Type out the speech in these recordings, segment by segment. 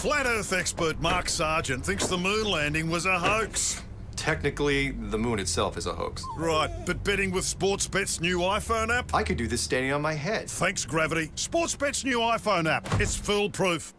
Flat Earth expert Mark Sargent thinks the moon landing was a hoax. Technically, the moon itself is a hoax. Right, but betting with Sportsbet's new iPhone app? I could do this standing on my head. Thanks, Gravity. Sportsbet's new iPhone app. It's foolproof.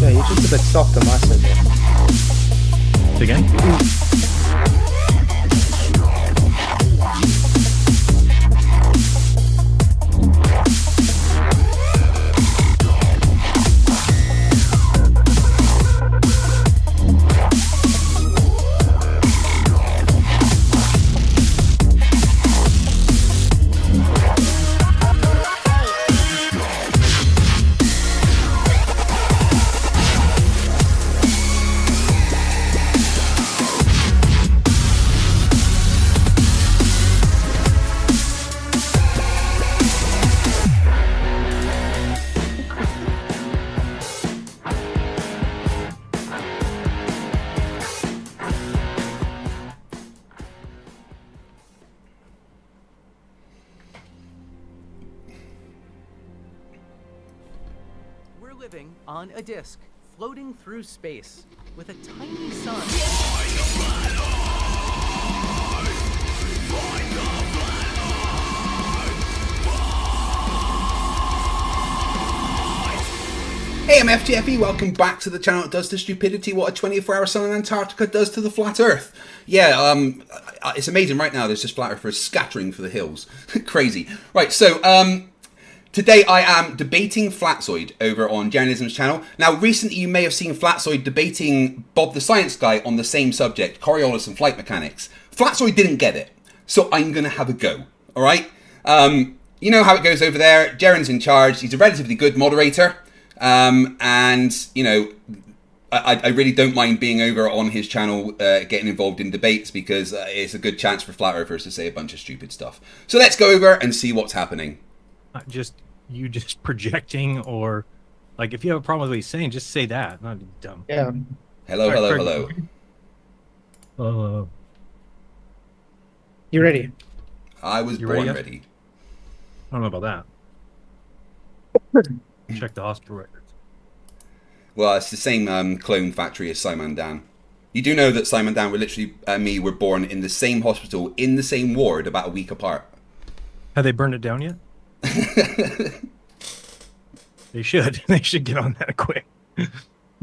Yeah, you're just a bit soft on my side. Again? We're living on a disk, floating through space, with a tiny sun. Hey, I'm FTFE, welcome back to the channel that does to stupidity what a 24-hour sun in Antarctica does to the flat earth. Yeah, it's amazing right now, there's just flat earthers scattering for the hills. Crazy. Right, so, today I am debating Flatzoid over on Journalism's channel. Now, recently you may have seen Flatzoid debating Bob the Science Guy on the same subject, Coriolis and flight mechanics. Flatzoid didn't get it, so I'm going to have a go, alright? You know how it goes over there, Jaren's in charge, he's a relatively good moderator. And, you know, I really don't mind being over on his channel, getting involved in debates because it's a good chance for flat earthers to say a bunch of stupid stuff. So let's go over and see what's happening. You just projecting, or like if you have a problem with what he's saying, just say that. Not dumb. Yeah. Hello, All right, hello, Craig. hello. You ready? I was You born ready yet? ready. I don't know about that. Check the hospital records. Well, it's the same clone factory as Simon Dan. You do know that Simon Dan were literally me were born in the same hospital, in the same ward, about a week apart. Have they burned it down yet? They should. They should get on that quick.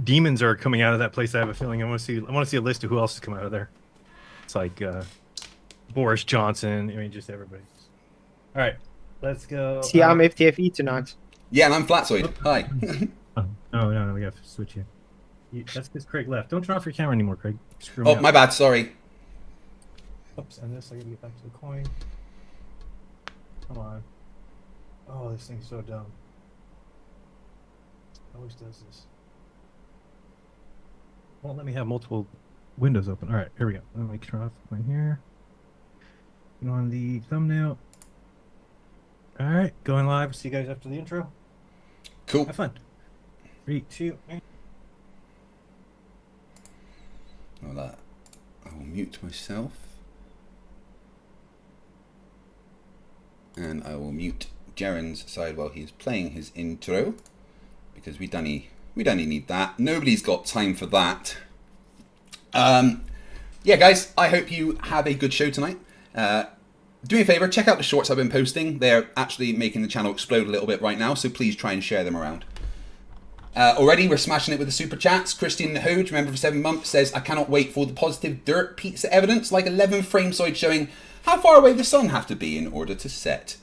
Demons are coming out of that place. I have a feeling. I want to see a list of who else has come out of there. It's like Boris Johnson. I mean, just everybody. All right, let's go. See, I'm FTFE tonight. Yeah, and I'm Flatzoid. Hi. Oh, no, we have to switch you. That's because Craig left. Don't turn off your camera anymore, Craig. Screw me Oh, up. my bad, sorry. Oops, and this, I gotta get back to the coin. Come on. Oh, this thing's so dumb. It always does this. Won't let me have multiple windows open. Alright, here we go. Let me turn off right here. Get on the thumbnail. Alright, going live. See you guys after the intro. Cool. Have fun. 3, 2, Well, that I will mute myself. And I will mute Jaren's side while he's playing his intro. Because we don't need that. Nobody's got time for that. Yeah, guys, I hope you have a good show tonight. Do me a favor, check out the shorts I've been posting. They're actually making the channel explode a little bit right now, so please try and share them around. Already, we're smashing it with the super chats. Christian Hoge, member for 7 months, says, I cannot wait for the positive dirt pizza evidence, like 11 Framesoid showing how far away the sun have to be in order to set.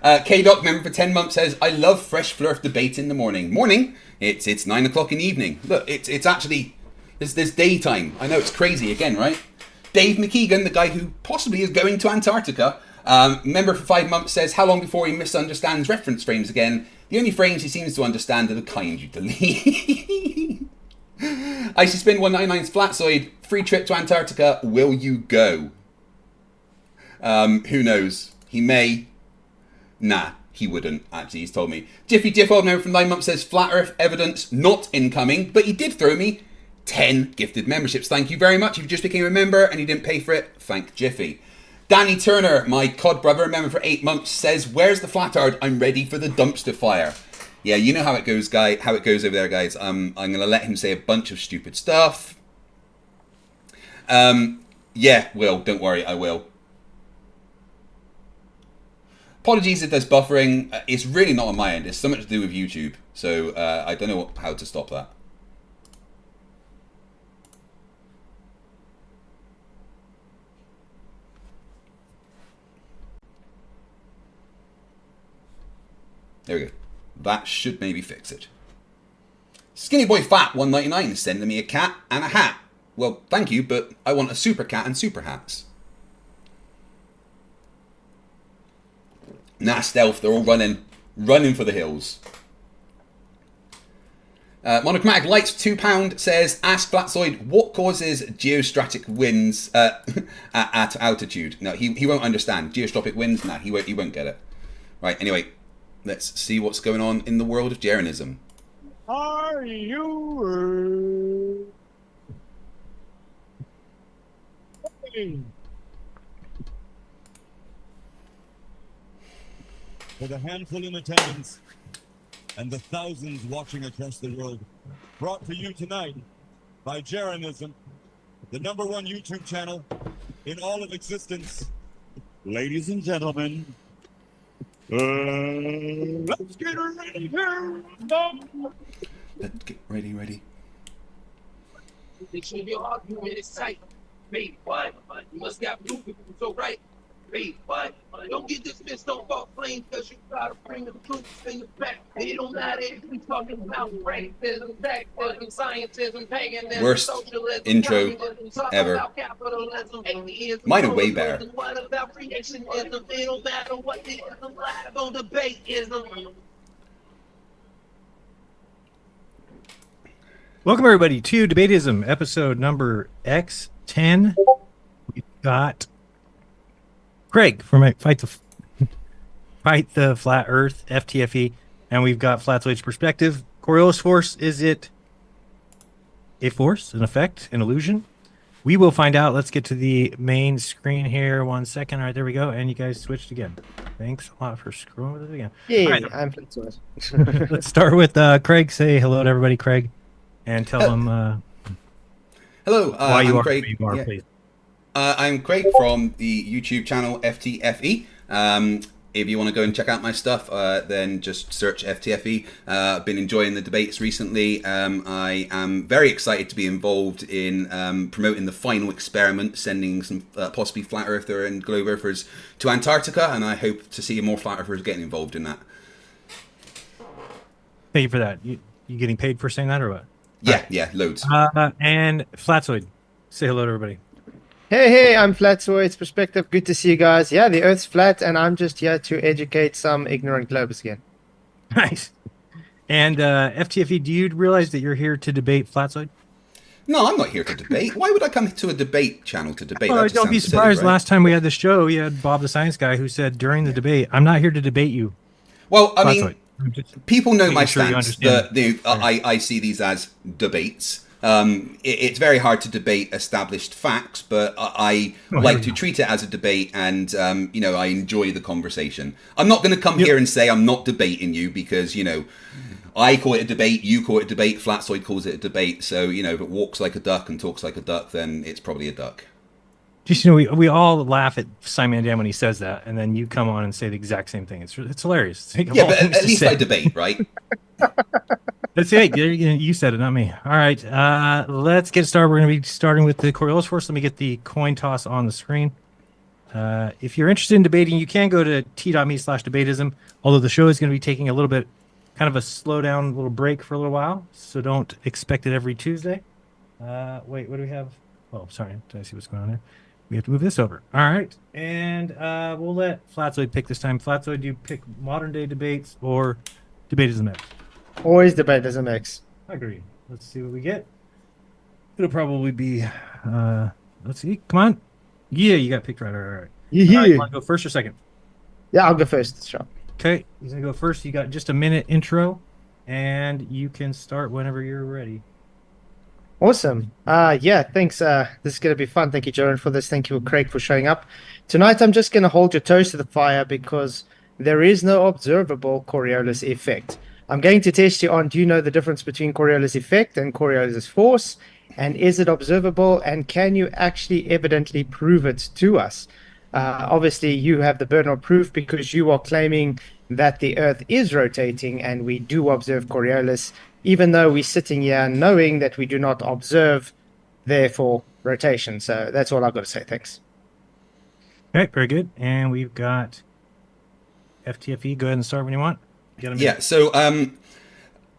K-Doc, member for 10 months, says, I love fresh Flerf debate in the morning. Morning? It's 9 o'clock in the evening. Look, it's actually, there's daytime. I know, it's crazy again, right? Dave McKeegan, the guy who possibly is going to Antarctica, member for 5 months, says, how long before he misunderstands reference frames again? The only frames he seems to understand are the kind you delete. Icy Spin 199's Flatzoid, free trip to Antarctica, will you go? Who knows? He may. Nah, he wouldn't, actually, he's told me. Jiffy Jiffold, member from 9 months, says, Flat Earth evidence not incoming, but he did throw me 10 gifted memberships. Thank you very much. If you just became a member and you didn't pay for it, thank Jiffy. Danny Turner, my COD brother, member for 8 months, says, where's the Flatard? I'm ready for the dumpster fire. Yeah, you know how it goes, how it goes over there, guys. I'm going to let him say a bunch of stupid stuff. Yeah, Will, don't worry, I will. Apologies if there's buffering. It's really not on my end. It's something to do with YouTube. So I don't know how to stop that. There we go. That should maybe fix it. Skinny Boy Fat 199 is sending me a cat and a hat. Well, thank you, but I want a super cat and super hats. Nah, Stealth, they're all running for the hills. Monochromatic Lights £2 says, ask Flatzoid what causes geostratic winds at altitude. No, he won't understand. Geostropic winds? Nah, he won't get it. Right, anyway, let's see what's going on in the world of Jeranism. Are you ready? For the handful in attendance and the thousands watching across the world, brought to you tonight by Jeranism, the #1 YouTube channel in all of existence. Ladies and gentlemen, let's get ready here. Let's get ready. Make sure your argument is tight. Wait, what? You must got blue people so right. Wait, what? Don't get dismissed on false claims because you gotta bring the truth in the back. It don't matter if we talking about racism, sexism, scientism, paganism, Worst socialism, intro ever. Mine are way better. What about creationism? It don't matter what the live on debate is. Welcome everybody to Debatism, episode number X10. We've got Craig from Fight the Flat Earth, FTFE, and we've got Flatzoid's perspective. Coriolis force, is it a force, an effect, an illusion? We will find out. Let's get to the main screen here. 1 second. All right, there we go. And you guys switched again. Thanks a lot for screwing with it again. Yeah, right. I'm Flatzoid. Let's start with Craig. Say hello to everybody, Craig, and tell them Hello, why you I'm are Craig. who you are, Yeah. please. I'm Craig from the YouTube channel FTFE. If you want to go and check out my stuff, then just search FTFE. I've been enjoying the debates recently. I am very excited to be involved in promoting the final experiment, sending some possibly Flat Earther and Globe Earthers to Antarctica, and I hope to see more Flat Earthers getting involved in that. Thank you for that. You getting paid for saying that or what? Yeah, loads. And Flatzoid, say hello to everybody. Hey, I'm Flatzoid's perspective. Good to see you guys. Yeah, the Earth's flat, and I'm just here to educate some ignorant globers again. Nice. And FTFE, do you realize that you're here to debate Flatzoid? No, I'm not here to debate. Why would I come to a debate channel to debate? Oh, That just don't be sounds silly, surprised. right? Last time we had the show, you had Bob the Science Guy who said during the debate, I'm not here to debate you. Well, I mean, Flatzoid. I'm just people know my making sure you stance. understand. I see these as debates. It's very hard to debate established facts, but I like to treat it as a debate, and I enjoy the conversation. I'm not going to come here and say I'm not debating you because I call it a debate, you call it a debate, Flatzoid calls it a debate. So if it walks like a duck and talks like a duck, then it's probably a duck. Just, you know, we all laugh at Simon Dan when he says that, and then you come on and say the exact same thing. It's hilarious. Think of Yeah, all but things at to least say. I debate, right? That's it. You said it, not me. All right, let's get started. We're going to be starting with the Coriolis first. Let me get the coin toss on the screen. If you're interested in debating, you can go to t.me/debatism, although the show is going to be taking a little bit, kind of a slow down little break for a little while, so don't expect it every Tuesday. Wait, what do we have? Oh, sorry. Did I see what's going on there? We have to move this over. All right. And we'll let Flatzoid pick this time. Flatzoid, do you pick modern day debates or debate as a mix? Always debate as a mix. I agree. Let's see what we get. It'll probably be, let's see. Come on. Yeah, you got picked right. All right. Yeah. All right, you want to go first or second? Yeah, I'll go first. Sure. Okay. He's going to go first. You got just a minute intro, and you can start whenever you're ready. Awesome. Yeah, thanks. This is going to be fun. Thank you, Jaron, for this. Thank you, Craig, for showing up. Tonight, I'm just going to hold your toes to the fire because there is no observable Coriolis effect. I'm going to test you on, do you know the difference between Coriolis effect and Coriolis force? And is it observable? And can you actually evidently prove it to us? Obviously, you have the burden of proof because you are claiming that the Earth is rotating and we do observe Coriolis, even though we're sitting here knowing that we do not observe, therefore, rotation. So that's all I've got to say. Thanks. Okay, very good. And we've got FTFE. Go ahead and start when you want. Get 'em in. Yeah, so I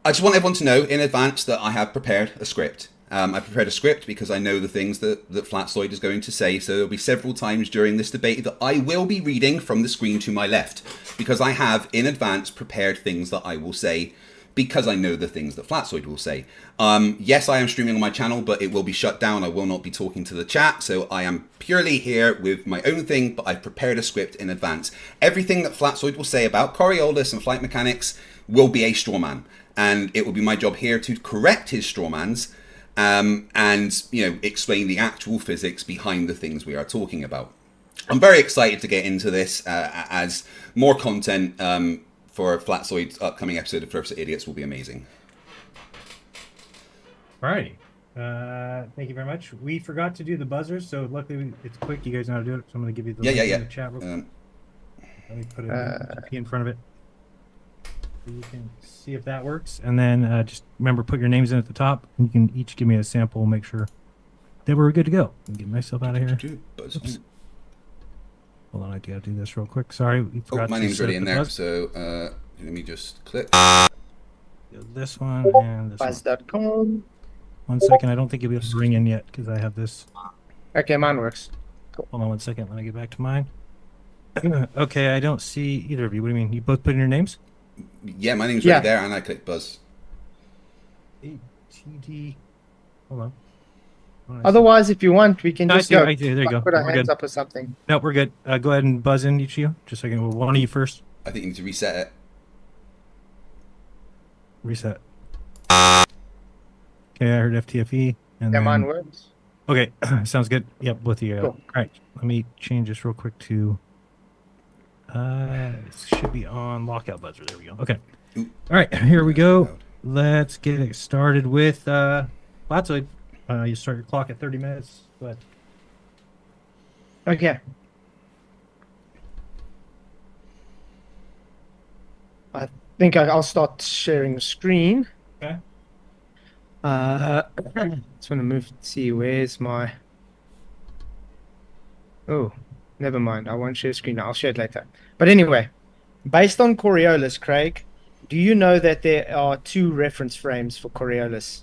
just want everyone to know in advance that I have prepared a script. I prepared a script because I know the things that Flatzoid is going to say, so there'll be several times during this debate that I will be reading from the screen to my left, because I have in advance prepared things that I will say, because I know the things that Flatzoid will say. Yes, I am streaming on my channel, but it will be shut down. I will not be talking to the chat, so I am purely here with my own thing, but I've prepared a script in advance. Everything that Flatzoid will say about Coriolis and flight mechanics will be a straw man, and it will be my job here to correct his straw mans, and, you know, explain the actual physics behind the things we are talking about. I'm very excited to get into this, as more content for Flatzoid's upcoming episode of Flerfs Idiots will be amazing. Alrighty. Thank you very much. We forgot to do the buzzers, so luckily it's quick. You guys know how to do it, so I'm going to give you the link in the chat real quick. Let me put a P in front of it. So you can see if that works. And then just remember, put your names in at the top. And you can each give me a sample, make sure that we're good to go. Get myself out of here. Oops. Hold on, I gotta do this real quick. Sorry, we forgot. My to name's set already up in the there, buzz. so let me just click. This one and this one. Buzz.com. 1 second, I don't think you'll be able to ring in yet because I have this. Okay, mine works. Hold on 1 second, let me get back to mine. Okay, I don't see either of you. What do you mean? You both put in your names? Yeah, my name's Yeah. right there, and I click buzz. ATD. Hold on. Otherwise, if you want, we can No, I just see. go. There you go. Put our We're hands good. up or something. No, we're good. Go ahead and buzz in, each of you. Just a second. Well, one of you first. I think you need to reset it. Reset. Okay, I heard FTFE. And Yeah, then... mine works. Okay, sounds good. Yep, both of you. Cool. All right, let me change this real quick to. It should be on lockout buzzer. There we go. Okay. Ooh. All right, here we go. Let's get it started with Flatzoid. You start your clock at 30 minutes. But Okay. I think I'll start sharing the screen. okay. Just want to move. See, where's my? Oh, never mind. I won't share screen now. I'll share it later. But anyway, based on Coriolis, Craig, do you know that there are 2 reference frames for Coriolis?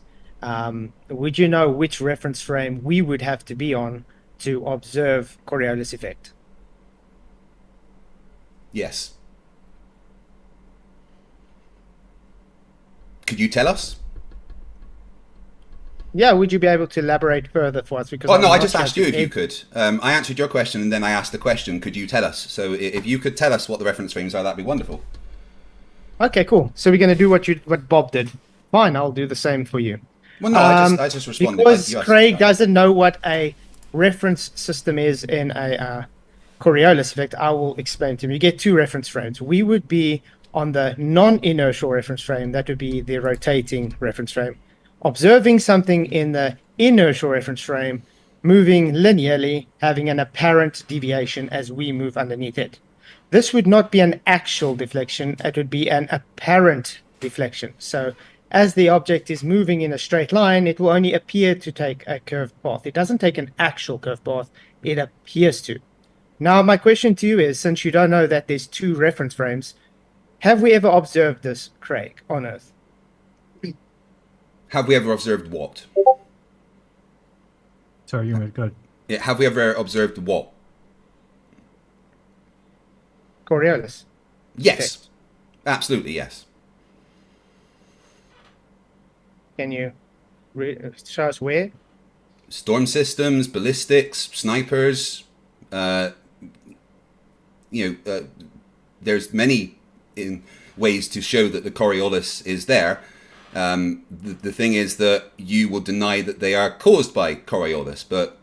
Would you know which reference frame we would have to be on to observe Coriolis effect? Yes. Could you tell us? Yeah, would you be able to elaborate further for us? Because Oh, no, I'm I not just asked you if you sure could. I answered your question, and then I asked the question, could you tell us? So if you could tell us what the reference frames are, that'd be wonderful. Okay, cool. So we're going to do what Bob did. Fine, I'll do the same for you. Well, no, I just responded. Because You asked- Craig doesn't know what a reference system is in a Coriolis effect, I will explain to him. You get 2 reference frames. We would be on the non-inertial reference frame. That would be the rotating reference frame. Observing something in the inertial reference frame moving linearly, having an apparent deviation as we move underneath it. This would not be an actual deflection, it would be an apparent deflection. So as the object is moving in a straight line, it will only appear to take a curved path. It doesn't take an actual curved path, it appears to. Now, my question to you is, since you don't know that there's 2 reference frames, have we ever observed this, Craig, on Earth? Have we ever observed what? Sorry, you might go ahead. Yeah, have we ever observed what? Coriolis. Yes. Absolutely, yes. Can you show us where? Storm systems, ballistics, snipers. There's many ways to show that the Coriolis is there. The thing is that you will deny that they are caused by Coriolis, but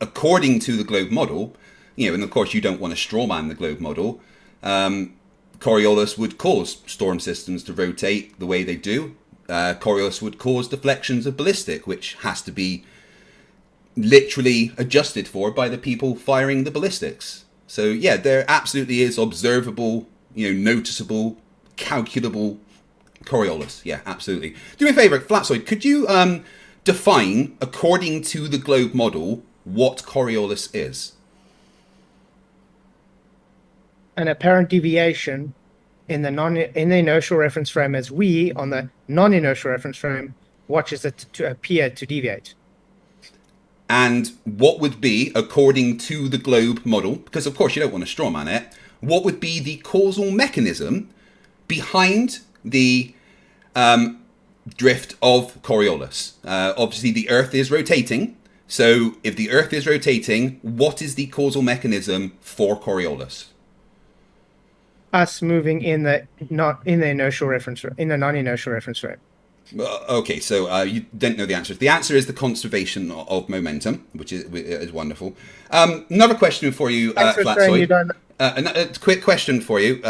according to the globe model, and of course you don't want to strawman the globe model, Coriolis would cause storm systems to rotate the way they do. Coriolis would cause deflections of ballistic, which has to be literally adjusted for by the people firing the ballistics. So yeah, there absolutely is observable, noticeable, calculable Coriolis. Yeah, absolutely. Do me a favour, Flatzoid, could you define, according to the globe model, what Coriolis is? An apparent deviation in the inertial reference frame as we, on the non-inertial reference frame, watches it to appear to deviate. And what would be, according to the globe model, because of course you don't want to strawman it, what would be the causal mechanism behind the drift of Coriolis? Obviously the Earth is rotating, so if the Earth is rotating, what is the causal mechanism for Coriolis? Us moving in the inertial reference, in the non-inertial reference frame. Okay, so you don't know the answer. The answer is the conservation of momentum, which is wonderful. Another question for you, Flatzoid. A quick question for you.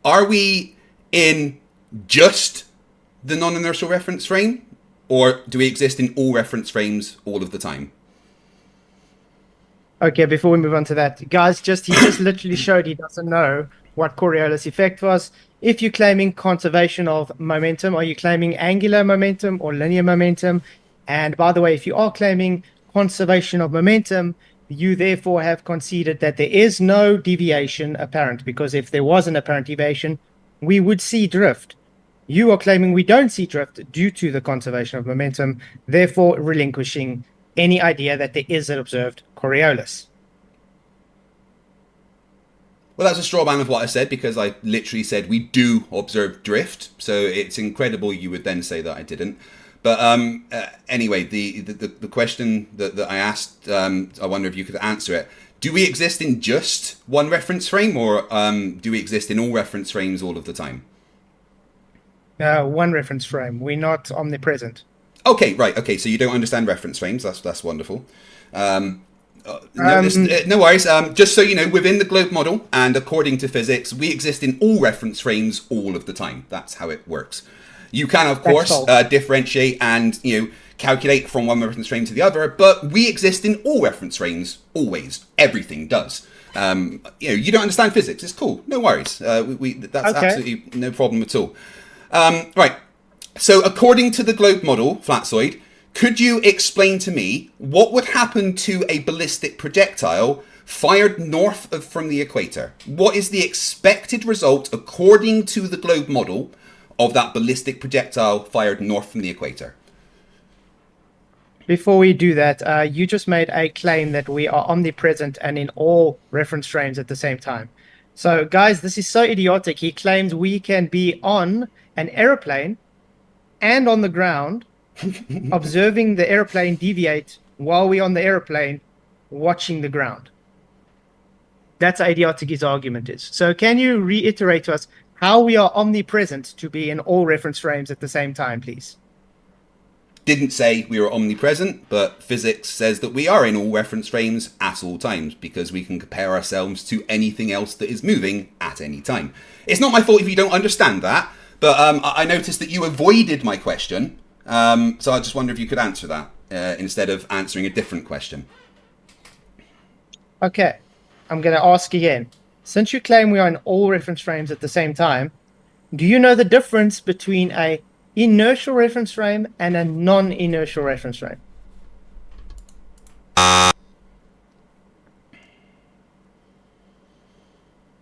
Are we in just the non-inertial reference frame, or do we exist in all reference frames all of the time? Okay, before we move on to that, guys, he just literally showed he doesn't know what Coriolis effect was. If you're claiming conservation of momentum, are you claiming angular momentum or linear momentum? And by the way, if you are claiming conservation of momentum, you therefore have conceded that there is no deviation apparent, because if there was an apparent deviation, we would see drift. You are claiming we don't see drift due to the conservation of momentum, therefore relinquishing any idea that there is an observed Coriolis. Well, that's a straw man of what I said, because I literally said we do observe drift. So it's incredible you would then say that I didn't. But anyway, the question that I asked, I wonder if you could answer it. Do we exist in just one reference frame, or do we exist in all reference frames all of the time? One reference frame. We're not omnipresent. Okay, right. Okay, so you don't understand reference frames. That's wonderful. No worries. Just so you know, within the globe model and according to physics, we exist in all reference frames all of the time. That's how it works. You can, of course, differentiate and calculate from one reference frame to the other, but we exist in all reference frames always. Everything does. You don't understand physics. It's cool. No worries. That's absolutely no problem at all. Right. So according to the globe model, Flatzoid, could you explain to me what would happen to a ballistic projectile fired north from the equator? What is the expected result, according to the globe model, of that ballistic projectile fired north from the equator? Before we do that, you just made a claim that we are omnipresent and in all reference frames at the same time. So, guys, this is so idiotic. He claims we can be on an aeroplane and on the ground, observing the airplane deviate while we're on the airplane, watching the ground. That's how idiotic his argument is. So can you reiterate to us how we are omnipresent to be in all reference frames at the same time, please? Didn't say we were omnipresent, but physics says that we are in all reference frames at all times, because we can compare ourselves to anything else that is moving at any time. It's not my fault if you don't understand that, but I noticed that you avoided my question. So I just wonder if you could answer that. instead of answering a different question. Okay, I'm going to ask again. Since you claim we are in all reference frames at the same time, do you know the difference between a inertial reference frame and a non-inertial reference frame?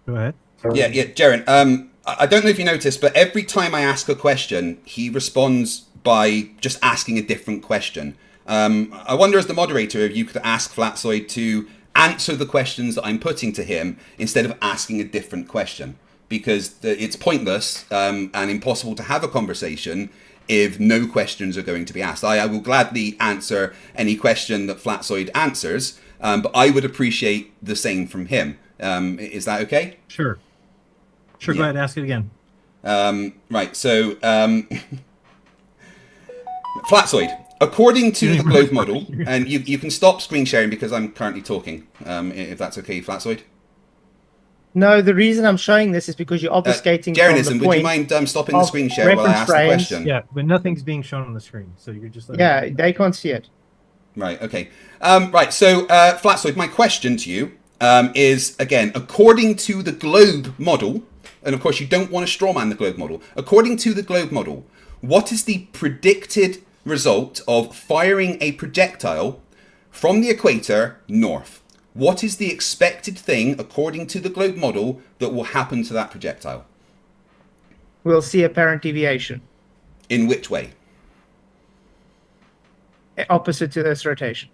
Go ahead. Yeah, Jaren. I don't know if you noticed, but every time I ask a question, he responds by just asking a different question. I wonder, as the moderator, if you could ask Flatzoid to answer the questions that I'm putting to him instead of asking a different question, because it's pointless and impossible to have a conversation if no questions are going to be asked. I will gladly answer any question that Flatzoid answers, but I would appreciate the same from him. Is that okay? Sure. Sure, go Yeah. ahead and ask it again. Right, so Flatzoid, according to the globe model, and you can stop screen sharing because I'm currently talking, if that's okay, Flatzoid. No, the reason I'm showing this is because you're obfuscating from the Jarenism, would you point mind stopping the of screen share while I reference ask the frames. question? Yeah, but nothing's being shown on the screen, so you're just letting Yeah, they can't see it. Right, okay. Right, so Flatzoid, my question to you is, again, according to the globe model, and of course you don't want to strawman the globe model, according to the globe model, what is the predicted result of firing a projectile from the equator north? What is the expected thing, according to the globe model, that will happen to that projectile? We'll see apparent deviation In which way? opposite to Earth's rotation.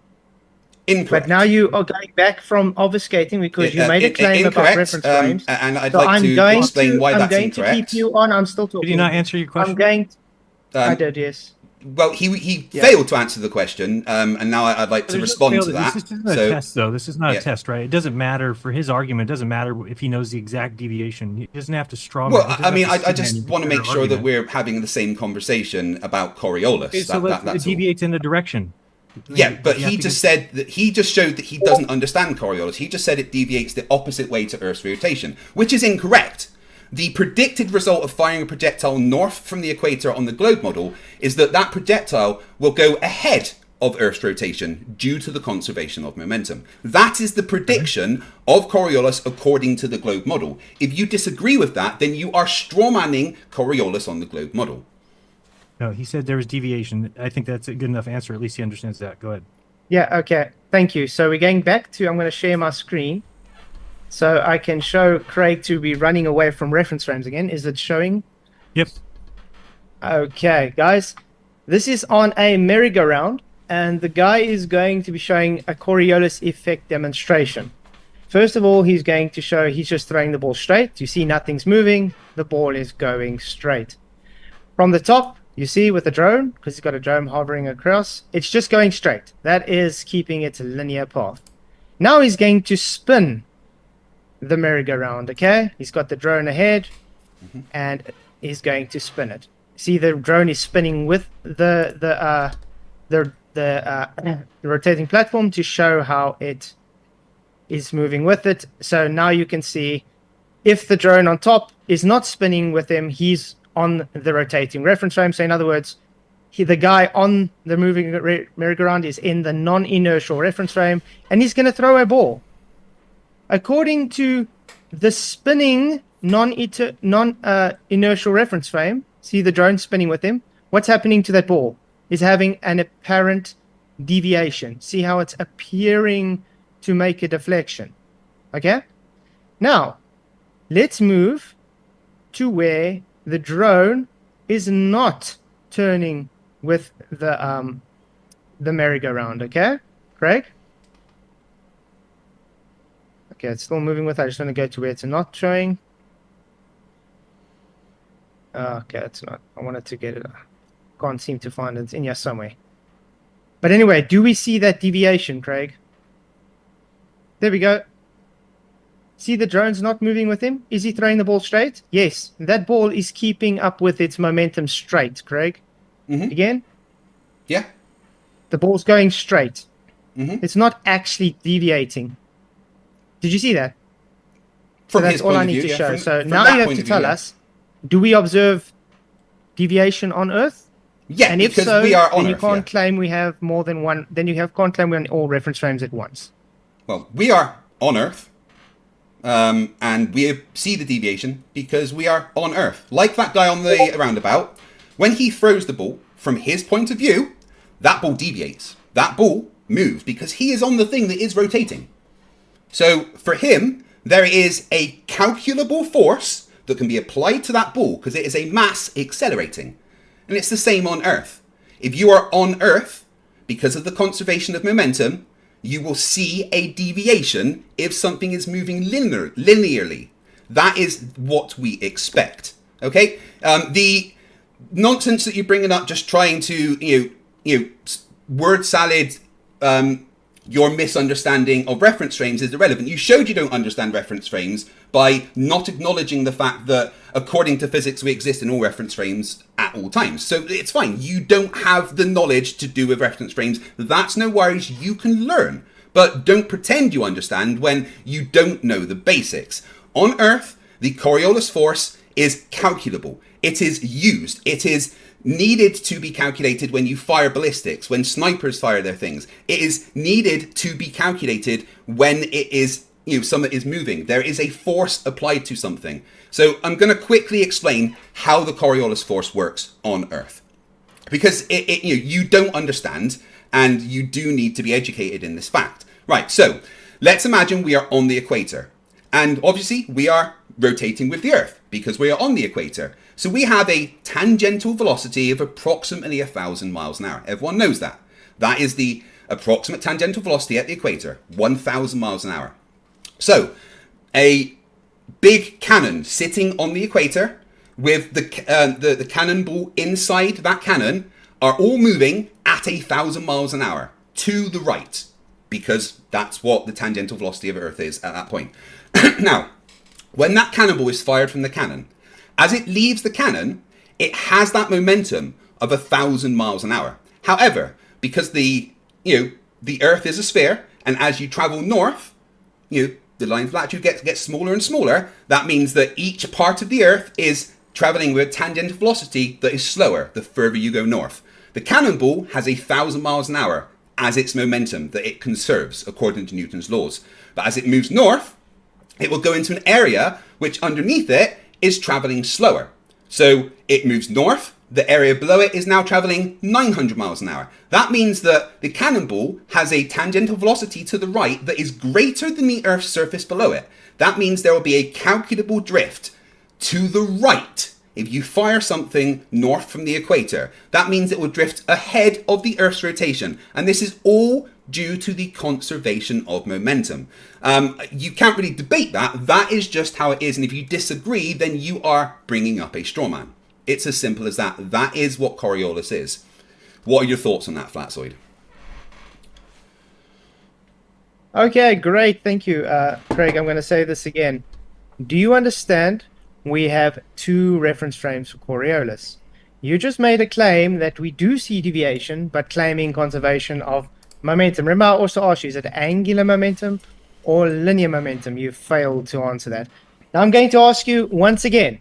Incorrect. But now you are going back from obfuscating because you made a claim about incorrect, reference frames. and I'd So like I'm to going explain why I'm that's going incorrect. to keep you on. I'm still talking. Did he not answer your question? I'm going. I did, yes. Well, he Yeah. failed to answer the question, and now I'd like to respond to that. This isn't a test, though. This is not a test, right? It doesn't matter for his argument. It doesn't matter if he knows the exact deviation. He doesn't have to straw man. Well, I mean, I just want to make sure that we're having the same conversation about Coriolis. Okay, so it That's all. deviates in a direction. Yeah, but You have he to just said that he just showed that he doesn't understand Coriolis. He just said it deviates the opposite way to Earth's rotation, which is incorrect. The predicted result of firing a projectile north from the equator on the globe model is that that projectile will go ahead of Earth's rotation due to the conservation of momentum. That is the prediction of Coriolis according to the globe model. If you disagree with that, then you are strawmanning Coriolis on the globe model. No, he said there was deviation. I think that's a good enough answer. At least he understands that. Go ahead. Yeah, okay. Thank you. So we're going back to, I'm going to share my screen so I can show Craig to be running away from reference frames again. Is it showing? Yep. Okay, guys. This is on a merry-go-round, and the guy is going to be showing a Coriolis effect demonstration. First of all, he's going to show he's just throwing the ball straight. You see nothing's moving. The ball is going straight. From the top, you see with the drone, because he's got a drone hovering across, it's just going straight. That is keeping its linear path. Now he's going to spin the merry-go-round, okay? He's got the drone ahead, and he's going to spin it. See, the drone is spinning with the rotating platform to show how it is moving with it. So now you can see if the drone on top is not spinning with him, he's on the rotating reference frame. So in other words, the guy on the moving merry-go-round is in the non-inertial reference frame, and he's going to throw a ball. According to the spinning non-inertial reference frame, see the drone spinning with him, what's happening to that ball is having an apparent deviation. See how it's appearing to make a deflection. Okay? Now, let's move to where the drone is not turning with the merry-go-round, okay? Craig? Okay, it's still moving with it. I just want to go to where it's not showing. Okay, it's not. I wanted to get it. Can't seem to find it. It's in here somewhere. But anyway, do we see that deviation, Craig? There we go. See the drone's not moving with him? Is he throwing the ball straight? Yes. That ball is keeping up with its momentum straight, Craig. Again? Yeah. The ball's going straight. It's not actually deviating. Did you see that? So From that's his all point I of need view, to yeah, show. from- So from now that you have point to of view, tell yeah. us, do we observe deviation on Earth? Yeah, And if because so, we are on then you Earth. can't Yeah. claim we have more than one. Then you can't claim we're on all reference frames at once. Well, we are on Earth, and we see the deviation because we are on Earth. Like that guy on the roundabout, when he throws the ball, from his point of view, that ball deviates. That ball moves because he is on the thing that is rotating. So for him, there is a calculable force that can be applied to that ball because it is a mass accelerating. And it's the same on Earth. If you are on Earth, because of the conservation of momentum, you will see a deviation if something is moving linearly. That is what we expect. Okay? The nonsense that you're bringing up, just trying to, word salad your misunderstanding of reference frames is irrelevant. You showed you don't understand reference frames by not acknowledging the fact that according to physics we exist in all reference frames at all times. So it's fine. You don't have the knowledge to do with reference frames. That's no worries. You can learn. But don't pretend you understand when you don't know the basics. On Earth, the Coriolis force is calculable. It is used. It is needed to be calculated when you fire ballistics, when snipers fire their things. It is needed to be calculated when it is, something is moving. There is a force applied to something. So I'm going to quickly explain how the Coriolis force works on Earth. Because you don't understand, and you do need to be educated in this fact. Right, so let's imagine we are on the equator. And obviously we are rotating with the Earth because we are on the equator. So we have a tangential velocity of approximately 1,000 miles an hour. Everyone knows that. That is the approximate tangential velocity at the equator, 1,000 miles an hour. So a big cannon sitting on the equator with the cannonball inside that cannon are all moving at 1,000 miles an hour to the right, because that's what the tangential velocity of Earth is at that point. Now, when that cannonball is fired from the cannon, as it leaves the cannon, it has that momentum of 1,000 miles an hour. However, because the Earth is a sphere, and as you travel north, the line of latitude gets smaller and smaller. That means that each part of the Earth is traveling with a tangential velocity that is slower the further you go north. The cannonball has 1,000 miles an hour as its momentum that it conserves according to Newton's laws. But as it moves north, it will go into an area which underneath it is traveling slower. So it moves north, the area below it is now traveling 900 miles an hour. That means that the cannonball has a tangential velocity to the right that is greater than the Earth's surface below it. That means there will be a calculable drift to the right if you fire something north from the equator. That means it will drift ahead of the Earth's rotation. And this is all due to the conservation of momentum. You can't really debate that. That is just how it is. And if you disagree, then you are bringing up a straw man. It's as simple as that. That is what Coriolis is. What are your thoughts on that, Flatzoid? Okay, great. Thank you, Craig. I'm going to say this again. Do you understand? We have two reference frames for Coriolis. You just made a claim that we do see deviation, but claiming conservation of momentum. Remember, I also asked you, is it angular momentum or linear momentum? You failed to answer that. Now I'm going to ask you once again,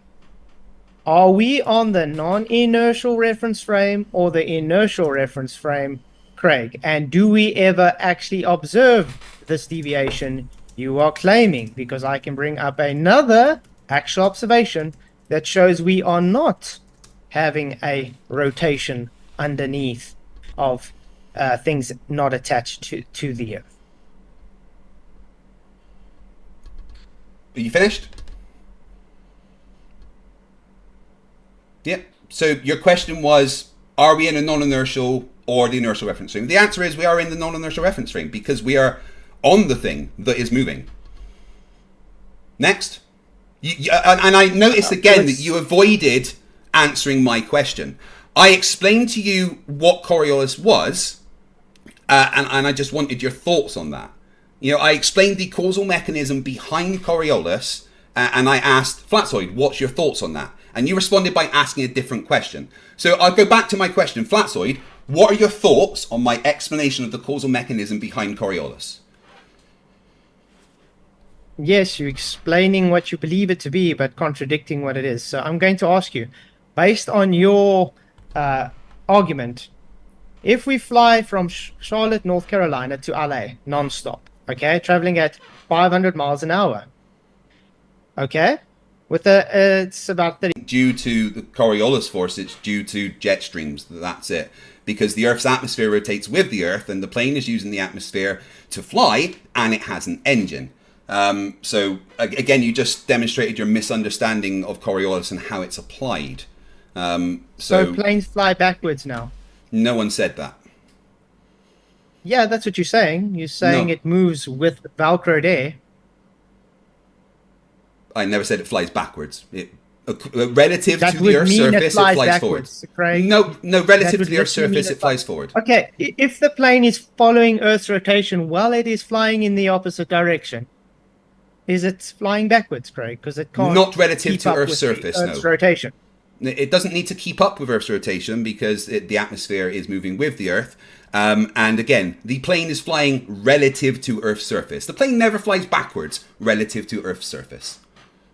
are we on the non-inertial reference frame or the inertial reference frame, Craig? And do we ever actually observe this deviation you are claiming? Because I can bring up another actual observation that shows we are not having a rotation underneath of things not attached to the Earth. Are you finished? Yep. So your question was, are we in a non-inertial or the inertial reference frame? The answer is we are in the non-inertial reference frame because we are on the thing that is moving. Next. And I noticed again that you avoided answering my question. I explained to you what Coriolis was, and I just wanted your thoughts on that. I explained the causal mechanism behind Coriolis, and I asked Flatzoid, what's your thoughts on that? And you responded by asking a different question. So I'll go back to my question. Flatzoid, what are your thoughts on my explanation of the causal mechanism behind Coriolis? Yes, you're explaining what you believe it to be, but contradicting what it is. So I'm going to ask you, based on your argument. If we fly from Charlotte, North Carolina to LA non-stop, okay, traveling at 500 miles an hour, okay, with it's about 30. Due to the Coriolis force, it's due to jet streams. That's it. Because the Earth's atmosphere rotates with the Earth, and the plane is using the atmosphere to fly, and it has an engine. So again, you just demonstrated your misunderstanding of Coriolis and how it's applied. So planes fly backwards now. No one said that. Yeah, that's what you're saying. You're saying No. it moves with Velcroed air. I never said it flies backwards. Relative That to the would Earth's mean it surface, it flies flies backwards, forward. Craig. No, That relative would to the Earth's literally mean surface, it it flies forward. Okay, if the plane is following Earth's rotation while it is flying in the opposite direction, is it flying backwards, Craig? Because it can't. Not relative keep to up Earth's with surface, Earth's no. rotation. It doesn't need to keep up with Earth's rotation because the atmosphere is moving with the Earth. And again, the plane is flying relative to Earth's surface. The plane never flies backwards relative to Earth's surface.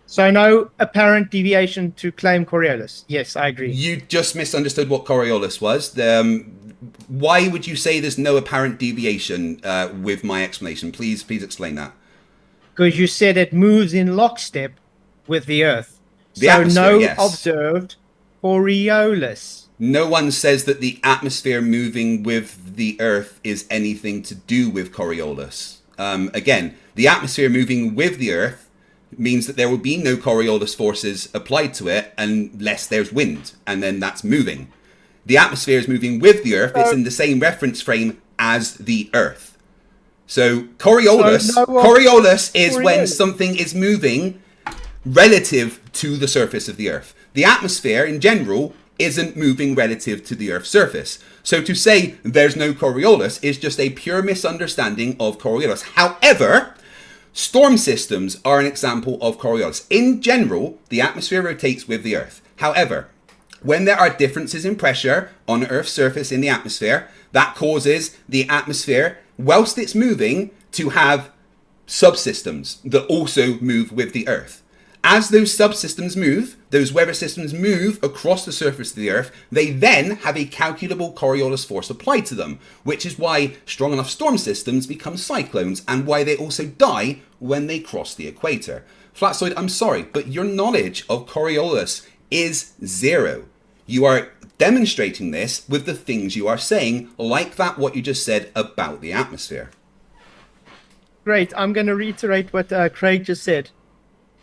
So no apparent deviation to claim Coriolis. Yes, I agree. You just misunderstood what Coriolis was. Why would you say there's no apparent deviation with my explanation? Please explain that. Because you said it moves in lockstep with the Earth. The so atmosphere, no yes. observed Coriolis. No one says that the atmosphere moving with the Earth is anything to do with Coriolis. Again, the atmosphere moving with the Earth means that there will be no Coriolis forces applied to it unless there's wind, and then that's moving. The atmosphere is moving with the Earth. It's in the same reference frame as the Earth. So Coriolis, Coriolis is when something is moving relative to the surface of the Earth. The atmosphere, in general, isn't moving relative to the Earth's surface. So to say there's no Coriolis is just a pure misunderstanding of Coriolis. However, storm systems are an example of Coriolis. In general, the atmosphere rotates with the Earth. However, when there are differences in pressure on Earth's surface in the atmosphere, that causes the atmosphere, whilst it's moving, to have subsystems that also move with the Earth. As those subsystems move, those weather systems move across the surface of the Earth, they then have a calculable Coriolis force applied to them, which is why strong enough storm systems become cyclones and why they also die when they cross the equator. Flatzoid, I'm sorry, but your knowledge of Coriolis is zero. You are demonstrating this with the things you are saying, like that what you just said about the atmosphere. Great. I'm going to reiterate what Craig just said.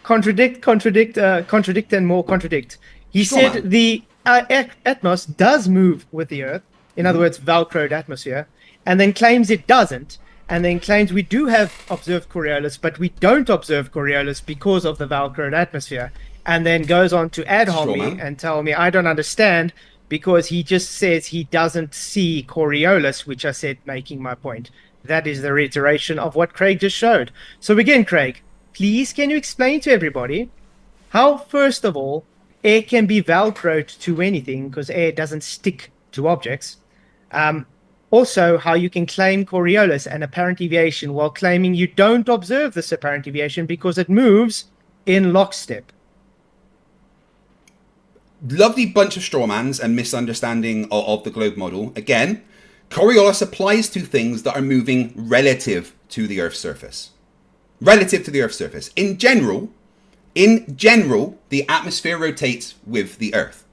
Contradict, and more contradict. He said the atmos does move with the Earth, in other words, Velcroed atmosphere, and then claims it doesn't, and then claims we do have observed Coriolis, but we don't observe Coriolis because of the Velcroed atmosphere, and then goes on to ad hom me and tell me I don't understand because he just says he doesn't see Coriolis, which I said making my point. That is the reiteration of what Craig just showed. So again, Craig, please, can you explain to everybody how, first of all, air can be velcroed to anything because air doesn't stick to objects. Also, how you can claim Coriolis and apparent deviation while claiming you don't observe this apparent deviation because it moves in lockstep. Lovely bunch of strawmans and misunderstanding of the globe model. Again, Coriolis applies to things that are moving relative to the Earth's surface. Relative to the Earth's surface. In general, the atmosphere rotates with the Earth.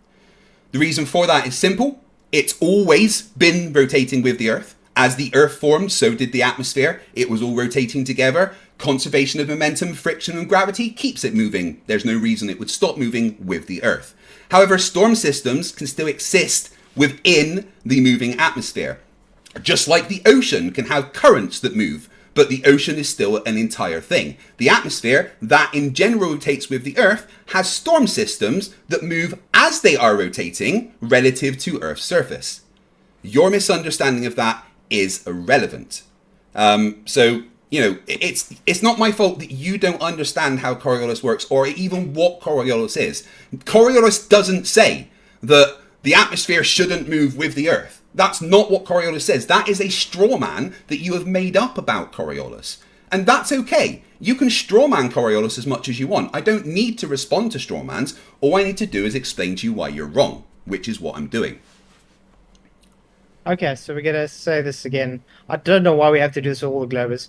The reason for that is simple. It's always been rotating with the Earth. As the Earth formed, so did the atmosphere. It was all rotating together. Conservation of momentum, friction, and gravity keeps it moving. There's no reason it would stop moving with the Earth. However, storm systems can still exist within the moving atmosphere. Just like the ocean can have currents that move, but the ocean is still an entire thing. The atmosphere, that in general rotates with the Earth, has storm systems that move as they are rotating relative to Earth's surface. Your misunderstanding of that is irrelevant. So, you know, it's not my fault that you don't understand how Coriolis works or even what Coriolis is. Coriolis doesn't say that the atmosphere shouldn't move with the Earth. That's not what Coriolis says. That is a straw man that you have made up about Coriolis. And that's okay. You can straw man Coriolis as much as you want. I don't need to respond to straw mans. All I need to do is explain to you why you're wrong, which is what I'm doing. Okay, so we're gonna say this again. I don't know why we have to do this with all the Globers.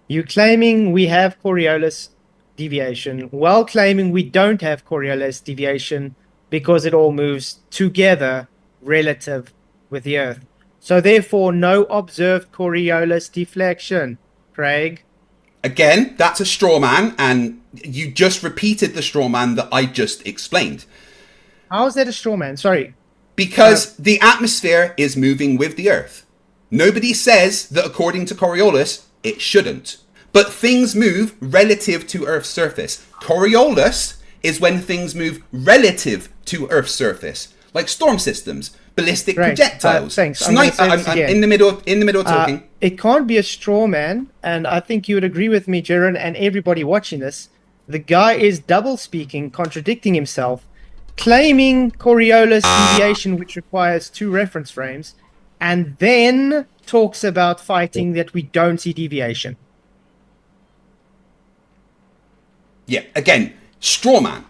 You claiming we have Coriolis deviation, while claiming we don't have Coriolis deviation because it all moves together relative with the Earth. So therefore, no observed Coriolis deflection. Craig. Again, that's a straw man, and you just repeated the straw man that I just explained. How is that a straw man? Sorry. Because the atmosphere is moving with the Earth. Nobody says that according to Coriolis, it shouldn't. But things move relative to Earth's surface. Coriolis is when things move relative to Earth's surface, like storm systems, ballistic projectiles. Thanks. I'm in the middle of talking. It can't be a straw man, and I think you would agree with me, Jaron, and everybody watching this. The guy is double speaking, contradicting himself, claiming Coriolis deviation, which requires 2 reference frames, and then talks about fighting that we don't see deviation. Yeah, again, straw man.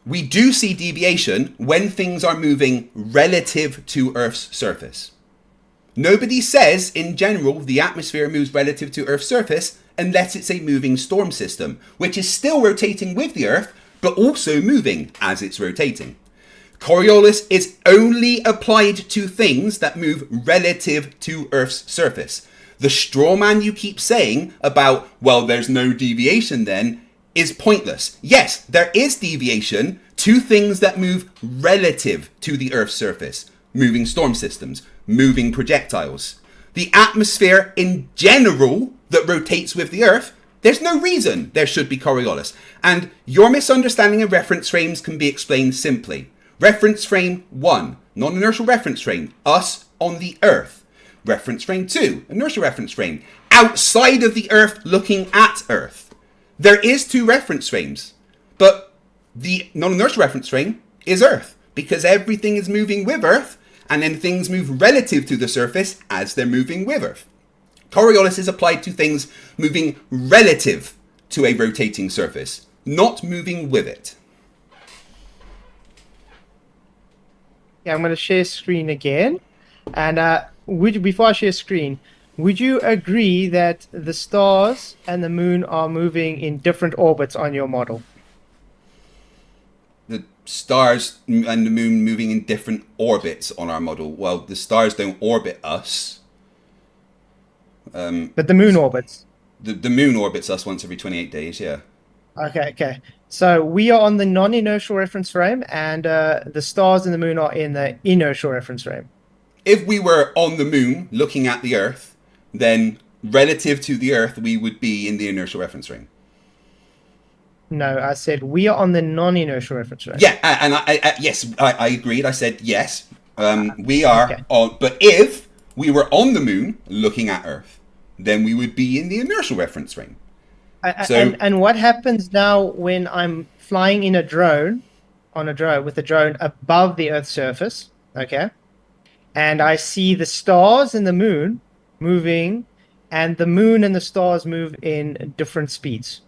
We do see deviation when things are moving relative to Earth's surface. Nobody says, in general, the atmosphere moves relative to Earth's surface unless it's a moving storm system, which is still rotating with the Earth, but also moving as it's rotating. Coriolis is only applied to things that move relative to Earth's surface. The straw man you keep saying about, well, there's no deviation then, is pointless. Yes, there is deviation to things that move relative to the Earth's surface. Moving storm systems, moving projectiles. The atmosphere in general that rotates with the Earth, there's no reason there should be Coriolis. And your misunderstanding of reference frames can be explained simply. Reference frame 1, non-inertial reference frame, us on the Earth. Reference frame 2, inertial reference frame, outside of the Earth looking at Earth. There is 2 reference frames, but the non-inertial reference frame is Earth, because everything is moving with Earth, and then things move relative to the surface as they're moving with Earth. Coriolis is applied to things moving relative to a rotating surface, not moving with it. Yeah, I'm going to share screen again. And before I share screen, would you agree that the stars and the moon are moving in different orbits on your model? The stars and the moon moving in different orbits on our model. Well, the stars don't orbit us. But the moon orbits. The moon orbits us once every 28 days, yeah. Okay. So we are on the non-inertial reference frame, and the stars and the moon are in the inertial reference frame. If we were on the moon looking at the Earth, then relative to the Earth, we would be in the inertial reference frame. No, I said we are on the non-inertial reference frame. Yeah, and I agreed. I said yes, we are Okay. on. But if we were on the moon looking at Earth, then we would be in the inertial reference frame. And what happens now when I'm flying in a drone, with a drone above the Earth's surface, okay? And I see the stars and the moon moving, and the moon and the stars move in different speeds.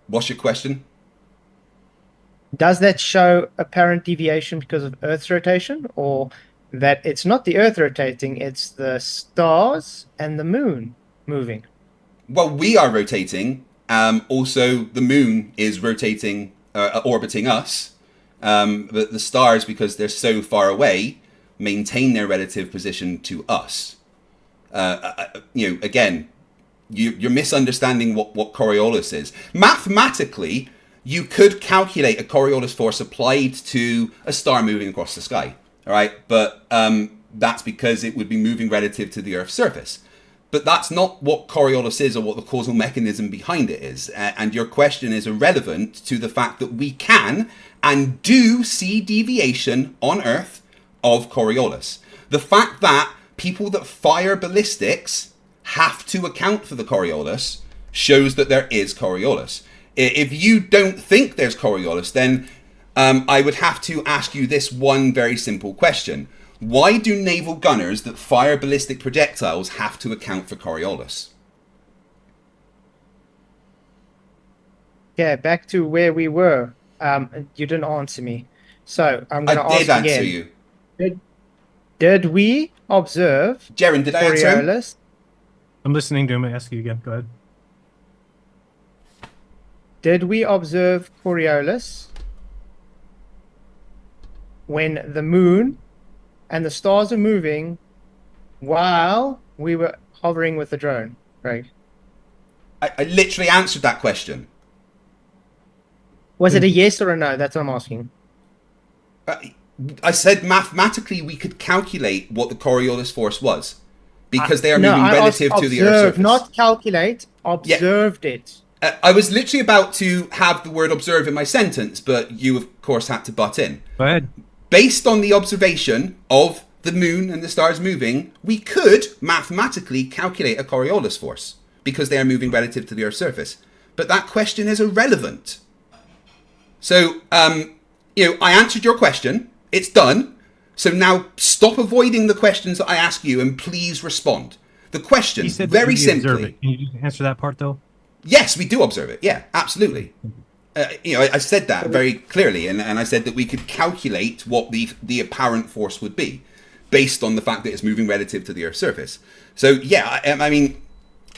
What's your question? Does that show apparent deviation because of Earth's rotation, or that it's not the Earth rotating, it's the stars and the moon moving? Well, we are rotating. Also, the moon is rotating, orbiting us. But the stars, because they're so far away, maintain their relative position to us. Again, you're misunderstanding what Coriolis is. Mathematically, you could calculate a Coriolis force applied to a star moving across the sky. All right, but that's because it would be moving relative to the Earth's surface. But that's not what Coriolis is or what the causal mechanism behind it is. And your question is irrelevant to the fact that we can and do see deviation on Earth of Coriolis. The fact that people that fire ballistics have to account for the Coriolis shows that there is Coriolis. If you don't think there's Coriolis, then I would have to ask you this one very simple question. Why do naval gunners that fire ballistic projectiles have to account for Coriolis? Yeah, back to where we were. You didn't answer me. So I'm going to ask again. I did answer you. Did we observe Jaren, did I answer him? Coriolis? I'm listening to him. I ask you again. Go ahead. Did we observe Coriolis when the moon and the stars are moving while we were hovering with the drone, Craig? I literally answered that question. Was it a yes or a no? That's what I'm asking. I said mathematically we could calculate what the Coriolis force was because they are No, moving I relative asked to the Earth's observe, surface. not calculate. Observed it. I was literally about to have the word observe in my sentence, but you, of course, had to butt in. Go ahead. Based on the observation of the moon and the stars moving, we could mathematically calculate a Coriolis force because they are moving relative to the Earth's surface. But that question is irrelevant. So, I answered your question. It's done. So now stop avoiding the questions that I ask you and please respond. The question, He said very we observe simply. it. Can you just answer that part though? Yes, we do observe it. Yeah, absolutely. I said that very clearly, and I said that we could calculate what the apparent force would be based on the fact that it's moving relative to the Earth's surface. So, yeah, I mean,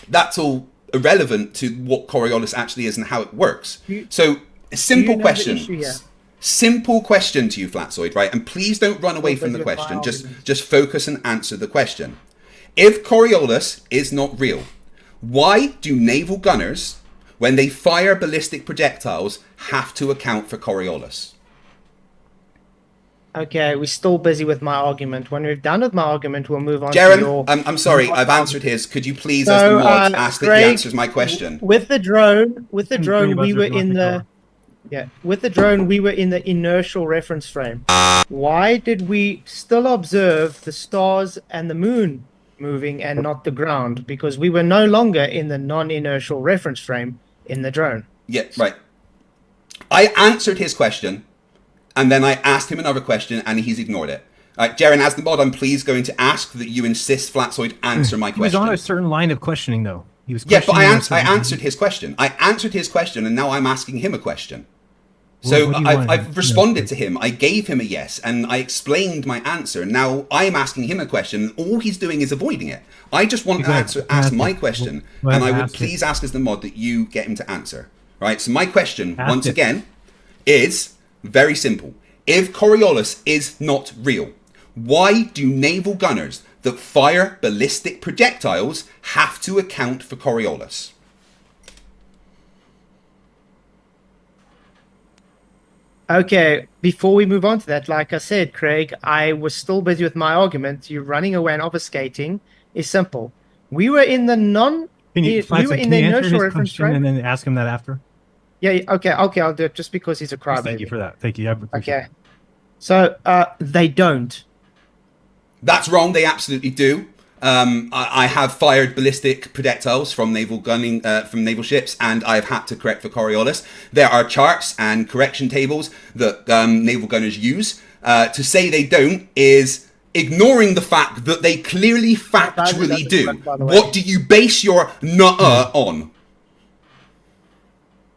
that's all irrelevant to what Coriolis actually is and how it works. So, a simple know the question. issue here? Simple question to you, Flatzoid, right? And please don't run away Well, from the but you're question. fine. Just focus and answer the question. If Coriolis is not real, why do naval gunners, when they fire ballistic projectiles, have to account for Coriolis? Okay, we're still busy with my argument. When we're done with my argument, we'll move on to Jaren, your... I'm sorry, I've answered his. Could you please, So, as the mod, ask that he Greg, answers my question? With the drone, Bring your we buzzer were if you in want the... to Yeah, with the drone, we were in the inertial reference frame. Why did we still observe the stars and the moon moving and not the ground? Because we were no longer in the non-inertial reference frame in the drone. Yeah, right. I answered his question, and then I asked him another question, and he's ignored it. All right, Jaren, as the mod, I'm please going to ask that you insist Flatzoid answer my He was question. on a certain line of questioning though. He was Yeah, but questioning on a I certain- answered his question. I answered his question, and now I'm asking him a question. What So do you want? I've responded to him. I gave him a yes, and I explained my answer. Now I'm asking him a question, and all he's doing is avoiding it. I just want to ask my question, and I would please ask as the mod that you get him to answer. Right. So my question, once again, is very simple. If Coriolis is not real, why do naval gunners that fire ballistic projectiles have to account for Coriolis? Okay, before we move on to that, like I said, Craig, I was still busy with my argument. You running away and obfuscating is simple. We were in the non... Can you, we were in the answer inertial his reference question frame. and then ask him that after? Yeah, okay, I'll do it just because he's a crybaby. Thank you for that. Thank you. I appreciate Okay. So, they don't. That's wrong. They absolutely do. I have fired ballistic projectiles from naval gunning from naval ships, and I've had to correct for Coriolis. There are charts and correction tables that naval gunners use. To say they don't is ignoring the fact that they clearly factually do. By the way. What do you base your nuh on?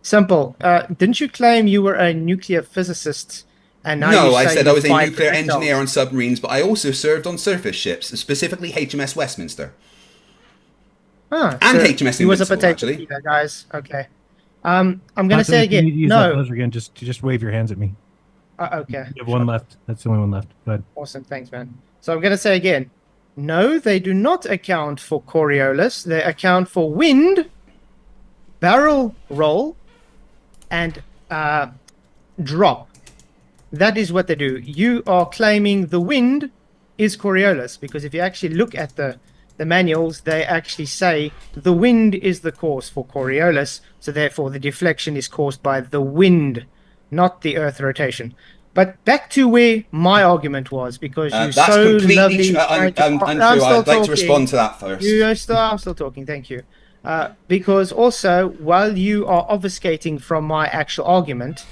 Simple. Didn't you claim you were a nuclear physicist? And now No, you I say said you I was a fired nuclear projectiles? engineer on submarines, but I also served on surface ships, specifically HMS Westminster. Ah, And so HMS he was a Invincible, potato actually. peeler, guys. Okay. I'm going to Not say that you need again, to use that no. buzzer again. Just wave your hands at me. Okay. You have one left. That's the only one left. Go ahead. Awesome. Thanks, man. So I'm going to say again, no, they do not account for Coriolis. They account for wind, barrel roll, and drop. That is what they do. You are claiming the wind is Coriolis, because if you actually look at the manuals, they actually say the wind is the cause for Coriolis, so therefore the deflection is caused by the wind, not the Earth rotation. But back to where my argument was, because you That's so completely lovely... untrue. I'm I'd still like to talking. respond to that first. I'm still talking, thank you. Because also, while you are obfuscating from my actual argument,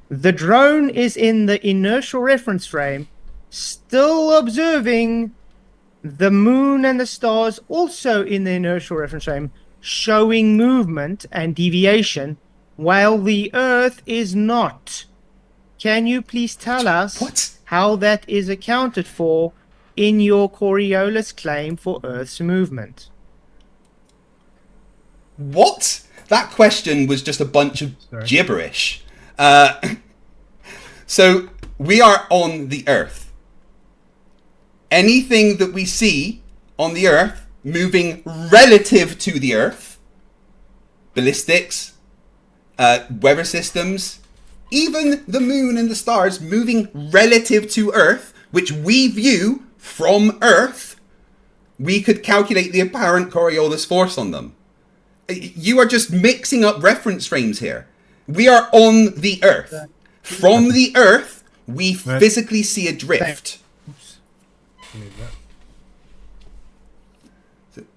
the drone is in the inertial reference frame, still observing the moon and the stars also in the inertial reference frame, showing movement and deviation, while the Earth is not. Can you please tell us What? how that is accounted for in your Coriolis claim for Earth's movement. What? That question was just a bunch of gibberish. So we are on the Earth. Anything that we see on the Earth moving relative to the Earth, ballistics, weather systems, even the moon and the stars moving relative to Earth, which we view from Earth, we could calculate the apparent Coriolis force on them. You are just mixing up reference frames here. We are on the Earth. From the Earth, we physically see a drift.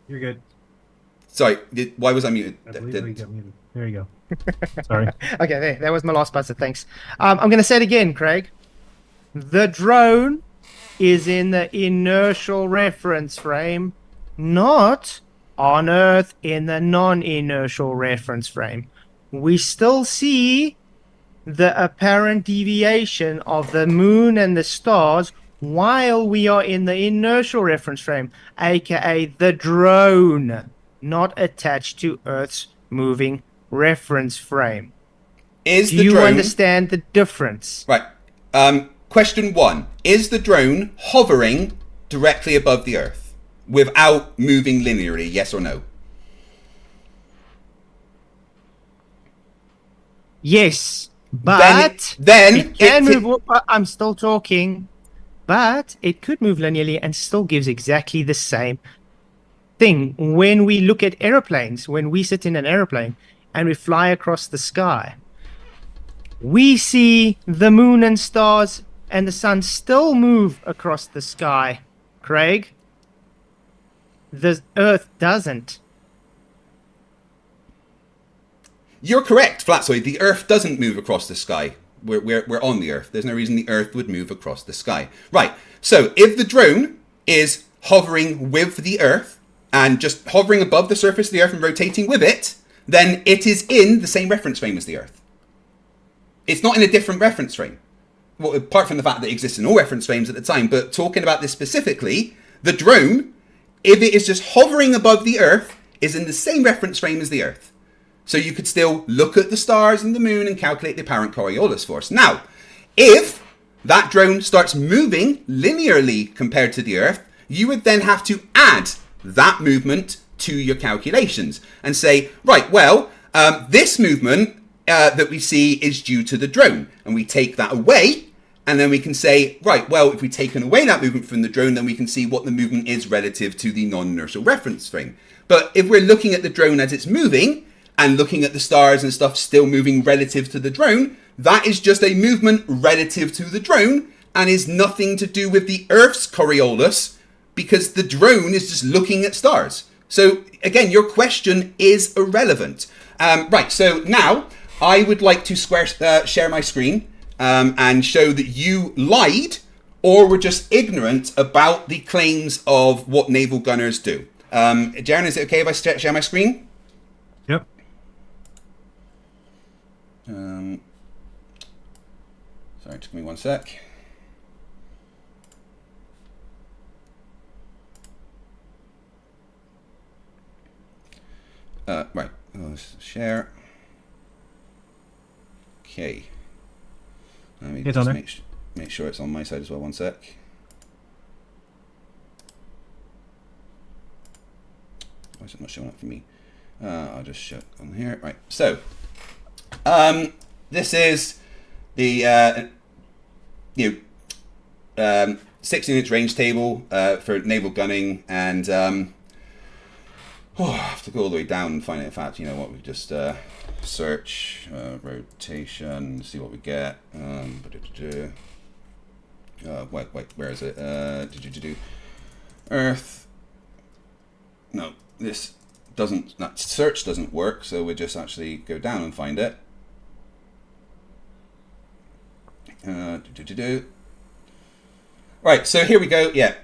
You're good. Sorry, why was I muted? I believe we got muted. There you go. Sorry. Okay, there. That was my last buzzer. Thanks. I'm going to say it again, Craig. The drone is in the inertial reference frame, not on Earth in the non-inertial reference frame. We still see the apparent deviation of the moon and the stars while we are in the inertial reference frame, aka the drone, not attached to Earth's moving reference frame. Do you understand the difference? Right. Question 1. Is the drone hovering directly above the Earth without moving linearly, yes or no? Yes, but then it can move. I'm still talking, but it could move linearly and still gives exactly the same thing. When we look at aeroplanes, when we sit in an aeroplane and we fly across the sky, we see the moon and stars and the sun still move across the sky, Craig. The Earth doesn't. You're correct, Flatzoid. The Earth doesn't move across the sky. We're on the Earth. There's no reason the Earth would move across the sky. Right. So if the drone is hovering with the Earth and just hovering above the surface of the Earth and rotating with it, then it is in the same reference frame as the Earth. It's not in a different reference frame. Well, apart from the fact that it exists in all reference frames at the time, but talking about this specifically, the drone, if it is just hovering above the Earth, is in the same reference frame as the Earth. So you could still look at the stars and the moon and calculate the apparent Coriolis force. Now, if that drone starts moving linearly compared to the Earth, you would then have to add that movement to your calculations and say, right, well, this movement that we see is due to the drone. And we take that away, and then we can say, right, well, if we've taken away that movement from the drone, then we can see what the movement is relative to the non-inertial reference frame. But if we're looking at the drone as it's moving, and looking at the stars and stuff still moving relative to the drone, that is just a movement relative to the drone and is nothing to do with the Earth's Coriolis, because the drone is just looking at stars. So again, your question is irrelevant. Right, so now I would like to share my screen and show that you lied or were just ignorant about the claims of what naval gunners do. Jaren, is it okay if I share my screen? Yep. Sorry, just give me one sec. Right, let's share. Okay. Let me just make sure it's on my side as well. One sec. Why is it not showing up for me? I'll just show it on here. Right, so this is the 16-inch range table for naval gunning, and I have to go all the way down and find it. In fact, you know what? We just search rotation, see what we get. Wait, where is it? Earth. No, this doesn't. That search doesn't work, so we just actually go down and find it. Right, so here we go. Yeah,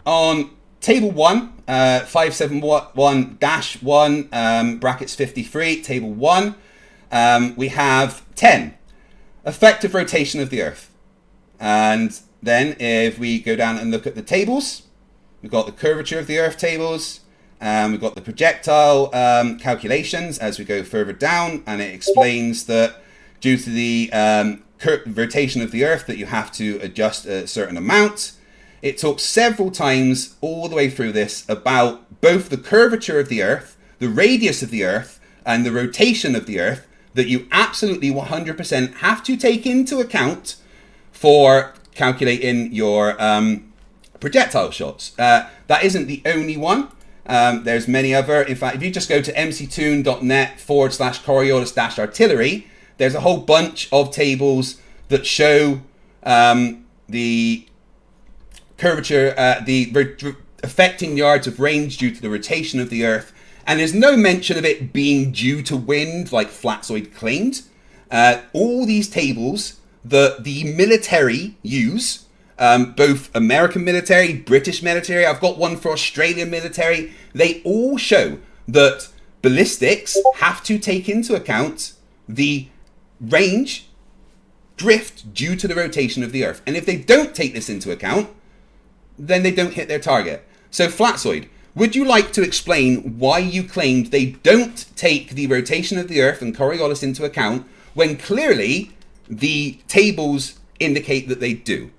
on table 1, 571-1 brackets 53, table 1, we have 10 effective rotation of the Earth. And then if we go down and look at the tables, we've got the curvature of the Earth tables, we've got the projectile calculations as we go further down, and it explains that due to the rotation of the Earth that you have to adjust a certain amount. It talks several times all the way through this about both the curvature of the Earth, the radius of the Earth, and the rotation of the Earth that you absolutely 100% have to take into account for calculating your projectile shots. That isn't the only one. There's many other. In fact, if you just go to mctoon.net/Coriolis-artillery, there's a whole bunch of tables that show the curvature, affecting yards of range due to the rotation of the Earth. And there's no mention of it being due to wind, like Flatzoid claimed. All these tables that the military use, both American military, British military, I've got one for Australian military, they all show that ballistics have to take into account the range drift due to the rotation of the Earth. And if they don't take this into account, then they don't hit their target. So Flatzoid, would you like to explain why you claimed they don't take the rotation of the Earth and Coriolis into account when clearly the tables indicate that they do?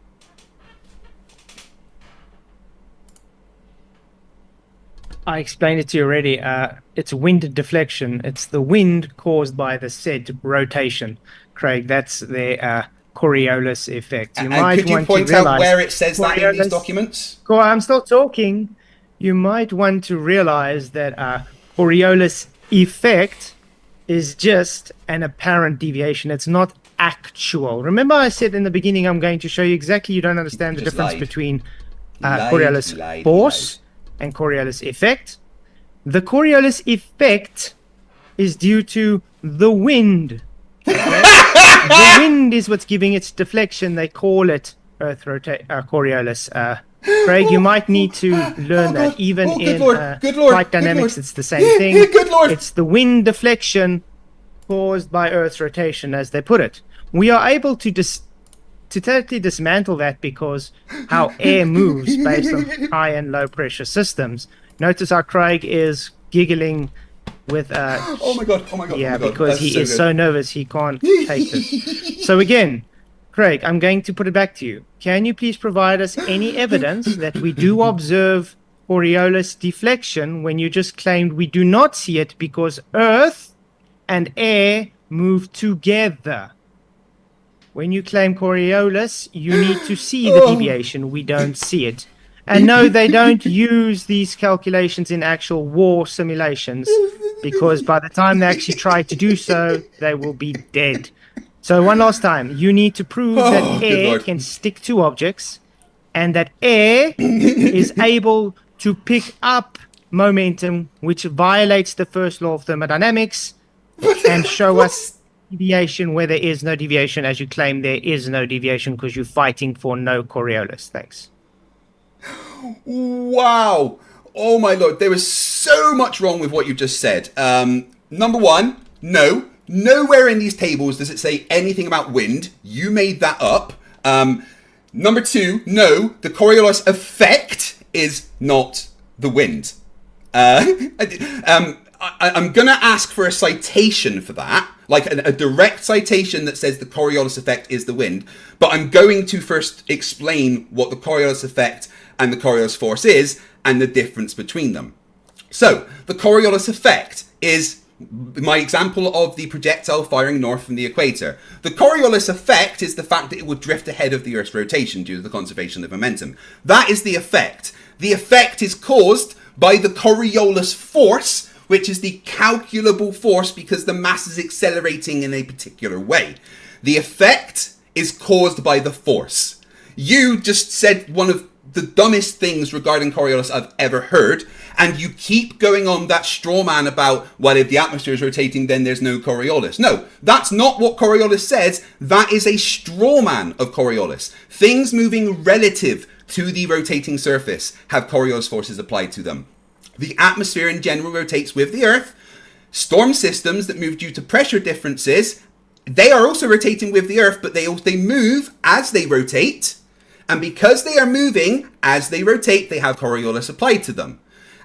I explained it to you already. It's wind deflection. It's the wind caused by the said rotation. Craig, that's the Coriolis effect. And could you point out where it says that in these documents? I'm still talking. You might want to realize that Coriolis effect is just an apparent deviation. It's not actual. Remember I said in the beginning I'm going to show you exactly you don't understand the difference between Coriolis force and Coriolis effect. The Coriolis effect is due to the wind. Okay? The wind is what's giving its deflection. They call it Coriolis. Craig, you might need to learn that. Even in flight dynamics, it's the same thing. It's the wind deflection caused by Earth's rotation, as they put it. We are able to totally dismantle that because how air moves based on high and low pressure systems. Notice how Craig is giggling with oh my god, yeah, because he is so nervous he can't take this. So again, Craig, I'm going to put it back to you. Can you please provide us any evidence that we do observe Coriolis deflection when you just claimed we do not see it because Earth and air move together? When you claim Coriolis, you need to see the deviation. We don't see it. And no, they don't use these calculations in actual war simulations because by the time they actually try to do so, they will be dead. So one last time, you need to prove that air can stick to objects and that air is able to pick up momentum, which violates the first law of thermodynamics, and show us deviation where there is no deviation, as you claim there is no deviation because you're fighting for no Coriolis. Thanks. Wow. Oh my lord, there is so much wrong with what you just said. Number one, no. Nowhere in these tables does it say anything about wind. You made that up. Number two, no, the Coriolis effect is not the wind. I'm going to ask for a citation for that, like a direct citation that says the Coriolis effect is the wind. But I'm going to first explain what the Coriolis effect and the Coriolis force is and the difference between them. So, the Coriolis effect is my example of the projectile firing north from the equator. The Coriolis effect is the fact that it would drift ahead of the Earth's rotation due to the conservation of momentum. That is the effect. The effect is caused by the Coriolis force, which is the calculable force because the mass is accelerating in a particular way. The effect is caused by the force. You just said one of the dumbest things regarding Coriolis I've ever heard, and you keep going on that straw man about, well, if the atmosphere is rotating, then there's no Coriolis. No, that's not what Coriolis says. That is a straw man of Coriolis. Things moving relative to the rotating surface have Coriolis forces applied to them. The atmosphere in general rotates with the Earth. Storm systems that move due to pressure differences they are also rotating with the Earth, but they move as they rotate. And because they are moving as they rotate, they have Coriolis applied to them.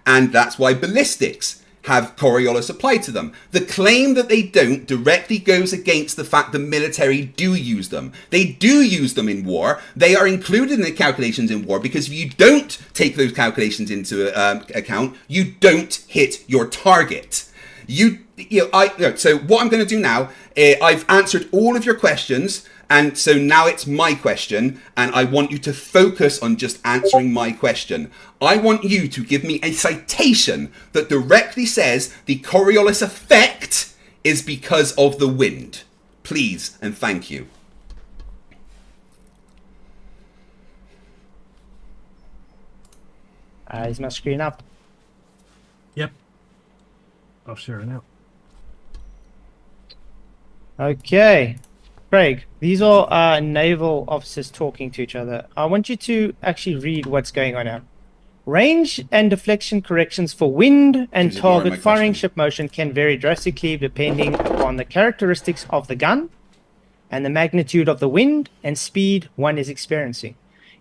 And that's why ballistics have Coriolis applied to them. The claim that they don't directly goes against the fact the military do use them. They do use them in war. They are included in the calculations in war because if you don't take those calculations into account, you don't hit your target. So what I'm going to do now, I've answered all of your questions. And so now it's my question, and I want you to focus on just answering my question. I want you to give me a citation that directly says the Coriolis effect is because of the wind. Please and thank you. Is my screen up? Yep. I'll share it now. Okay. Craig, these are naval officers talking to each other. I want you to actually read what's going on now. Range and deflection corrections for wind and target firing ship motion can vary drastically depending upon the characteristics of the gun and the magnitude of the wind and speed one is experiencing.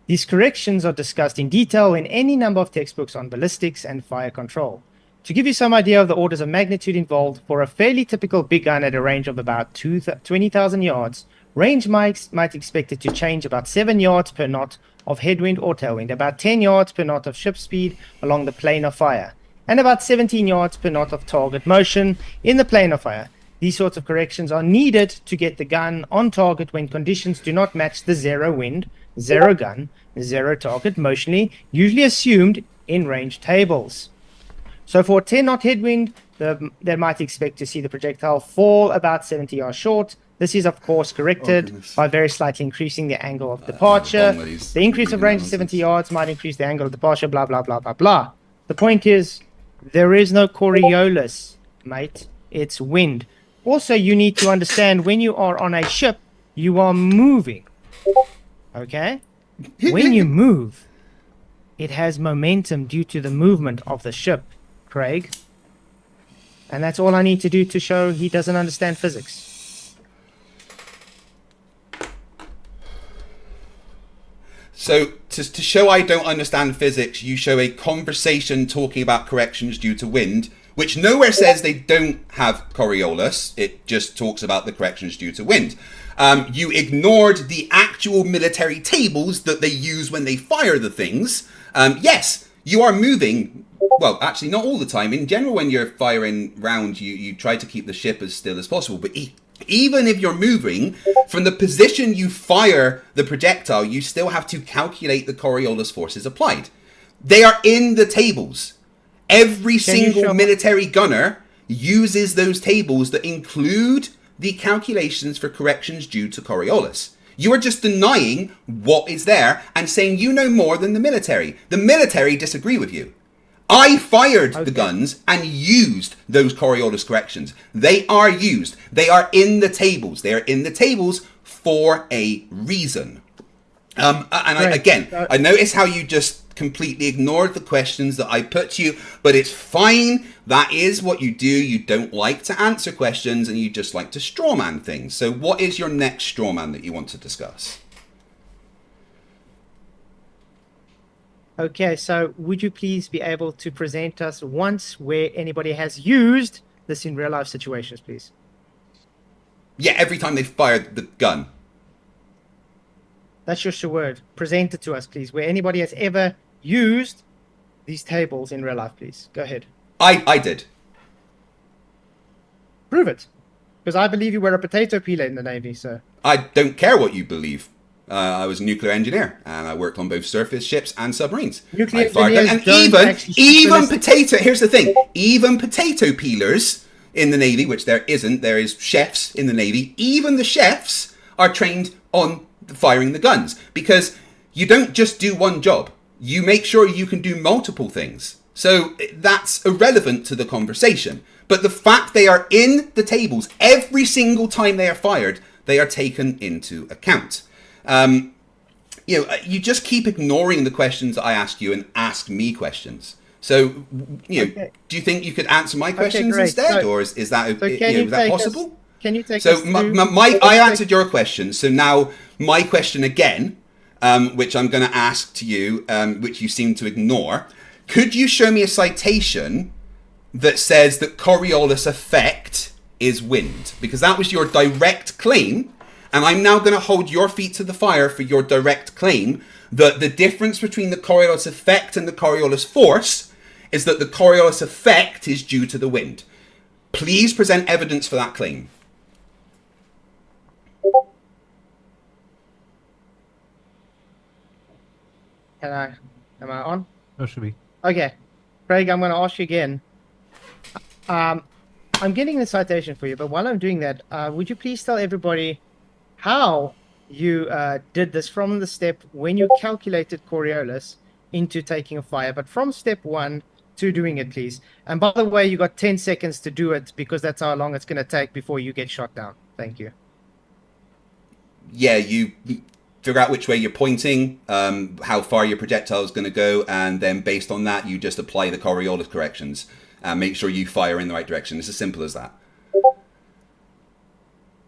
These corrections are discussed in detail in any number of textbooks on ballistics and fire control. To give you some idea of the orders of magnitude involved, for a fairly typical big gun at a range of about 20,000 yards, range might expect it to change about 7 yards per knot of headwind or tailwind, about 10 yards per knot of ship speed along the plane of fire, and about 17 yards per knot of target motion in the plane of fire. These sorts of corrections are needed to get the gun on target when conditions do not match the zero wind, zero gun, zero target motionally, usually assumed in range tables. So for a 10 knot headwind, they might expect to see the projectile fall about 70 yards short. This is, of course, corrected by very slightly increasing the angle of departure. The increase of range to 70 yards might increase the angle of departure, blah, blah, blah, blah, blah. The point is, there is no Coriolis, mate. It's wind. Also, you need to understand when you are on a ship, you are moving. Okay? When you move, it has momentum due to the movement of the ship. Craig, and that's all I need to do to show he doesn't understand physics. So to show I don't understand physics, you show a conversation talking about corrections due to wind, which nowhere says they don't have Coriolis. It just talks about the corrections due to wind. You ignored the actual military tables that they use when they fire the things. Yes, you are moving. Well, actually, not all the time. In general, when you're firing round, you try to keep the ship as still as possible. But even if you're moving, from the position you fire the projectile, you still have to calculate the Coriolis forces applied. They are in the tables. Every single military gunner uses those tables that include the calculations for corrections due to Coriolis. You are just denying what is there and saying you know more than the military. The military disagree with you. I fired the guns and used those Coriolis corrections. They are used. They are in the tables. They are in the tables for a reason. I notice how you just completely ignored the questions that I put to you, but it's fine. That is what you do. You don't like to answer questions and you just like to strawman things. So what is your next strawman that you want to discuss? Okay, so would you please be able to present us once where anybody has used this in real life situations, please? Yeah, every time they fired the gun. That's just your word. Present it to us, please, where anybody has ever used these tables in real life, please. Go ahead. I did. Prove it. Because I believe you were a potato peeler in the Navy, so. I don't care what you believe. I was a nuclear engineer, and I worked on both surface ships and submarines. Nuclear engineers and even potato. Here's the thing: even potato peelers in the Navy, which there isn't. There is chefs in the Navy. Even the chefs are trained on firing the guns because you don't just do one job. You make sure you can do multiple things. So that's irrelevant to the conversation. But the fact they are in the tables every single time they are fired, they are taken into account. You just keep ignoring the questions that I ask you and ask me questions. So, do you think you could answer my questions instead, or is that possible? can you take So us through? I answered your question. So now my question again, which I'm going to ask to you, which you seem to ignore. Could you show me a citation that says that Coriolis effect is wind? Because that was your direct claim, and I'm now going to hold your feet to the fire for your direct claim that the difference between the Coriolis effect and the Coriolis force is that the Coriolis effect is due to the wind. Please present evidence for that claim. Am I on? Oh, should be. Okay, Craig, I'm going to ask you again. I'm getting the citation for you, but while I'm doing that, would you please tell everybody how you did this from the step when you calculated Coriolis into taking a fire, but from step 1 to doing it, please. And by the way, you got 10 seconds to do it because that's how long it's going to take before you get shot down. Thank you. Yeah, you figure out which way you're pointing, how far your projectile is going to go, and then based on that, you just apply the Coriolis corrections and make sure you fire in the right direction. It's as simple as that.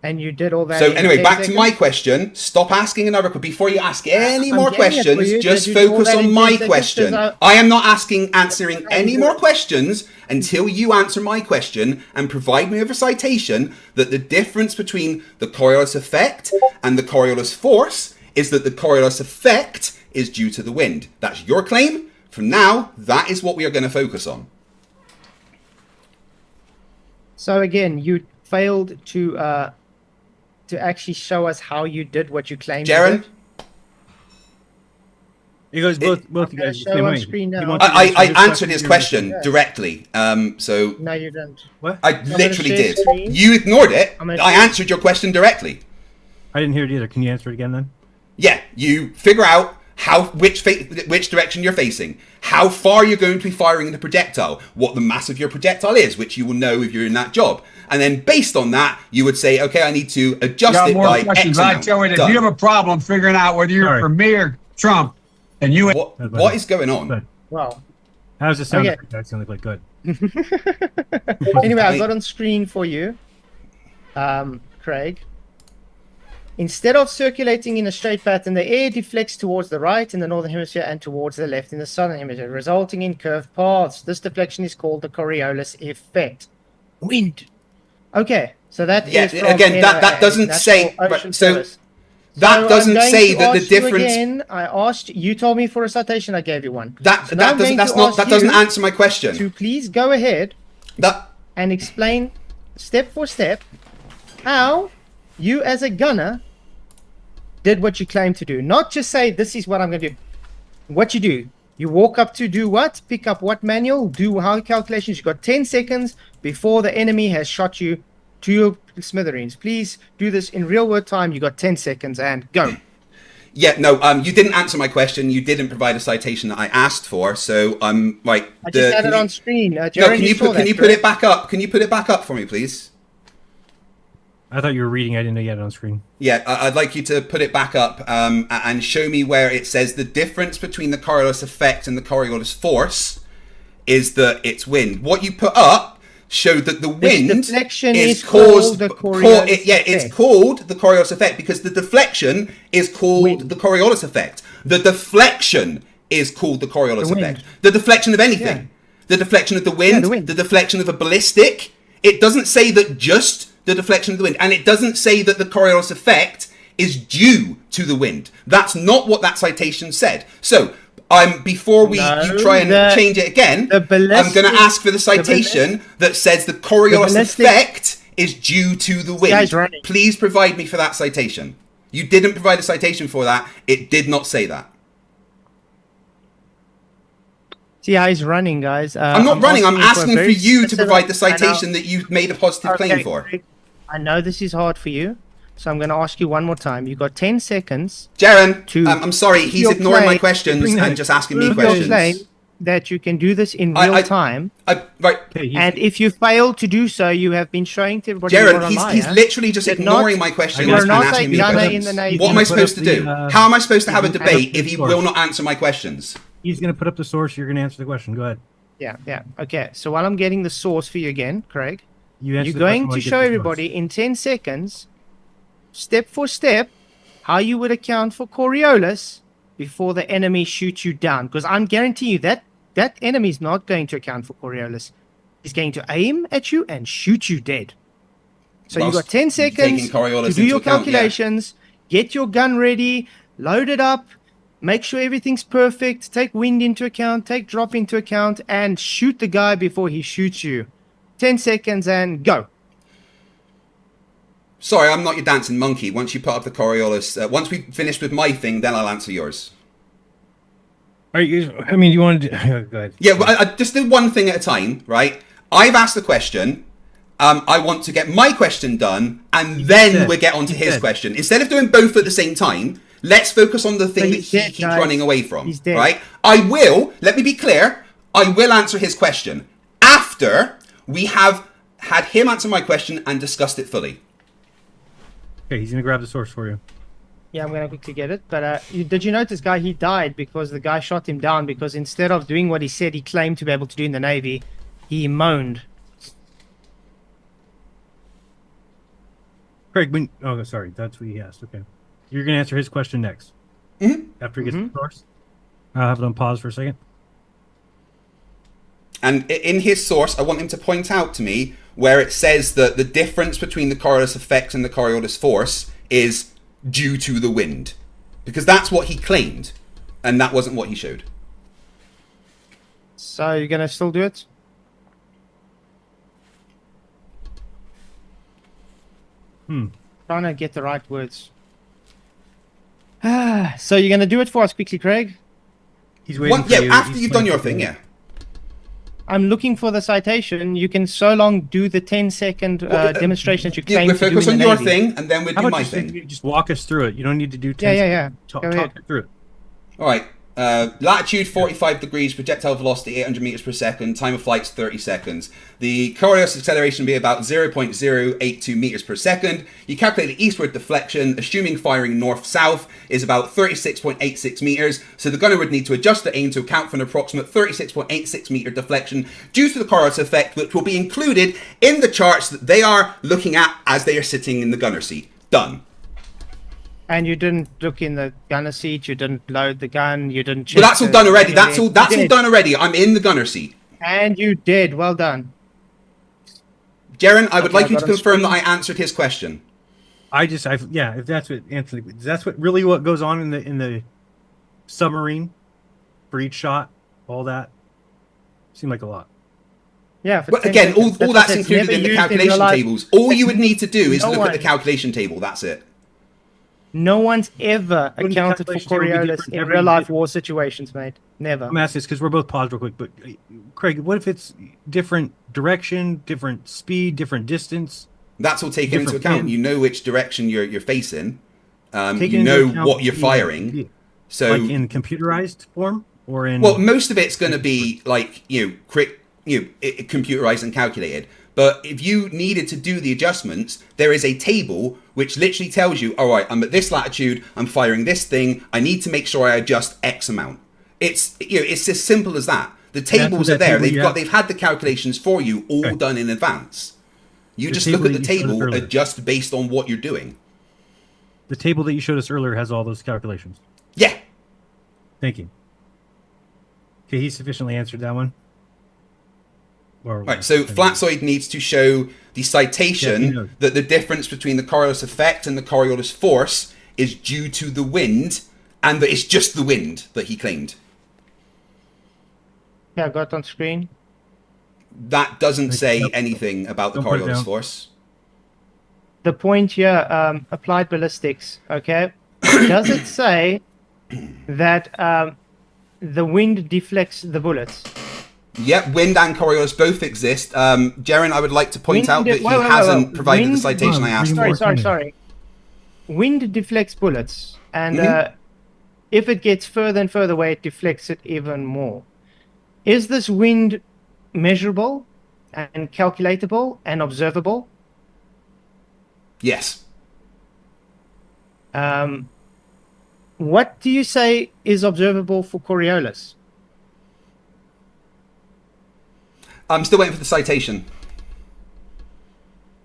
And you did all that. So in anyway, 10 back seconds? to my question. Stop asking another question. Before you ask any I'm more getting it for questions, you. just Did you do all focus that on in my 10 seconds? question. 'Cause I am not answering any more questions until you answer my question and provide me with a citation that the difference between the Coriolis effect and the Coriolis force is that the Coriolis effect is due to the wind. That's your claim. From now, that is what we are going to focus on. So again, you failed to actually show us how you did what you claimed. you Jaren? did. You guys both you gonna guys show same on way. screen He now. wants you to answer I his answered his you're question Yeah. directly. So No, you didn't. What? I gonna literally share did. screen. You ignored it. I'm gonna I share- answered your question directly. I didn't hear it either. Can you answer it again then? Yeah, you figure out which direction you're facing, how far you're going to be firing the projectile, what the mass of your projectile is, which you will know if you're in that job, and then based on that, you would say, okay, I need to adjust Got it more by questions. X I amount. tell you, if Done. you have a problem figuring out whether you're Sorry. for me or Trump, and you What is going on? Good. Wow. How does it sound? Okay. That's the only play. Good. Anyway, I've got on screen for you, Craig. Instead of circulating in a straight pattern, the air deflects towards the right in the northern hemisphere and towards the left in the southern hemisphere, resulting in curved paths. This deflection is called the Coriolis effect. Wind. Okay, so that Yeah, is from again, that NOAA, doesn't say- National right, Ocean so Service. That So doesn't I'm going say to that the ask you difference. Again, I asked you told me for a citation, I gave you one. That So now I'm going to ask that doesn't you answer my question. To please go ahead That and explain step for step how you as a gunner did what you claim to do. Not just say, this is what I'm going to do. What you do. You walk up to do what? Pick up what manual? Do how calculations. You've got 10 seconds before the enemy has shot you to your smithereens. Please do this in real world time. You got 10 seconds and go. Yeah, no, you didn't answer my question. You didn't provide a citation that I asked for. So right. I just had it on screen. No, Jaron, can you saw put that, it correct? back up? Can you put it back up for me, please? I thought you were reading. I didn't know you had it on screen. Yeah, I'd like you to put it back up and show me where it says the difference between the Coriolis effect and the Coriolis force is that it's wind. What you put up showed that the wind deflection is is caused. called the Coriolis Yeah, it's effect. called the Coriolis effect because the deflection is called Wind. the Coriolis effect. The deflection is called the Coriolis The wind. effect. The deflection of anything. Yeah. The deflection of the wind, the wind. the deflection of a ballistic. It doesn't say that just the deflection of the wind, and it doesn't say that the Coriolis effect is due to the wind. That's not what that citation said. So, before you try and change it again, I'm going to ask for the citation that says the Coriolis effect is due to the guy's wind. running. Please provide me for that citation. You didn't provide a citation for that. It did not say that. See how he's running, guys. I'm not running. I'm asking for very you to specific- provide the I know. citation that you've made a positive claim Okay, for. Greg, I know this is hard for you, so I'm going to ask you one more time. You got 10 seconds. Jaren, To I'm sorry. He's your ignoring my claim- questions and just asking me Prove your claim questions. that you can do this in real time. Right. Okay, And if you fail to do so, you have been showing to everybody you're Jaren, a he's liar. literally just Did ignoring not- my questions You're and not asking a me gunner questions. in the Navy. What am I You put supposed up to do? the, How am I supposed to have a you put up debate the if he source. will not answer my questions? He's going to put up the source. You're going to answer the question. Go ahead. Yeah. Okay. So while I'm getting the source for you again, Craig, You answer You're the going question while to he show gets his everybody in 10 seconds, step for step, how you would account for Coriolis before the enemy shoots you down. Because I'm guaranteeing you that that enemy is not going to account for Coriolis. He's going to aim at you and shoot you dead. So you've got Whilst 10 taking seconds Coriolis to do into your account, yeah. calculations, get your gun ready, load it up, make sure everything's perfect, take wind into account, take drop into account, and shoot the guy before he shoots you. 10 seconds and go. Sorry, I'm not your dancing monkey. Once you put up the Coriolis, once we finished with my thing, then I'll answer yours. Are you? I mean, you want to? Go ahead. Yeah, well, I just do one thing at a time, right? I've asked the question. I want to get my question done, and then we get on to his question. Instead of doing both at the same time, let's focus on the thing that he keeps running away from. He's dead. Right? I will, let me be clear, I will answer his question after we have had him answer my question and discussed it fully. Okay, he's gonna grab the source for you. Yeah, I'm going to quickly get it. But did you notice, guy, he died because the guy shot him down because instead of doing what he said he claimed to be able to do in the Navy, he moaned. Craig, when oh sorry, that's what he asked. Okay, you're gonna answer his question next. After he gets the source. I'll have it on pause for a second. And in his source, I want him to point out to me where it says that the difference between the Coriolis effect and the Coriolis force is due to the wind. Because that's what he claimed, and that wasn't what he showed. So you're going to still do it? Trying to get the right words. So you're going to do it for us quickly, Craig? He's waiting. Yeah, after you've done your thing, yeah. I'm looking for the citation. You can so long do the 10-second demonstration that you claim We'll to do focus in on the your Navy. thing, and then we'll How do about my just, thing. just walk us through it? You don't need to do 10. Yeah. Talk Go ahead. it through it. All right. Latitude 45 degrees, projectile velocity 800 meters per second, time of flight's 30 seconds. The Coriolis acceleration will be about 0.082 meters per second. You calculate the eastward deflection, assuming firing north-south, is about 36.86 meters. So the gunner would need to adjust the aim to account for an approximate 36.86 meter deflection due to the Coriolis effect, which will be included in the charts that they are looking at as they are sitting in the gunner seat. Done. And you didn't look in the gunner seat, you didn't load the gun, you didn't check. Well, that's all the- done already. That's all You all did. done already. I'm in the gunner seat. And you did. Well done. Jaren, I would Okay, like you I to got on confirm that screen. I answered his question. Yeah, if that's what Anthony, that's what really what goes on in the submarine for each shot, all that seemed like a lot. Yeah. For But 10 again, seconds. all what that's it's included never in the used in real calculation life. tables. All you would need to do is No look at the one- calculation table. That's it. No one's ever Wouldn't accounted for calculation table be Coriolis different in every- real life war situations, mate. Never. I'm asking this because we're both paused real quick. But Craig, what if it's different direction, different speed, different distance? That's all taken into Different account. wind. You know which direction you're facing. Taking You into know account what you're the- firing. So, like in computerized form or in well, most of it's going to be like computerized and calculated. But if you needed to do the adjustments, there is a table which literally tells you, all right, I'm at this latitude, I'm firing this thing, I need to make sure I adjust X amount. It's it's as simple as that. The tables what are that there. table They've had the calculations for you all Okay. done in advance. You The just table look at that the you showed us table, earlier. adjust based on what you're doing. the table that you showed us earlier has all those calculations. Yeah. Thank you. Okay, he sufficiently answered that one. Or, Right, so Flatzoid needs to show the Yeah, he citation knows. that the difference between the Coriolis effect and the Coriolis force is due to the wind, and that it's just the wind that he claimed. Yeah, I got on screen. That doesn't say Yep. anything about the Don't put it Coriolis down. force. The point here, applied ballistics, okay? Does it say that the wind deflects the bullets? Yep, wind and Coriolis both exist. Jaren, I would like to point Wind out that de- he wait, wait, wait, hasn't wait. provided the Wind- citation I asked Sorry, for. Sorry. Wind deflects bullets, and Mhm. if it gets further and further away, it deflects it even more. Is this wind measurable and calculatable and observable? Yes. What do you say is observable for Coriolis? I'm still waiting for the citation.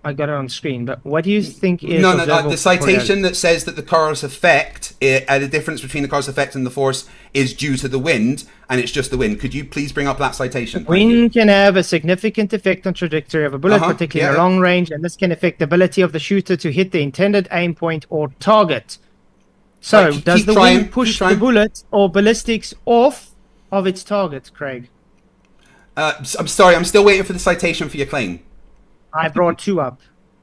I got it on screen, but what do you think is No, observable the for Coriolis? citation that says that the Coriolis effect, the difference between the Coriolis effect and the force is due to the wind, and it's just the wind. Could you please bring up that citation? Thank you. Wind can have a significant effect on trajectory of a bullet, particularly in long range, and this can affect the ability of the shooter to hit the intended aim point or target. So, Right, does keep the trying, wind push keep trying. the bullet or ballistics off of its target, Craig? I'm sorry, I'm still waiting for the citation for your claim. I brought 2 up.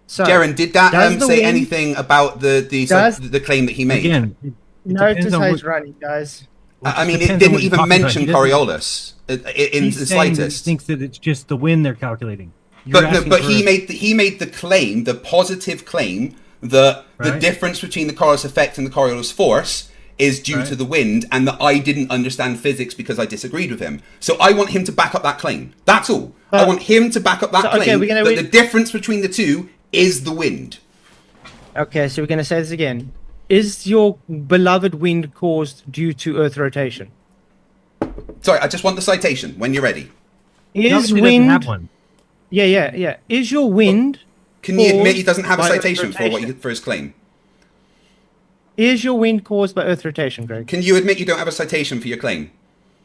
So, Jaren, did that does the say wind- anything about the claim that he made? Again, it Notice depends on how what- he's running, guys. I mean, it depends on didn't what you're even talking about. mention He doesn't- Coriolis in He's the saying that slightest. he thinks that it's just the wind they're calculating. You're But no, asking but for he made the claim, the positive claim, that the Right. difference between the Coriolis effect and the Coriolis force is due Right. to the wind, and that I didn't understand physics because I disagreed with him. So I want him to back up that claim. That's all. I want him to back up that so, okay, claim we're gonna that wait- the difference between the two is the wind. Okay, so we're going to say this again. Is your beloved wind caused due to Earth rotation? Sorry, I just want the citation when you're ready. He Is obviously doesn't wind... have one. Yeah. Is your wind... Can you admit he caused doesn't have a by Earth citation rotation? for his claim? Is your wind caused by Earth rotation, Greg? Can you admit you don't have a citation for your claim?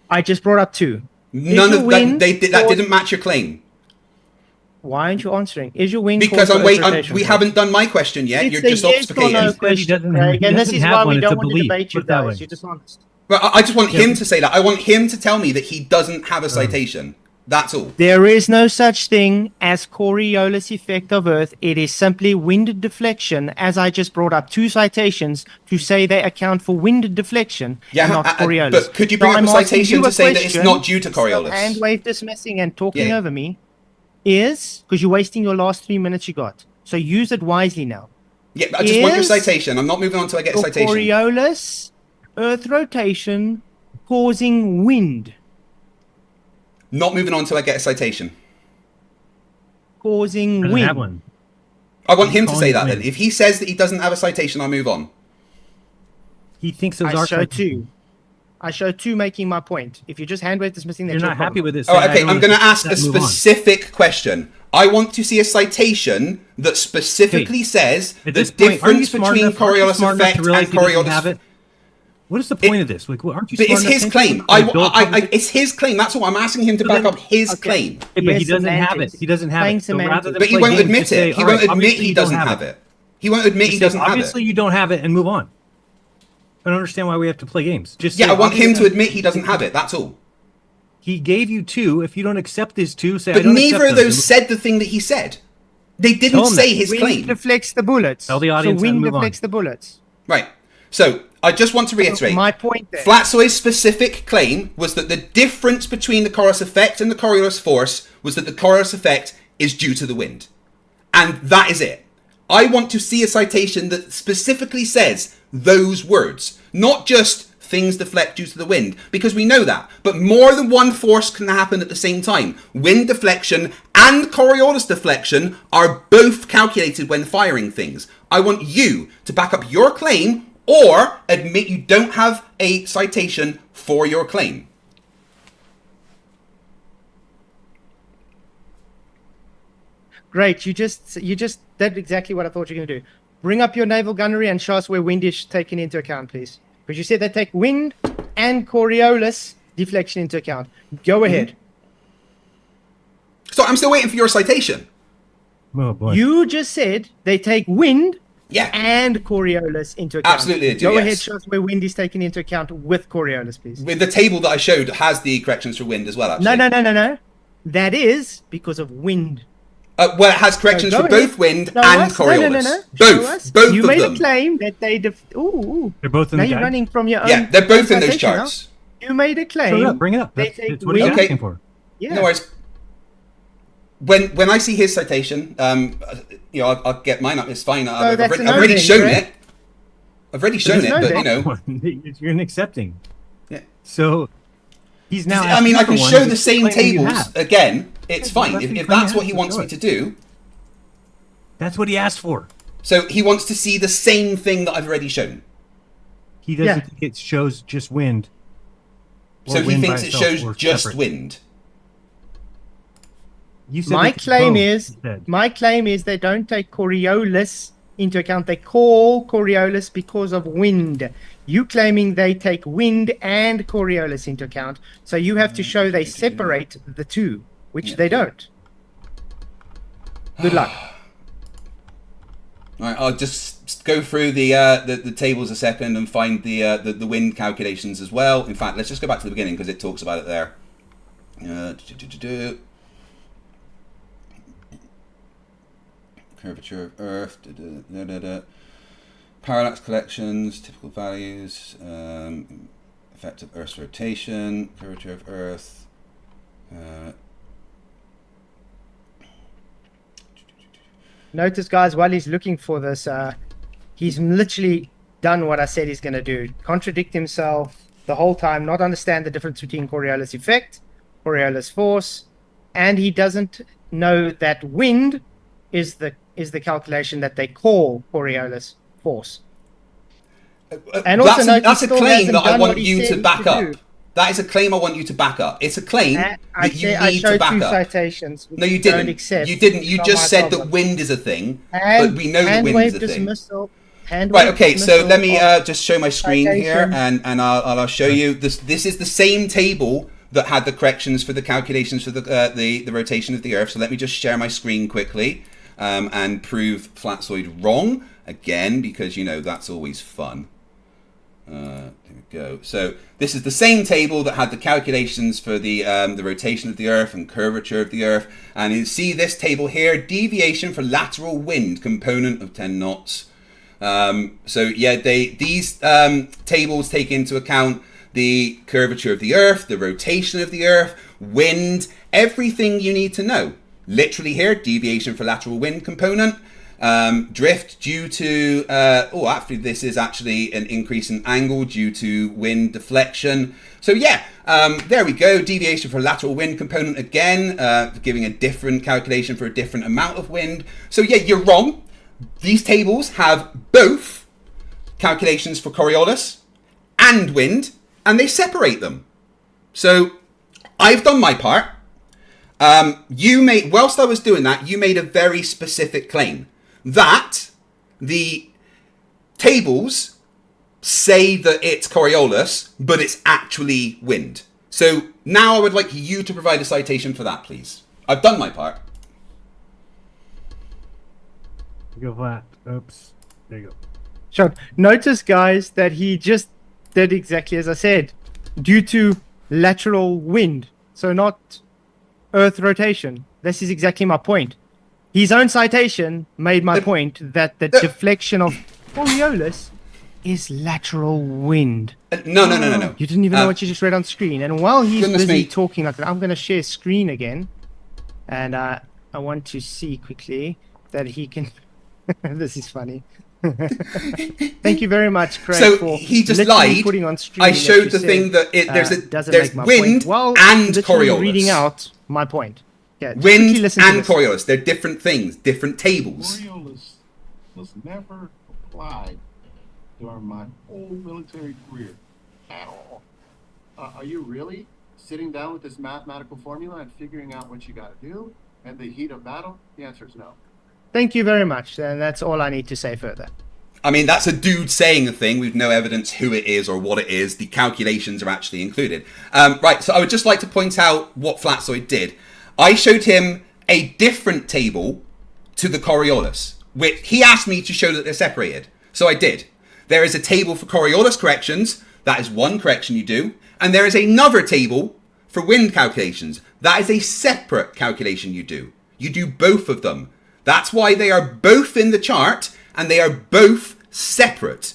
I just brought up 2. None your of that. wind That caused- didn't match your claim. Why aren't you answering? Is your wind Because caused by Earth rotation? we Greg? haven't done my question yet. It's You're a just yes or no obfuscating. He question, doesn't- Greg, he and this doesn't is have why one, we it's a don't want to belief. debate you Put it that guys. way. You're dishonest. Well, I just want him to say that. I want him to tell me that he doesn't have a citation. That's all. There is no such thing as Coriolis effect of Earth. It is simply wind deflection, as I just brought up 2 citations to say they account for wind deflection and not Coriolis. But could you bring up I'm a asking citation you to a say that it's question, not due to still Coriolis? hand wave dismissing and talking Yeah. over me is because you're wasting your last 3 minutes you got. So use it wisely now. Yeah, I just want your Is citation. I'm not moving on until I get a Your citation. Coriolis Earth rotation causing wind. Not moving on until I get a citation. Causing Doesn't wind. have one. I want him to Calling say it that then. wind. If he says that he doesn't have a citation, I'll move on. He thinks those I are show 2. I show 2 making my point. If you just hand wave dismissing, You're that's your not happy problem. with this. Oh, okay, I'm going to ask a Move on. specific question. I want to see a citation that specifically says At the this point, aren't you difference smart between enough- aren't you Coriolis smart enough effect to realize and he doesn't have Coriolis. it? What is the point of this? Like, aren't you But smart it's enough his to claim. think about adult conversation? It's his claim. That's all. I'm asking him to So back then- up his Okay. claim. Yeah, but he Yes, doesn't have it. semantics. He doesn't have Playing it. So rather semantics. than But he play won't games, admit just say, it. He "All won't right, admit obviously he you don't doesn't have it. He won't admit Just he say, doesn't have obviously it. you don't have it, and move on. I don't understand why we have to play games. Just Yeah, say, I want him to obviously- admit he doesn't have it. That's all. He gave you 2. If you don't accept his 2, say I But don't neither accept of them. those said the thing that he said. They Tell didn't him say that. his Wind claim. deflects the bullets. Tell the audience so wind and move on. deflects the bullets. Right. So I just want to reiterate. My point there. Flatzoid's specific claim was that the difference between the Coriolis effect and the Coriolis force was that the Coriolis effect is due to the wind. And that is it. I want to see a citation that specifically says those words, not just things deflect due to the wind, because we know that. But more than one force can happen at the same time. Wind deflection and Coriolis deflection are both calculated when firing things. I want you to back up your claim or admit you don't have a citation for your claim. Great. You just did exactly what I thought you were going to do. Bring up your naval gunnery and show us where wind is taken into account, please. Because you said they take wind and Coriolis deflection into account. Go ahead. So I'm still waiting for your citation. Oh boy. You just said they take wind Yeah. and Coriolis into account. Absolutely they do, Go yes. ahead, show us where wind is taken into account with Coriolis, please. With the table that I showed has the corrections for wind as well, actually. No. That is because of wind. Well, it has corrections Go for ahead. both wind Show and us. Coriolis. No. Show Both. us. Both you of made them. a claim that they... Ooh. They're both in Now the you're guide. running from your own... Yeah, they're both in those citation now. charts. You made a claim. Bring it up. Bring it up. They That's, take that's what he's wind. Okay. asking for. Yeah. No worries. When I see his citation, I'll get mine up. It's fine. I've that's already, a no I've already then, shown Greg. it. I've already shown There's it, no but then. You're an accepting. Yeah. So he's now. I mean, I asking can for show one the that's same claiming you tables have. again. It's fine. that's If what if you that's have what he to wants do me it. to do. That's what he asked for. So he wants to see the same thing that I've already shown. He doesn't Yeah. think it shows just wind. or So he wind by thinks it itself shows or just separate. wind. You said My they took claim both, is you said. they don't take Coriolis into account. They call Coriolis because of wind. You claiming they take wind and Coriolis into account. So you have to show they separate the two, which they don't. Good luck. All right, I'll just go through the tables a second and find the wind calculations as well. In fact, let's just go back to the beginning because it talks about it there. Curvature of Earth. Parallax collections, typical values, effect of Earth's rotation, curvature of Earth. Notice, guys, while he's looking for this, he's literally done what I said he's going to do. Contradict himself the whole time, not understand the difference between Coriolis effect, Coriolis force, and he doesn't know that wind is the calculation that they call Coriolis force. And also that's a claim that I want he you said to back to up. do. That is a claim I want you to back up. It's a claim I that you I need showed to back two up. citations. No, you don't didn't. accept. You didn't. You It's not just my said problem. that wind is a thing, And- but we know that hand wind wave is a thing. dismissal, hand Right. wave Okay. So dismissal let me of just show my screen here, citation. and I'll show you this. This is the same table that had the corrections for the calculations for the rotation of the Earth. So let me just share my screen quickly and prove Flatzoid wrong again, because you know that's always fun. There we go. So this is the same table that had the calculations for the rotation of the Earth and curvature of the Earth. And you see this table here, deviation for lateral wind component of 10 knots. So yeah, these tables take into account the curvature of the Earth, the rotation of the Earth, wind, everything you need to know. Literally here, deviation for lateral wind component. Drift due to, actually this is actually an increase in angle due to wind deflection. So yeah, there we go, deviation for lateral wind component again, giving a different calculation for a different amount of wind. So yeah, you're wrong. These tables have both calculations for Coriolis and wind, and they separate them. So I've done my part. Whilst I was doing that, you made a very specific claim that the tables say that it's Coriolis, but it's actually wind. So now I would like you to provide a citation for that, please. I've done my part. Go flat. Oops. There you go. Sure. Notice, guys, that he just did exactly as I said, due to lateral wind. So not Earth rotation. This is exactly my point. His own citation made my point that the deflection of Coriolis is lateral wind. No. You didn't even know what you just read on screen. And while he's Goodness busy me. talking like that, I'm going to share screen again. And I want to see quickly that he can... This is funny. Thank you very much, Craig. So for he just literally lied. putting on screen I that showed you the said, thing that doesn't there's make my wind point. Well, and literally Coriolis. reading out my point. Yeah, just quickly Wind listen to and this. Coriolis. They're different things, different tables. Coriolis was never applied during my whole military career at all. Are you really sitting down with this mathematical formula and figuring out what you got to do in the heat of battle? The answer is no. Thank you very much. And that's all I need to say further. I mean, that's a dude saying a thing. We've no evidence who it is or what it is. The calculations are actually included. Right, so I would just like to point out what Flatzoid did. I showed him a different table to the Coriolis, which he asked me to show that they're separated. So I did. There is a table for Coriolis corrections. That is one correction you do. And there is another table for wind calculations. That is a separate calculation you do. You do both of them. That's why they are both in the chart and they are both separate.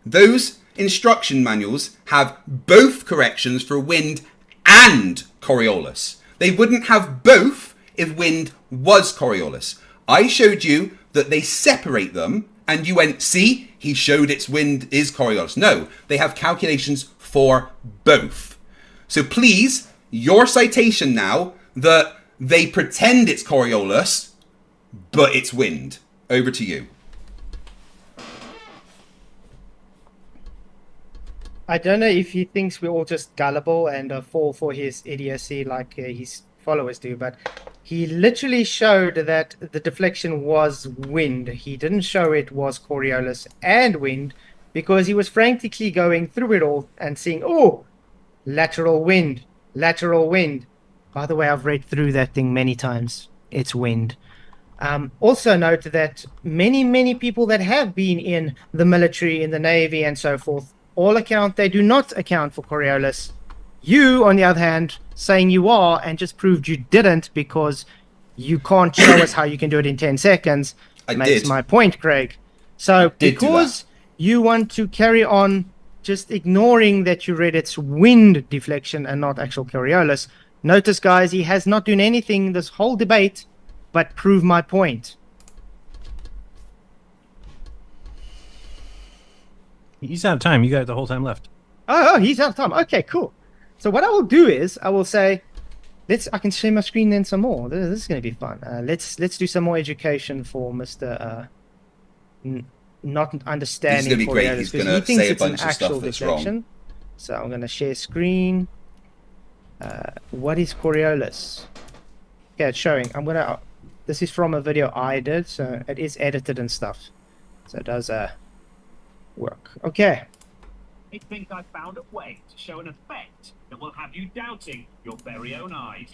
Those instruction manuals have both corrections for wind and Coriolis. They wouldn't have both if wind was Coriolis. I showed you that they separate them and you went, see, he showed its wind is Coriolis. No, they have calculations for both. So please, your citation now that they pretend it's Coriolis, but it's wind. Over to you. I don't know if he thinks we're all just gullible and fall for his idiocy like his followers do, but He literally showed that the deflection was wind. He didn't show it was Coriolis and wind because he was frantically going through it all and seeing, oh, lateral wind, lateral wind. By the way, I've read through that thing many times. It's wind. Also note that many people that have been in the military, in the Navy and so forth, they do not account for Coriolis. You, on the other hand, saying you are and just proved you didn't because you can't show us how you can do it in 10 seconds makes my point, Craig. So because you want to carry on just ignoring that you read it's wind deflection and not actual Coriolis, notice, guys, he has not done anything this whole debate but prove my point. He's out of time. You got the whole time left. Oh, he's out of time. Okay, cool. So what I will do is I will say, I can share my screen then some more. This is going to be fun. Let's do some more education for Mr. Not understanding. This is going to be great. He's going to say a bunch of stuff that's wrong. So I'm going to share screen. What is Coriolis? Okay, it's showing. This is from a video I did, so it is edited and stuff. So it does work. Okay. I think I found a way to show an effect that will have you doubting your very own eyes.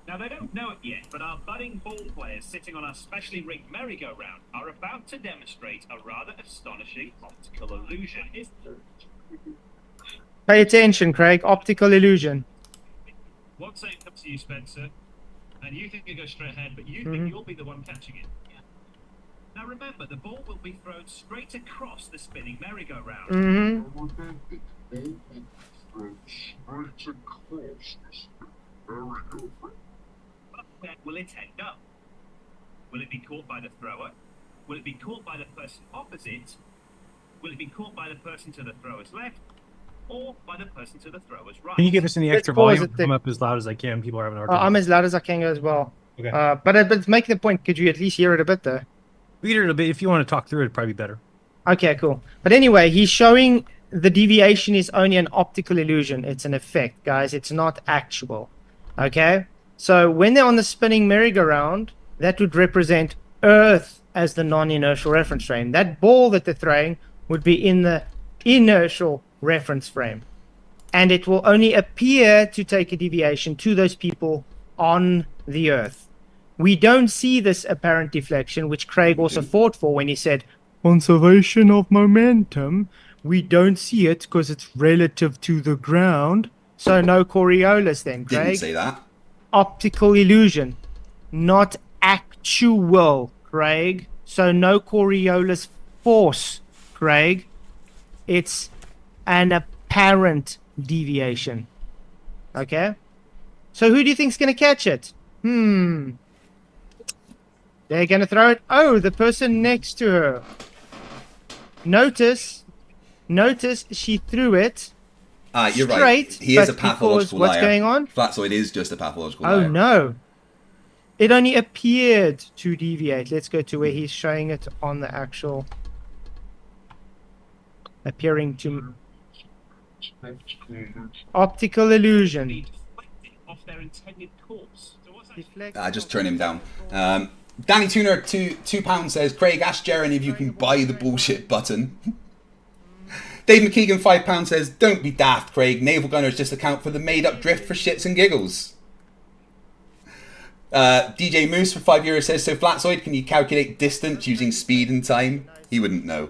Now, they don't know it yet, but our budding ball players sitting on our specially rigged merry-go-round are about to demonstrate a rather astonishing optical illusion. Pay attention, Craig. Optical illusion. One saying comes to you, Spencer, and you think you go straight ahead, but you think you'll be the one catching it. Now remember, the ball will be thrown straight across the spinning merry-go-round. But where will it end up? Will it be caught by the thrower? Will it be caught by the person opposite? Will it be caught by the person to the thrower's left? Or by the person to the thrower's right? Can you give us any extra volume? I'm up as loud as I can. People are having a hard time. I'm as loud as I can as well. Okay. But it's making the point. Could you at least hear it a bit though? Read it a bit. If you want to talk through it, it'd probably be better. Okay, cool. But anyway, he's showing the deviation is only an optical illusion. It's an effect, guys. It's not actual. Okay? So when they're on the spinning merry-go-round, that would represent Earth as the non-inertial reference frame. That ball that they're throwing would be in the inertial reference frame. And it will only appear to take a deviation to those people on the Earth. We don't see this apparent deflection, which Craig also fought for when he said, conservation of momentum. We don't see it because it's relative to the ground. So no Coriolis then, Craig. Didn't say that. Optical illusion, not actual, Craig. So no Coriolis force, Craig. It's an apparent deviation. Okay? So who do you think's going to catch it? They're going to throw it. Oh, the person next to her. Notice she threw it You're straight. right. He is a pathological liar. What's going on? Flatzoid is just a pathological liar. Oh, no. It only appeared to deviate. Let's go to where he's showing it on the actual... Appearing to... Optical illusion. Off their intended course. So what's Just turn him down. Danny Tuner, £2 says, Craig, ask Jaren if you can buy the bullshit button. Dave McKeegan, £5 says, don't be daft, Craig. Naval gunners just account for the made-up drift for shits and giggles. DJ Moose for €5 says, so Flatzoid, can you calculate distance using speed and time? He wouldn't know.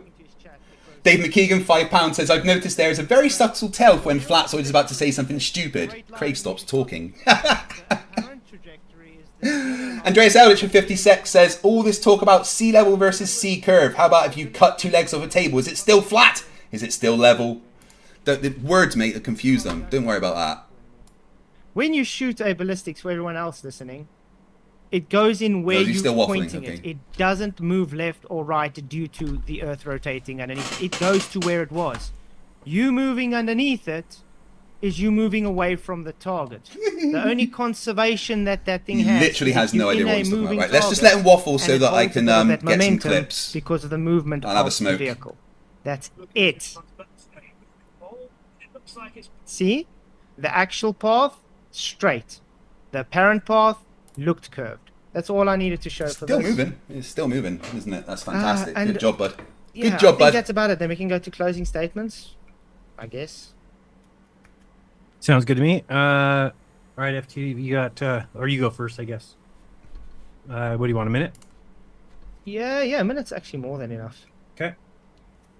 Dave McKeegan, £5 says, I've noticed there is a very subtle tell when Flatzoid is about to say something stupid. Craig stops talking. Andreas Eldritch for 56 says, all this talk about sea level versus sea curve. How about if you cut two legs off a table? Is it still flat? Is it still level? The words, mate, that confuse them. Don't worry about that. When you shoot a ballistics for everyone else listening, it goes in where you're pointing it. It doesn't move left or right due to the Earth rotating underneath. It goes to where it was. You moving underneath it is you moving away from the target. The only conservation that thing has... He literally has no idea what he's talking about. Right, let's just let him waffle so that I can get some clips. Because of the movement I'll have a of smoke. the vehicle. That's it. See? The actual path, straight. the apparent path looked curved. That's all I needed to show for Still this. moving. It's still moving, isn't it? That's fantastic. and- Good job, bud. Yeah, Good job, I think bud. that's about it. Then we can go to closing statements, I guess. Sounds good to me. All right, FT, you got, or you go first, I guess. What do you want, a minute? Yeah, a minute's actually more than enough. Okay.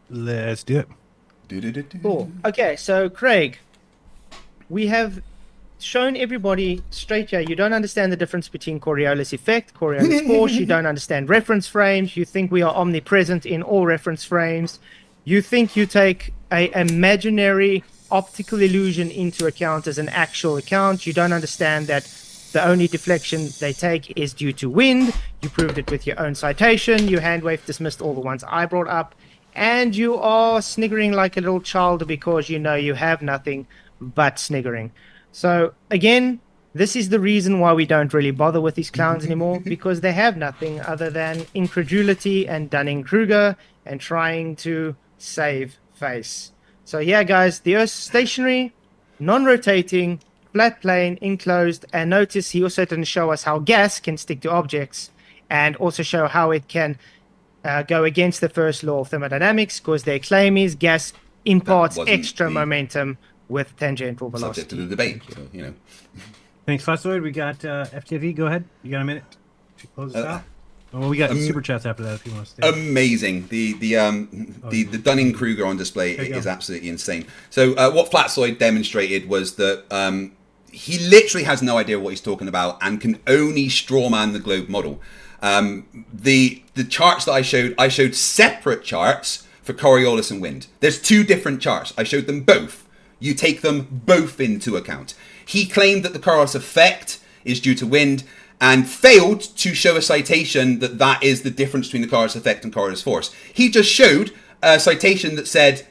Let's do it. Cool. Okay, so Craig, we have shown everybody straight here. You don't understand the difference between Coriolis effect, Coriolis force. You don't understand reference frames. You think we are omnipresent in all reference frames. You think you take a imaginary optical illusion into account as an actual account. You don't understand that the only deflection they take is due to wind. You proved it with your own citation. You handwave dismissed all the ones I brought up. And you are sniggering like a little child because you know you have nothing but sniggering. So, again, this is the reason why we don't really bother with these clowns anymore, because they have nothing other than incredulity and Dunning-Kruger and trying to save face. So, yeah, guys, the Earth's stationary, non-rotating, flat plane, enclosed, and notice he also didn't show us how gas can stick to objects and also show how it can go against the first law of thermodynamics, because their claim is gas imparts wasn't extra the momentum with tangential velocity. Subject to the debate, so, you know. Thanks, Flatzoid. We got FTFE. Go ahead. You got a minute to close this out? Well, we got super chats after that if you want to stay. Amazing. The Dunning-Kruger on display is absolutely insane. So what Flatzoid demonstrated was that he literally has no idea what he's talking about and can only strawman the globe model. The charts that I showed separate charts for Coriolis and wind. There's two different charts. I showed them both. You take them both into account. He claimed that the Coriolis effect is due to wind and failed to show a citation that that is the difference between the Coriolis effect and Coriolis force. He just showed a citation that said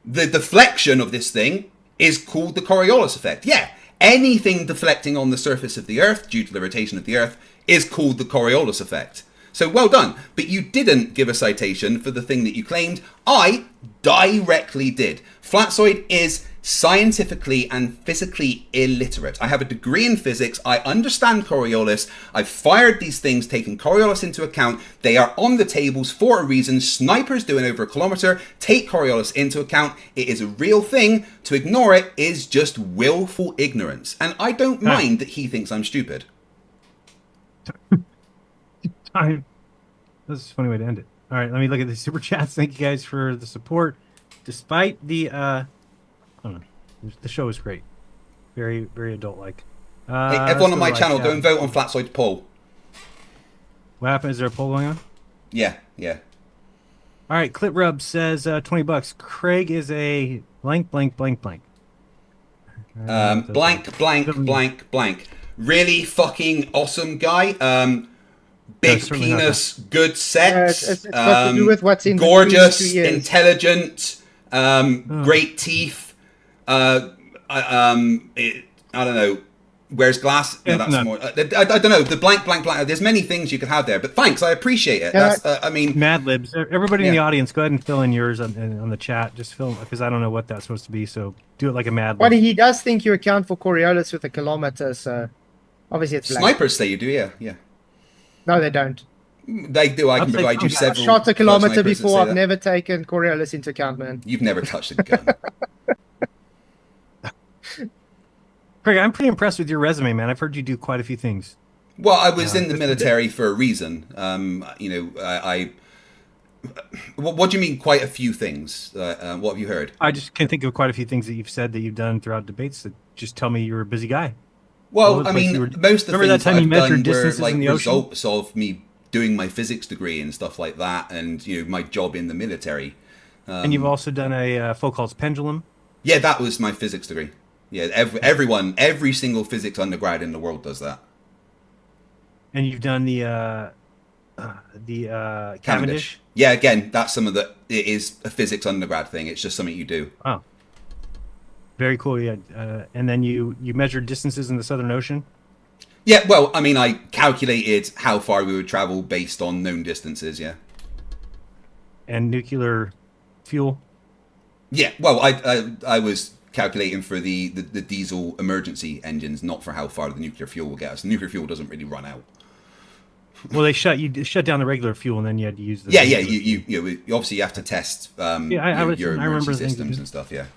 the deflection of this thing is called the Coriolis effect. Yeah, anything deflecting on the surface of the Earth due to the rotation of the Earth is called the Coriolis effect. So well done. But you didn't give a citation for the thing that you claimed. I directly did. Flatzoid is scientifically and physically illiterate. I have a degree in physics. I understand Coriolis. I've fired these things, taking Coriolis into account. They are on the tables for a reason. Snipers doing over a kilometer take Coriolis into account. It is a real thing. To ignore it is just willful ignorance. And I don't mind that he thinks I'm stupid. Time. This is a funny way to end it. All right, let me look at the super chats. Thank you guys for the support. Despite the, I don't know, the show is great. Very, very adult-like. Hey, everyone on my channel, go and vote on Flatzoid's poll. What happened? Is there a poll going on? Yeah. All right, Clip Rub says $20. Craig is a blank. Blank. Really fucking awesome guy. Big penis, good sex. It's got to do with what's in gorgeous, between 2 years. intelligent, great teeth. I don't know. Wears glass. No, that's more. I don't know. The blank. There's many things you could have there, but thanks. I appreciate it. That's. I mean, Mad Libs. Everybody in the audience, go ahead and fill in yours on the chat. Just fill, because I don't know what that's supposed to be. So do it like a Mad Lib. But he does think you account for Coriolis with a kilometer, so obviously it's blank. Snipers say you do. Yeah. No, they don't. They do. I can provide you several. I've shot a kilometer snipers that before. say I've never taken Coriolis into account, man. You've never touched a gun. Craig, I'm pretty impressed with your resume, man. I've heard you do quite a few things. Well, I was in the military for a reason. I what do you mean, quite a few things? What have you heard? I just can think of quite a few things that you've said that you've done throughout debates that just tell me you're a busy guy. Well, I mean, most of the things I've done were like results of me doing my physics degree and stuff like that, and my job in the military. And you've also done a Foucault's pendulum. Yeah, that was my physics degree. Yeah, every single physics undergrad in the world does that. And you've done the Cavendish. Yeah, again, that's some of the. It is a physics undergrad thing. It's just something you do. Oh, very cool. Yeah, and then you measured distances in the Southern Ocean. Yeah, well, I mean, I calculated how far we would travel based on known distances. Yeah. And nuclear fuel. Yeah, well, I was calculating for the diesel emergency engines, not for how far the nuclear fuel will get us. The nuclear fuel doesn't really run out. Well, they shut down the regular fuel, and then you had to use the. Yeah. You obviously you have to test I your remember emergency things systems and stuff. Yeah.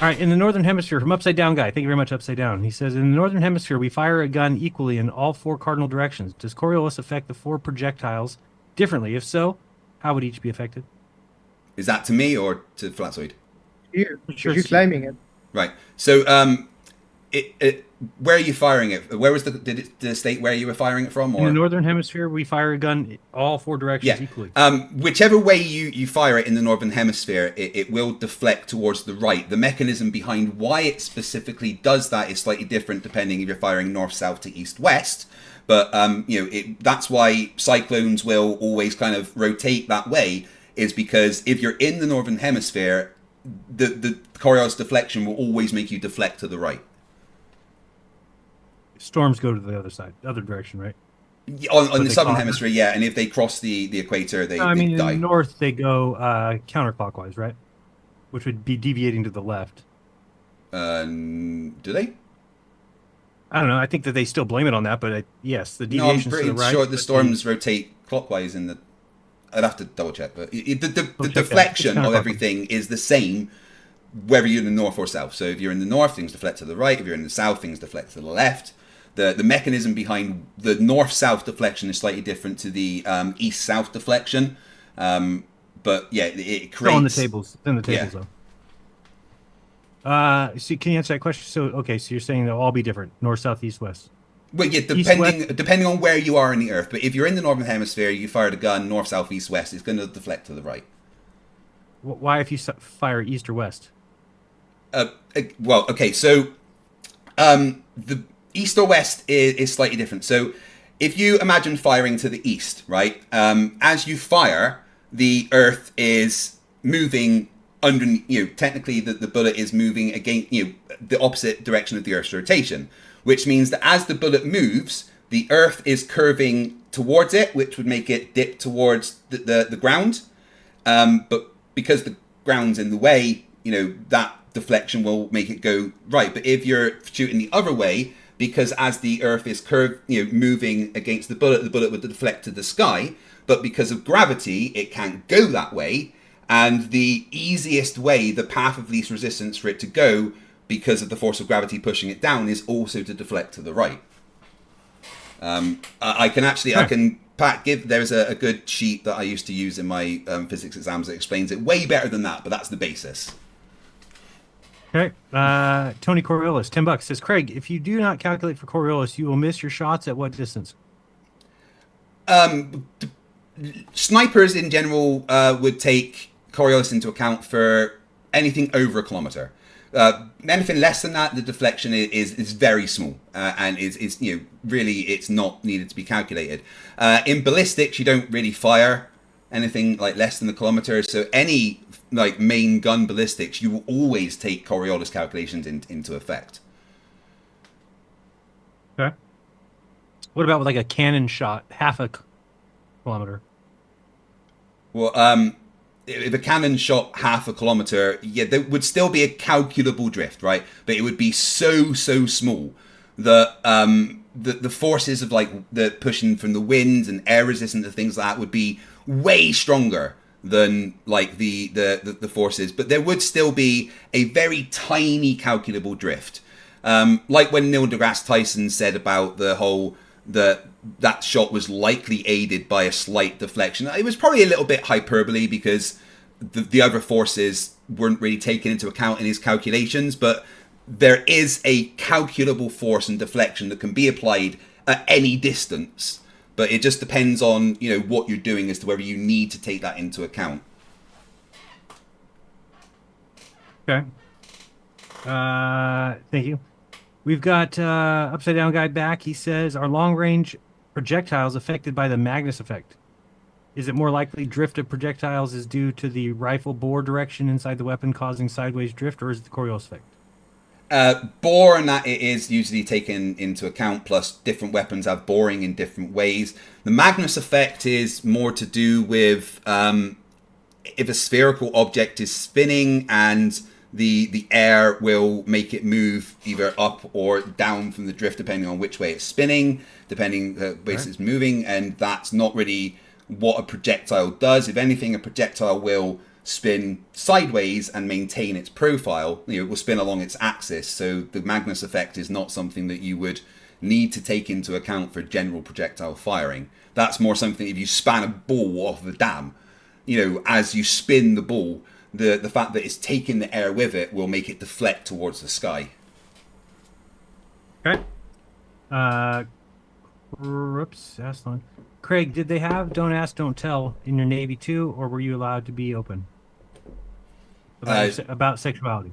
All right, in the Northern Hemisphere, from Upside Down Guy, thank you very much, Upside Down. He says, in the Northern Hemisphere, we fire a gun equally in all 4 cardinal directions. Does Coriolis affect the 4 projectiles differently? If so, how would each be affected? Is that to me or to Flatzoid? You, Sure, you're it's- claiming it. Right. So, where are you firing it? Where was did it state where you were firing it from? In Or the Northern Hemisphere, we fire a gun all 4 directions equally. Whichever way you fire it in the Northern Hemisphere, it will deflect towards the right. The mechanism behind why it specifically does that is slightly different depending if you're firing north, south to east, west. But that's why cyclones will always kind of rotate that way. Is because if you're in the Northern Hemisphere, the Coriolis deflection will always make you deflect to the right. Storms go to the other side, other direction, right? On the Southern Hemisphere, yeah. And if they cross the equator, they In die. the north, they go counterclockwise, right? Which would be deviating to the left. Do they? I don't know. I think that they still blame it on that, but yes, the No, I'm deviations to pretty the right. sure the storms rotate clockwise in the... I'd have to double check, but the check deflection that. of everything is the same whether you're in the north or south. So if you're in the north, things deflect to the right. If you're in the south, things deflect to the left. The mechanism behind the north-south deflection is slightly different to the east-south deflection. But yeah, it creates... Still on the tables. It's in the tables, though. So can you answer that question? So you're saying they'll all be different, north, south, east, west. Well, yeah, depending on where you are in the Earth. But if you're in the Northern Hemisphere, you fire the gun north, south, east, west, it's going to deflect to the right. Why if you fire east or west? Well, okay, so the east or west is slightly different. So if you imagine firing to the east, right, as you fire, the Earth is moving underneath, technically the bullet is moving against, the opposite direction of the Earth's rotation, which means that as the bullet moves, the Earth is curving towards it, which would make it dip towards the ground. But because the ground's in the way, that deflection will make it go right. But if you're shooting the other way, because as the Earth is moving against the bullet would deflect to the sky. But because of gravity, it can't go that way. And the easiest way, the path of least resistance for it to go, because of the force of gravity pushing it down, is also to deflect to the right. There's a good sheet that I used to use in my physics exams that explains it way better than that, but that's the basis. Okay. Tony Coriolis, $10 says, Craig, if you do not calculate for Coriolis, you will miss your shots at what distance? Snipers in general would take Coriolis into account for anything over a kilometer. Anything less than that, the deflection is very small and is really it's not needed to be calculated. In ballistics, you don't really fire anything like less than a kilometer. So any like main gun ballistics, you will always take Coriolis calculations into effect. Okay. What about like a cannon shot, half a kilometer? Well, if a cannon shot half a kilometer, yeah, there would still be a calculable drift, right? But it would be so small that the forces of like the pushing from the winds and air resistance and things like that would be way stronger than like the forces. But there would still be a very tiny calculable drift, like when Neil deGrasse Tyson said about the whole that shot was likely aided by a slight deflection. It was probably a little bit hyperbole because the other forces weren't really taken into account in his calculations, but there is a calculable force and deflection that can be applied at any distance, but it just depends on what you're doing as to whether you need to take that into account. Okay. Thank you. We've got Upside Down Guy back. He says, are long-range projectiles affected by the Magnus effect? Is it more likely drift of projectiles is due to the rifle bore direction inside the weapon causing sideways drift, or is it the Coriolis effect? Bore and that it is usually taken into account, plus different weapons have boring in different ways. The Magnus effect is more to do with if a spherical object is spinning and the air will make it move either up or down from the drift, depending on which way it's spinning, depending ways it's moving, and that's not really what a projectile does. If anything, a projectile will spin sideways and maintain its profile. You know, it will spin along its axis. So the Magnus effect is not something that you would need to take into account for general projectile firing. That's more something if you span a ball off the dam, you know, as you spin the ball, the fact that it's taking the air with it will make it deflect towards the sky. Okay. Aslan. Craig, did they have Don't Ask, Don't Tell in your Navy too, or were you allowed to be open about sexuality?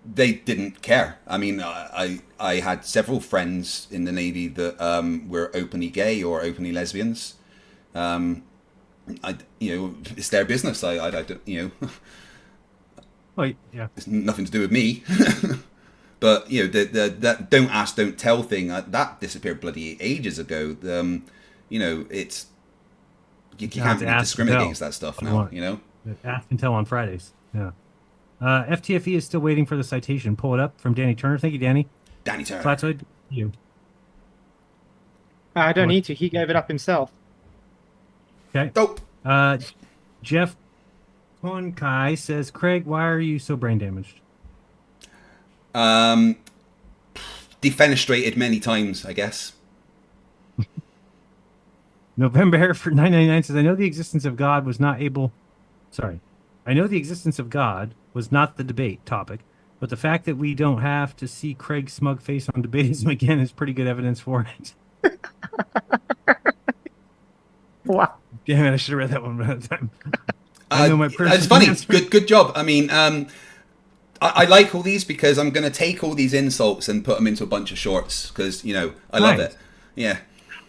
They didn't care. I mean, I had several friends in the Navy that were openly gay or openly lesbians. It's their business. I don't, Well, yeah. It's nothing to do with me. But that Don't Ask, Don't Tell thing that disappeared bloody ages ago. It's you can't really discriminate against that stuff now. Ask and tell on Fridays. Yeah. FTFE is still waiting for the citation. Pull it up from Danny Turner. Thank you, Danny. Danny Turner. Flatzoid, you. I don't need to. He gave it up himself. Okay. Oh. Jeff Honkai says, Craig, why are you so brain damaged? Defenestrated many times, I guess. November for 999 says, I know the existence of God was not the debate topic, but the fact that we don't have to see Craig's smug face on debatism again is pretty good evidence for it. Wow. Damn it, I should have read that one at a time. I know my it's funny. Good job. I mean, I like all these because I'm going to take all these insults and put them into a bunch of shorts because, I love it. Yeah.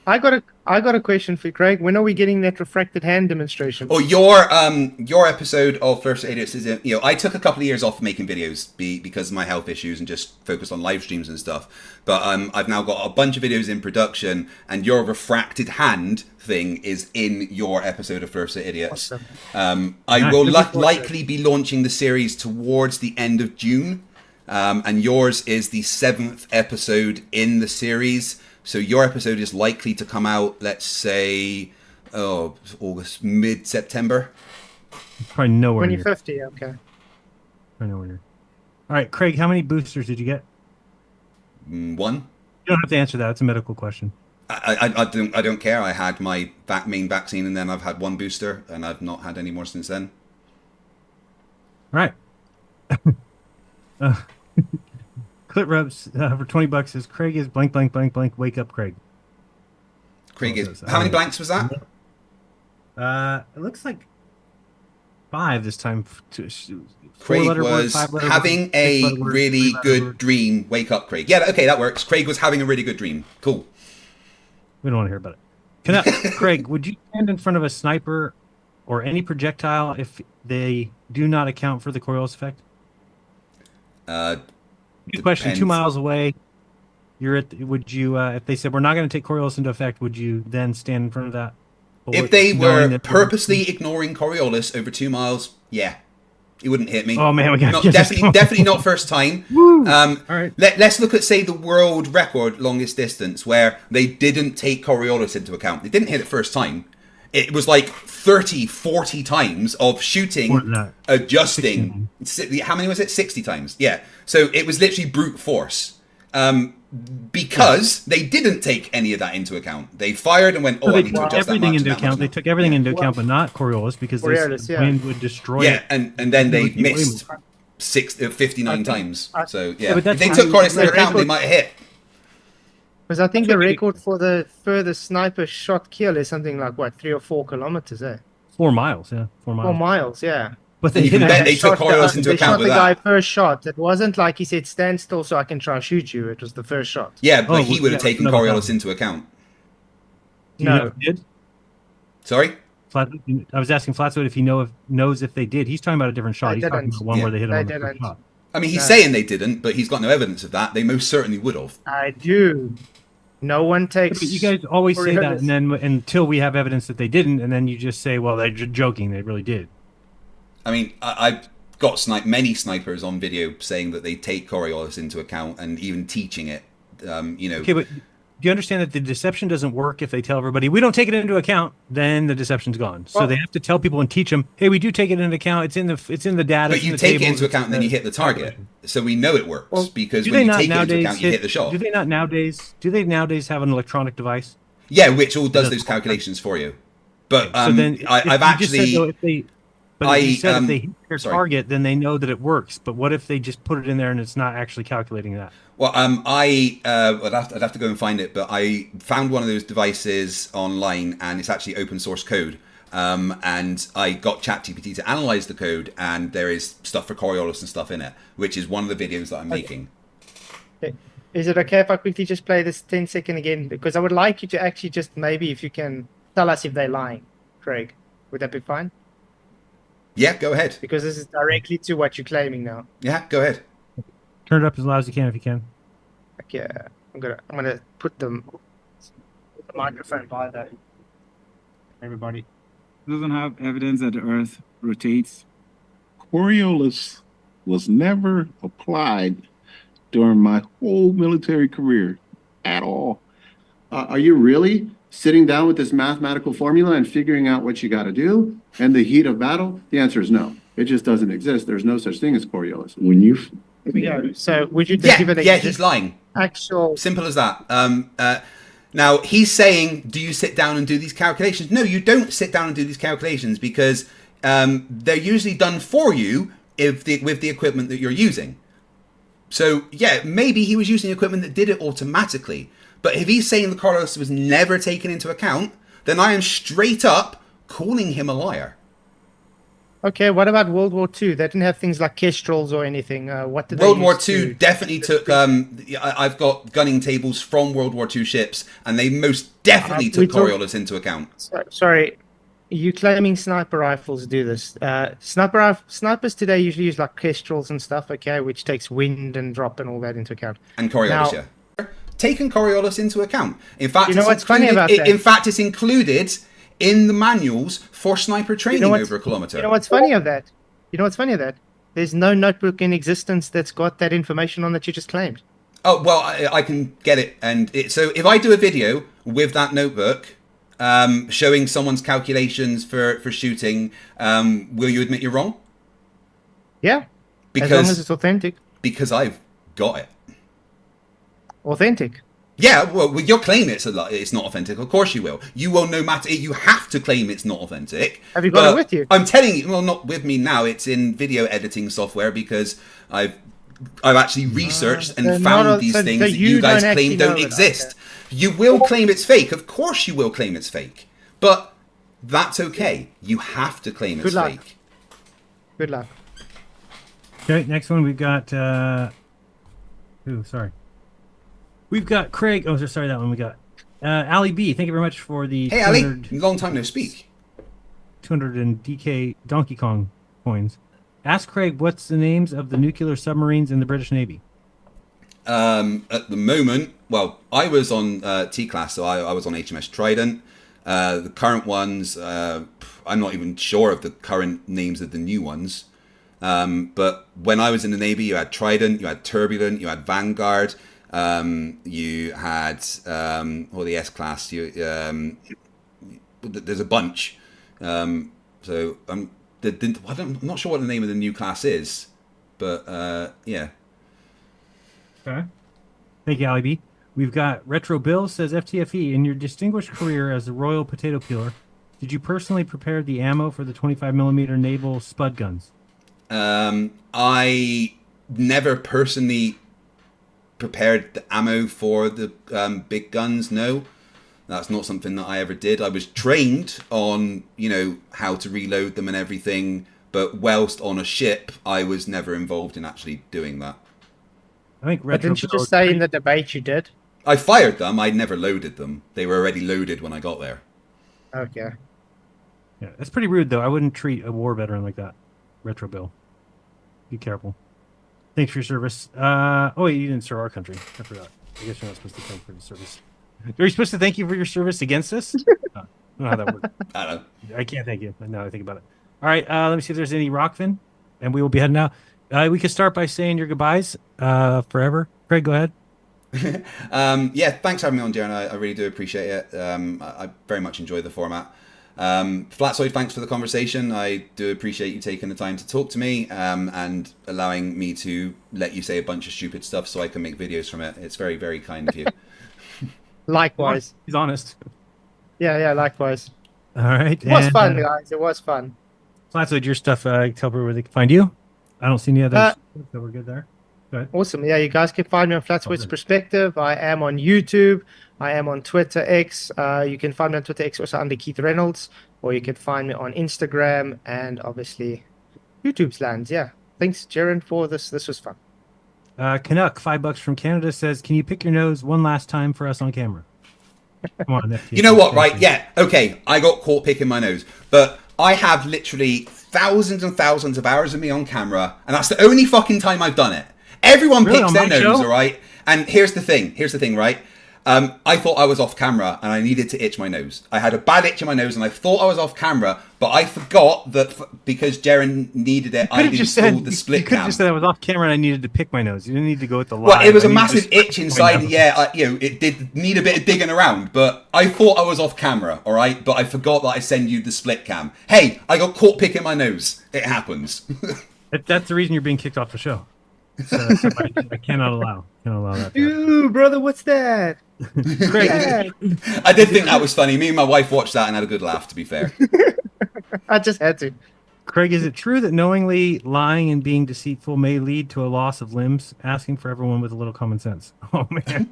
I got a question for you, Craig. When are we getting that refracted hand demonstration? Oh, your episode of Flerfs Idiots is I took a couple of years off making videos because of my health issues and just focused on live streams and stuff. But I've now got a bunch of videos in production, and your refracted hand thing is in your episode of Flerfs Idiots. Awesome. I will likely be launching the series towards the end of June, and yours is the 7th episode in the series. So your episode is likely to come out, let's say, August, mid-September. Probably nowhere near. 2050, okay. Probably nowhere near. All right, Craig, how many boosters did you get? 1. You don't have to answer that. It's a medical question. I don't care. I had my main vaccine, and then I've had 1 booster, and I've not had any more since then. All right. Clit Rubs for $20 says Craig is blank blank blank blank. Wake up, Craig. Craig is. How many blanks was that? It looks like 5 this time. Craig was having a really good dream. Wake up, Craig. Yeah, okay, that works. Craig was having a really good dream. Cool. We don't want to hear about it. Craig, would you stand in front of a sniper or any projectile if they do not account for the Coriolis effect? Good question. 2 miles away, would you, if they said we're not going to take Coriolis into effect, would you then stand in front of that? If they were purposely ignoring Coriolis over 2 miles, yeah, it wouldn't hit me. Oh man, we got definitely not first time. All right. Let's look at, say, the world record longest distance where they didn't take Coriolis into account. They didn't hit it first time. It was like 30, 40 times of shooting, adjusting. How many was it? 60 times. Yeah. So it was literally brute force. Because they didn't take any of that into account. They fired and went, I need to adjust everything into account. They took everything into account, but not Coriolis because the wind would destroy it. Yeah, and then they missed 59 times. So, yeah. If they took Coriolis into account, they might have hit. Because I think the record for the furthest sniper shot kill is something like, 3 or 4 kilometers, 4 miles, yeah. 4 miles. 4 miles, yeah. But they took Coriolis into account with that. They shot the guy first shot. It wasn't like he said, stand still so I can try and shoot you. It was the first shot. Yeah, but he would have taken Coriolis into account. No. Did? Sorry? I was asking Flatzoid if he knows if they did. He's talking about a different shot. He's talking about one where they hit him on the first shot. I mean, he's saying they didn't, but he's got no evidence of that. They most certainly would have. I do. No one takes. But you guys always say that, and then until we have evidence that they didn't, and then you just say, "Well, they're joking. They really did." I mean, I got many snipers on video saying that they take Coriolis into account and even teaching it. Okay, but do you understand that the deception doesn't work if they tell everybody we don't take it into account? Then the deception's gone. So they have to tell people and teach them, hey, we do take it into account. It's in the data. But you take it into account and then you hit the target, so we know it works because when you take it into account, you hit the shot. Do they not nowadays? Do they nowadays have an electronic device? Yeah, which all does those calculations for you. But so then I've actually. But if they hit their target, then they know that it works. But what if they just put it in there and it's not actually calculating that? Well, I'd have to go and find it, but I found one of those devices online, and it's actually open source code. And I got ChatGPT to analyze the code, and there is stuff for Coriolis and stuff in it, which is one of the videos that I'm making. Is it okay if I quickly just play this 10-second again? Because I would like you to actually just maybe if you can tell us if they're lying, Craig. Would that be fine? Yeah, go ahead. Because this is directly to what you're claiming now. Yeah, go ahead. Turn it up as loud as you can if you can. Okay, I'm gonna put the microphone by that. Everybody doesn't have evidence that the Earth rotates. Coriolis was never applied during my whole military career at all. Are you really sitting down with this mathematical formula and figuring out what you got to do in the heat of battle? The answer is no. It just doesn't exist. There's no such thing as Coriolis. When you... Here we go. So would you give it he's lying. Actual... Simple as that. Now, he's saying, do you sit down and do these calculations? No, you don't sit down and do these calculations because they're usually done for you with the equipment that you're using. So, yeah, maybe he was using equipment that did it automatically. But if he's saying the Coriolis was never taken into account, then I am straight up calling him a liar. Okay, what about World War II? They didn't have things like kestrels or anything. What did World War II definitely took... I've got gunning tables from World War II ships, and they most definitely took Coriolis into account. Sorry, you claiming sniper rifles do this. Snipers today usually use like kestrels and stuff, okay, which takes wind and drop and all that into account. And Coriolis, yeah. Taken Coriolis into account. In fact, you know what's funny about that? In fact, it's included in the manuals for sniper training over a kilometer. You know what's funny of that? There's no notebook in existence that's got that information on that you just claimed. Oh, well, I can get it. So if I do a video with that notebook showing someone's calculations for shooting, will you admit you're wrong? Yeah, as long as it's authentic. Because I've got it. Authentic. Yeah, well, you'll claim it's not authentic. Of course you will. You will, no matter. You have to claim it's not authentic. Have you got it with you? I'm telling you. Well, not with me now. It's in video editing software because I've actually researched and found these things that you guys claim don't exist. You will claim it's fake. Of course you will claim it's fake. But that's okay. You have to claim it's fake. Good luck. Okay, next one we've got... We've got Craig. Oh, sorry, that one we got. Ali B, thank you very much for the... Hey, Ali. Long time no speak. 200 and DK Donkey Kong coins. Ask Craig what's the names of the nuclear submarines in the British Navy. At the moment, well, I was on T-Class, so I was on HMS Trident. The current ones, I'm not even sure of the current names of the new ones. But when I was in the Navy, you had Trident, you had Turbulent, you had Vanguard... you had the S-Class. There's a bunch. I'm not sure what the name of the new class is, but yeah. Okay. Thank you, Ali B. We've got Retro Bill says FTFE. In your distinguished career as a Royal Potato Peeler, did you personally prepare the ammo for the 25mm naval spud guns? I never personally prepared the ammo for the big guns. No, that's not something that I ever did. I was trained on, how to reload them and everything, but whilst on a ship, I was never involved in actually doing that. I think. But didn't you just say in the debate you did? I fired them. I never loaded them. They were already loaded when I got there. Okay. Yeah, that's pretty rude, though. I wouldn't treat a war veteran like that. Retro Bill. Be careful. Thanks for your service. Wait, you didn't serve our country. I forgot. I guess you're not supposed to thank for the service. Are you supposed to thank you for your service against us? I don't know how that works. I don't know. I can't thank you. Now I think about it. All right, let me see if there's any Rockfin. and we will be heading out. We could start by saying your goodbyes forever. Craig, go ahead. Yeah, thanks for having me on, Darren. I really do appreciate it. I very much enjoy the format. Flatzoid, thanks for the conversation. I do appreciate you taking the time to talk to me and allowing me to let you say a bunch of stupid stuff so I can make videos from it. It's very, very kind of you. Likewise. He's honest. Yeah, likewise. All right. It was fun, guys. It was fun. Flatzoid, your stuff, tell people where they can find you. I don't see any other stuff, so we're good there. Go ahead. Awesome. Yeah, you guys can find me on Flatzoid's Perspective. I am on YouTube. I am on Twitter X. You can find me on Twitter X also under Keith Reynolds, or you can find me on Instagram and obviously YouTube's lands. Yeah. Thanks, Jaren, for this. This was fun. Canuck, $5 from Canada, says, "Can you pick your nose one last time for us on camera?" Come on, FTFE. You know what, right? Yeah, okay, I got caught picking my nose, but I have literally thousands and thousands of hours of me on camera, and that's the only fucking time I've done it. Everyone Really? picks On their my nose, show? all right? And here's the thing, right? I thought I was off camera and I needed to itch my nose. I had a bad itch in my nose and I thought I was off camera, but I forgot that because Jaren needed it, I installed the split You could have cam. just said I was off camera and I needed to pick my nose. You didn't need to go with the lie. Well, it was I a needed massive to just itch pick my inside. nose. Yeah, it did need a bit of digging around, but I thought I was off camera, all right? But I forgot that I send you the split cam. Hey, I got caught picking my nose. It happens. That's the reason you're being kicked off the show. So I cannot allow that. Ew, brother, what's that? Craig, Yeah. I did think that was funny. Me and my wife watched that and had a good laugh, to be fair. I just had to. Craig, is it true that knowingly lying and being deceitful may lead to a loss of limbs? Asking for everyone with a little common sense. Oh man.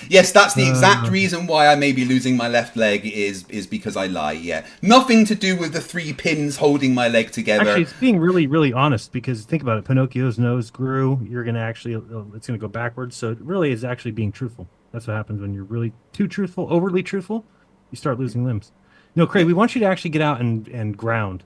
Yes, that's the exact reason why I may be losing my left leg is because I lie, yeah. Nothing to do with the 3 pins holding my leg together. Actually, it's being really, really honest because think about it. Pinocchio's nose grew. You're going to actually, it's going to go backwards. So it really is actually being truthful. That's what happens when you're really too truthful, overly truthful. You start losing limbs. No, Craig, we want you to actually get out and ground.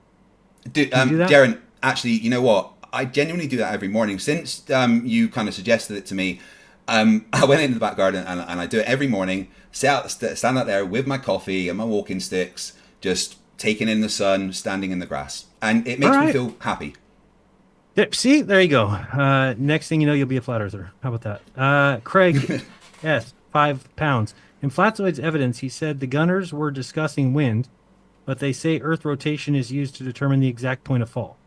Dude, Can you do that? Darren, actually, you know what? I genuinely do that every morning. Since you kind of suggested it to me, I went into the back garden and I do it every morning. Stand out there with my coffee and my walking sticks, just taking in the sun, standing in the grass. And it makes me feel happy. Yep, see, there you go. Next thing you know, you'll be a flat earther. How about that? Craig, yes, £5. In Flatzoid's evidence, he said the gunners were discussing wind, but they say Earth rotation is used to determine the exact point of fall.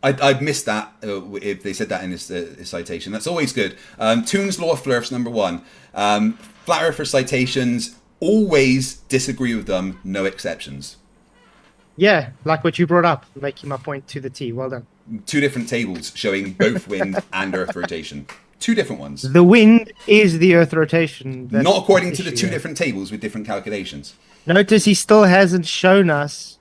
I'd missed that if they said that in this citation. That's always good. Toon's Law of Flerfs, #1. Flat Earther citations, always disagree with them, no exceptions. Yeah, like what you brought up, making my point to the T. Well done. 2 different tables showing both wind and Earth rotation. 2 different ones. The wind is the Earth rotation. That's Not according to the issue 2 there. different tables with different calculations. Notice he still hasn't shown us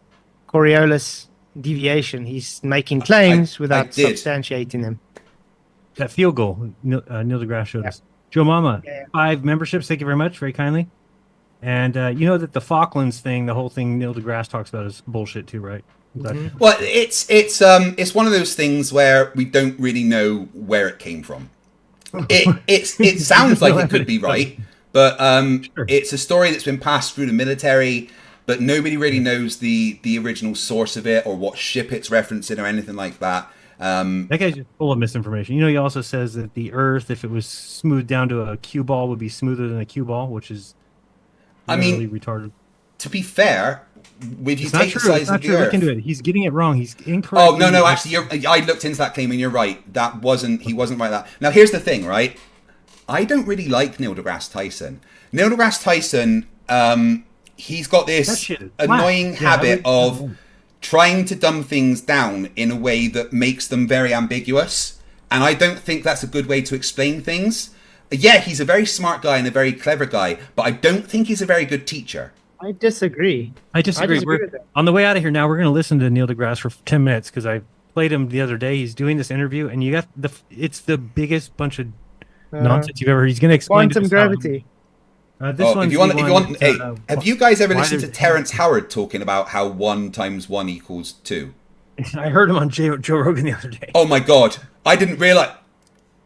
Coriolis deviation. He's making claims without did. substantiating them. That field goal, Neil deGrasse showed us. Joe Mama, 5 memberships. Thank you very much. Very kindly. And you know that the Falklands thing, the whole thing Neil deGrasse talks about is bullshit too, right? Well, it's one of those things where we don't really know where it came from. It sounds like it could be right, but it's a story that's been passed through the military, but nobody really knows the original source of it or what ship it's referencing or anything like that. That guy's just full of misinformation. You know, he also says that the Earth, if it was smoothed down to a cue ball, would be smoother than a cue ball, which is really retarded. To be fair, if you It's not take the true. size It's not of the true. Earth, Look into it. He's getting it wrong. He's incorrect. Oh no, actually, I looked into that claim and you're right. He wasn't right. That now here's the thing, right? I don't really like Neil deGrasse Tyson. Neil deGrasse Tyson, he's got this annoying habit of trying to dumb things down in a way that makes them very ambiguous, and I don't think that's a good way to explain things. Yeah, he's a very smart guy and a very clever guy, but I don't think he's a very good teacher. I disagree. I disagree. with that. On the way out of here now, we're going to listen to Neil deGrasse for 10 minutes because I played him the other day. He's doing this interview, and you got it's the biggest bunch of nonsense you've ever heard. He's going to explain Quantum gravity. If you want, hey, have you guys ever listened to Terrence Howard talking about how 1 × 1 = 2? I heard him on Joe Rogan the other day. Oh my god, I didn't realize.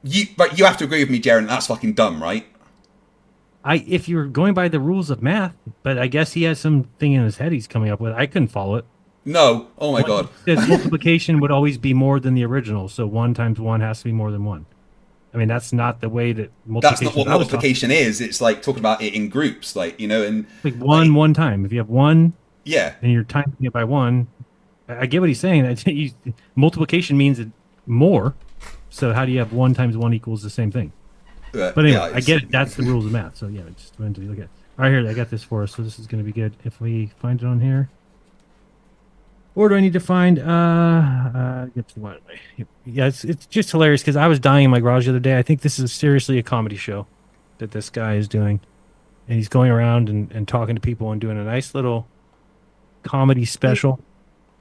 You have to agree with me, Jaren. That's fucking dumb, right? If you're going by the rules of math, but I guess he has something in his head he's coming up with. I couldn't follow it. No. Oh my god. Says multiplication would always be more than the original, so 1 times 1 has to be more than 1. I mean, that's not the way that multiplication. That's not what multiplication is. It's like talking about it in groups, like, you know, and like one time. If you have 1, yeah, and you're timing it by 1, I get what he's saying. Multiplication means more. So how do you have 1 times 1 equals the same thing? But anyway, yeah, I get it. That's the rules of math. So yeah, just went to look at. All right, here I got this for us. So this is going to be good if we find it on here. Or do I need to find? Get to one. Yeah, it's just hilarious because I was dying in my garage the other day. I think this is seriously a comedy show that this guy is doing, and he's going around and talking to people and doing a nice little comedy special.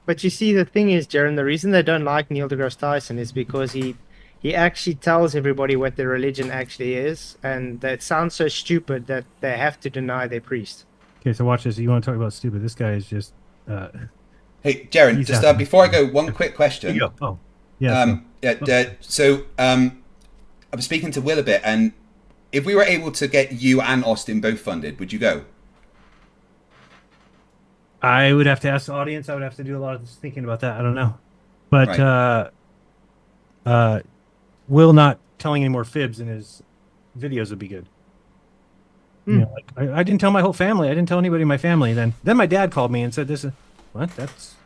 But you see, the thing is, Jaron, the reason they don't like Neil deGrasse Tyson is because he actually tells everybody what their religion actually is, and that sounds so stupid that they have to deny their priest. Okay, so watch this. You want to talk about stupid? This guy is just. Hey, Jaron, just before I go, one quick question. Here you go. Oh, yeah. So I was speaking to Will a bit, and if we were able to get you and Austin both funded, would you go? I would have to ask the audience. I would have to do a lot of thinking about that. I don't know, but right. Will not telling any more fibs in his videos would be good. You know, like I didn't tell my whole family. I didn't tell anybody in my family. Then my dad called me and said, "This is what? That's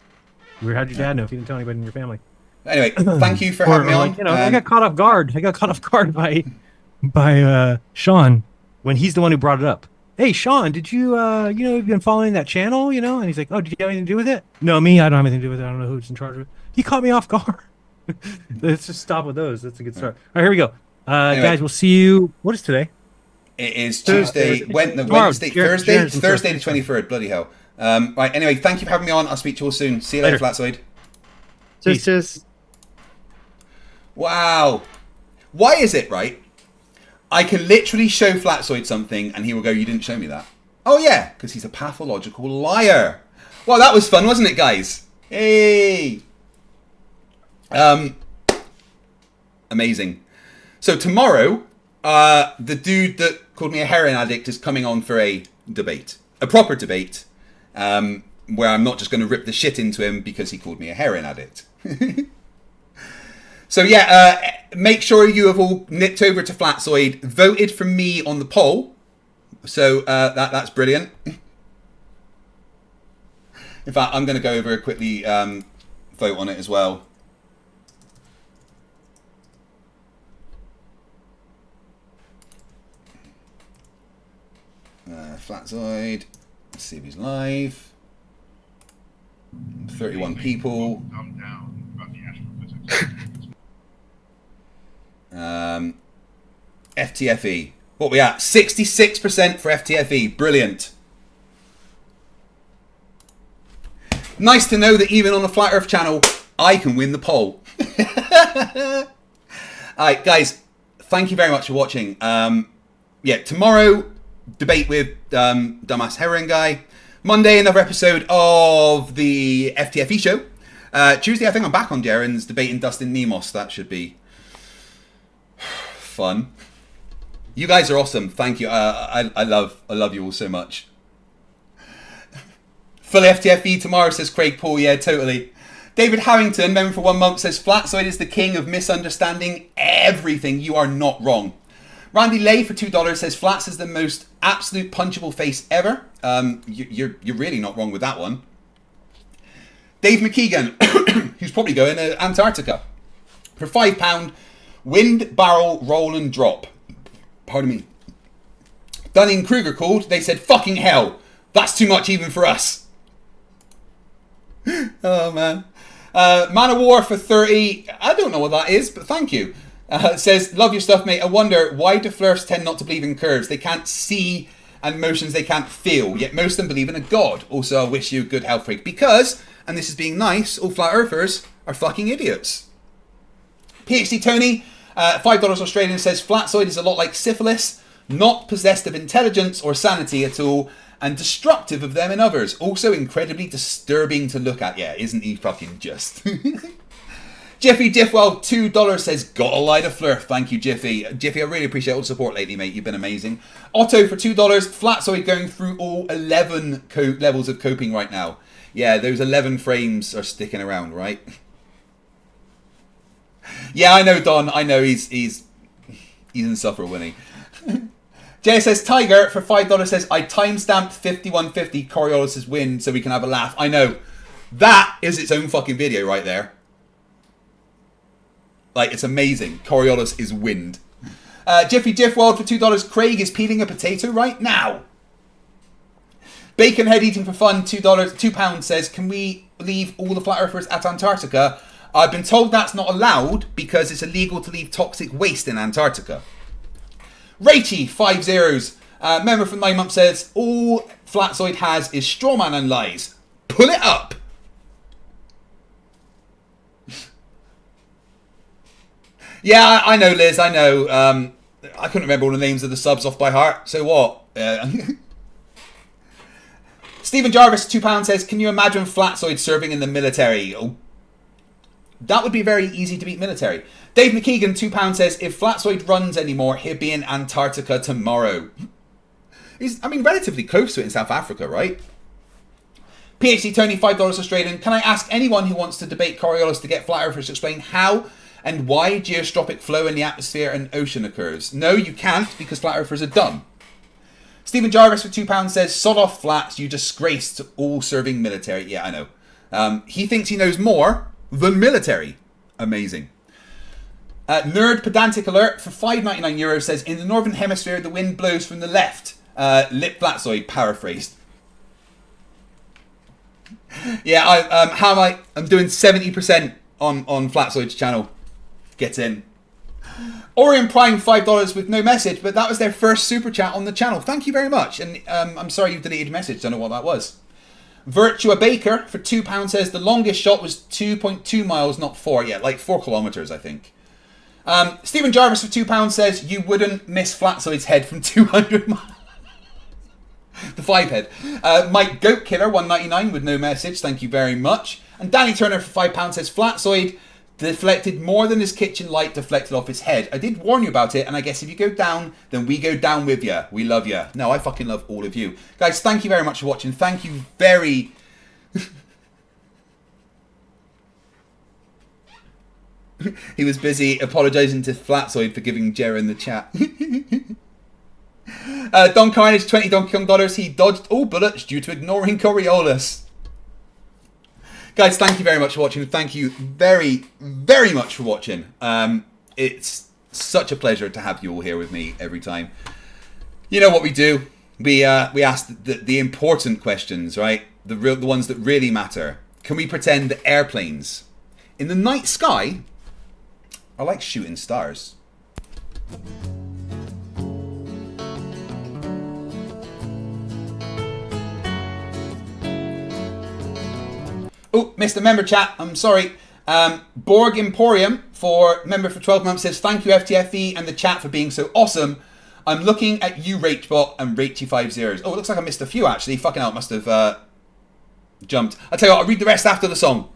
weird. How'd your dad know if you didn't tell anybody in your family?" Anyway, thank you for having me on. Like, I got caught off guard. I got caught off guard by Sean when he's the one who brought it up. Hey, Sean, did you you've been following that channel, And he's like, "Oh, did you have anything to do with it?" No, me. I don't have anything to do with it. I don't know who's in charge of it. He caught me off guard. Let's just stop with those. That's a good start. All right, here we go. Anyway, guys, we'll see you. What is today? It is Tuesday, Thursday the 23rd. Bloody hell. Right, anyway, thank you for having me on. I'll speak to you all soon. See you later, Flatzoid. Just. Wow. Why is it, right? I can literally show Flatzoid something and he will go, "You didn't show me that." Oh, yeah, because he's a pathological liar. Well, that was fun, wasn't it, guys? Hey. Amazing. So tomorrow, the dude that called me a heroin addict is coming on for a debate, a proper debate, where I'm not just going to rip the shit into him because he called me a heroin addict. So yeah, make sure you have all nipped over to Flatzoid, voted for me on the poll. So that's brilliant. In fact, I'm going to go over quickly, vote on it as well. Flatzoid. Let's see if he's live. 31 people. FTFE. What we at? 66% for FTFE. Brilliant. Nice to know that even on the Flat Earth channel, I can win the poll. Alright, guys. Thank you very much for watching. Yeah, tomorrow, debate with Dumbass Heroin Guy. Monday, another episode of the FTFE show. Tuesday, I think I'm back on Jaren's debating Dustin Nemos. That should be fun. You guys are awesome. Thank you. I love you all so much. Full FTFE tomorrow, says Craig Paul. Yeah, totally. David Harrington, member for 1 month, says Flatzoid is the king of misunderstanding everything. You are not wrong. Randy Lay for $2 says Flats is the most absolute punchable face ever. You're really not wrong with that one. Dave McKeegan, who's probably going to Antarctica, for £5, wind, barrel, roll and drop. Pardon me. Dunning-Kruger called. They said, "Fucking hell, that's too much even for us." Oh, man. Man of War for 30. I don't know what that is, but thank you. Says, "Love your stuff, mate. I wonder, why do Flerfs tend not to believe in curves? They can't see and motions they can't feel, yet most of them believe in a god. Also, I wish you good health, freak. Because, and this is being nice, all flat earthers are fucking idiots." PhD Tony, $5 Australian, says Flatzoid is a lot like syphilis, not possessed of intelligence or sanity at all, and destructive of them and others. Also incredibly disturbing to look at. Yeah, isn't he fucking just? Jiffy Diffwell, $2 says, gotta lie to Flerf. Thank you, Jiffy. Jiffy, I really appreciate all the support lately, mate. You've been amazing. Otto for $2. Flatzoid going through all 11 levels of coping right now. Yeah, those 11 frames are sticking around, right? Yeah, I know, Don. I know he's insufferable, winning. JSS Tiger for $5 says, I timestamped 5150 Coriolis' win so we can have a laugh. I know. That is its own fucking video right there. Like, it's amazing. Coriolis is wind. Jiffy Jiffworld for $2. Craig is peeling a potato right now. Baconhead Eating for Fun, £2 says, can we leave all the flat earthers at Antarctica? I've been told that's not allowed because it's illegal to leave toxic waste in Antarctica. Rachy, 5 zeros. Member from 9 months says, all Flatzoid has is strawman and lies. Pull it up. Yeah, I know, Liz, I know. I couldn't remember all the names of the subs off by heart, so what? Stephen Jarvis, £2 says, can you imagine Flatzoid serving in the military? Oh, that would be very easy to beat military. Dave McKeegan, £2 says, if Flatzoid runs anymore, he'll be in Antarctica tomorrow. He's, I mean, relatively close to it in South Africa, right? PhD Tony, $5 Australian. Can I ask anyone who wants to debate Coriolis to get flat earthers to explain how and why geostropic flow in the atmosphere and ocean occurs? No, you can't, because flat earthers are dumb. Stephen Jarvis for £2 says, sod off flats, you disgrace to all serving military. Yeah, I know. He thinks he knows more than military. Amazing. Nerd Pedantic Alert for €5.99 says, in the northern hemisphere, the wind blows from the left. Lip Flatzoid, paraphrased. Yeah, I'm doing 70% on Flatzoid's channel. Get in. Orion Prime, $5 with no message, but that was their first super chat on the channel. Thank you very much. And I'm sorry you deleted your message. Don't know what that was. Virtua Baker for £2 says the longest shot was 2.2 miles, not 4. Yeah, like 4 kilometers, I think. Stephen Jarvis for £2 says you wouldn't miss Flatzoid's head from 200 miles. The 5 head. Mike Goat Killer, $1.99 with no message. Thank you very much. And Danny Turner for £5 says Flatzoid deflected more than his kitchen light deflected off his head. I did warn you about it, and I guess if you go down, then we go down with you. We love you. No, I fucking love all of you. Guys, thank you very much for watching. Thank you very... He was busy apologising to Flatzoid for giving Jaren the chat. Don Carnage, 20 Donkey Kong dollars. He dodged all bullets due to ignoring Coriolis. Guys, thank you very much for watching. Thank you very, very much for watching. It's such a pleasure to have you all here with me every time. You know what we do? We ask the important questions, right? The ones that really matter. Can we pretend that airplanes in the night sky are like shooting stars? Oh, missed a member chat. I'm sorry. Borg Emporium for member for 12 months says, thank you FTFE and the chat for being so awesome. I'm looking at you Rachbot and Rachy50. Oh, it looks like I missed a few actually. Fucking hell, it must have jumped. I'll tell you what, I'll read the rest after the song.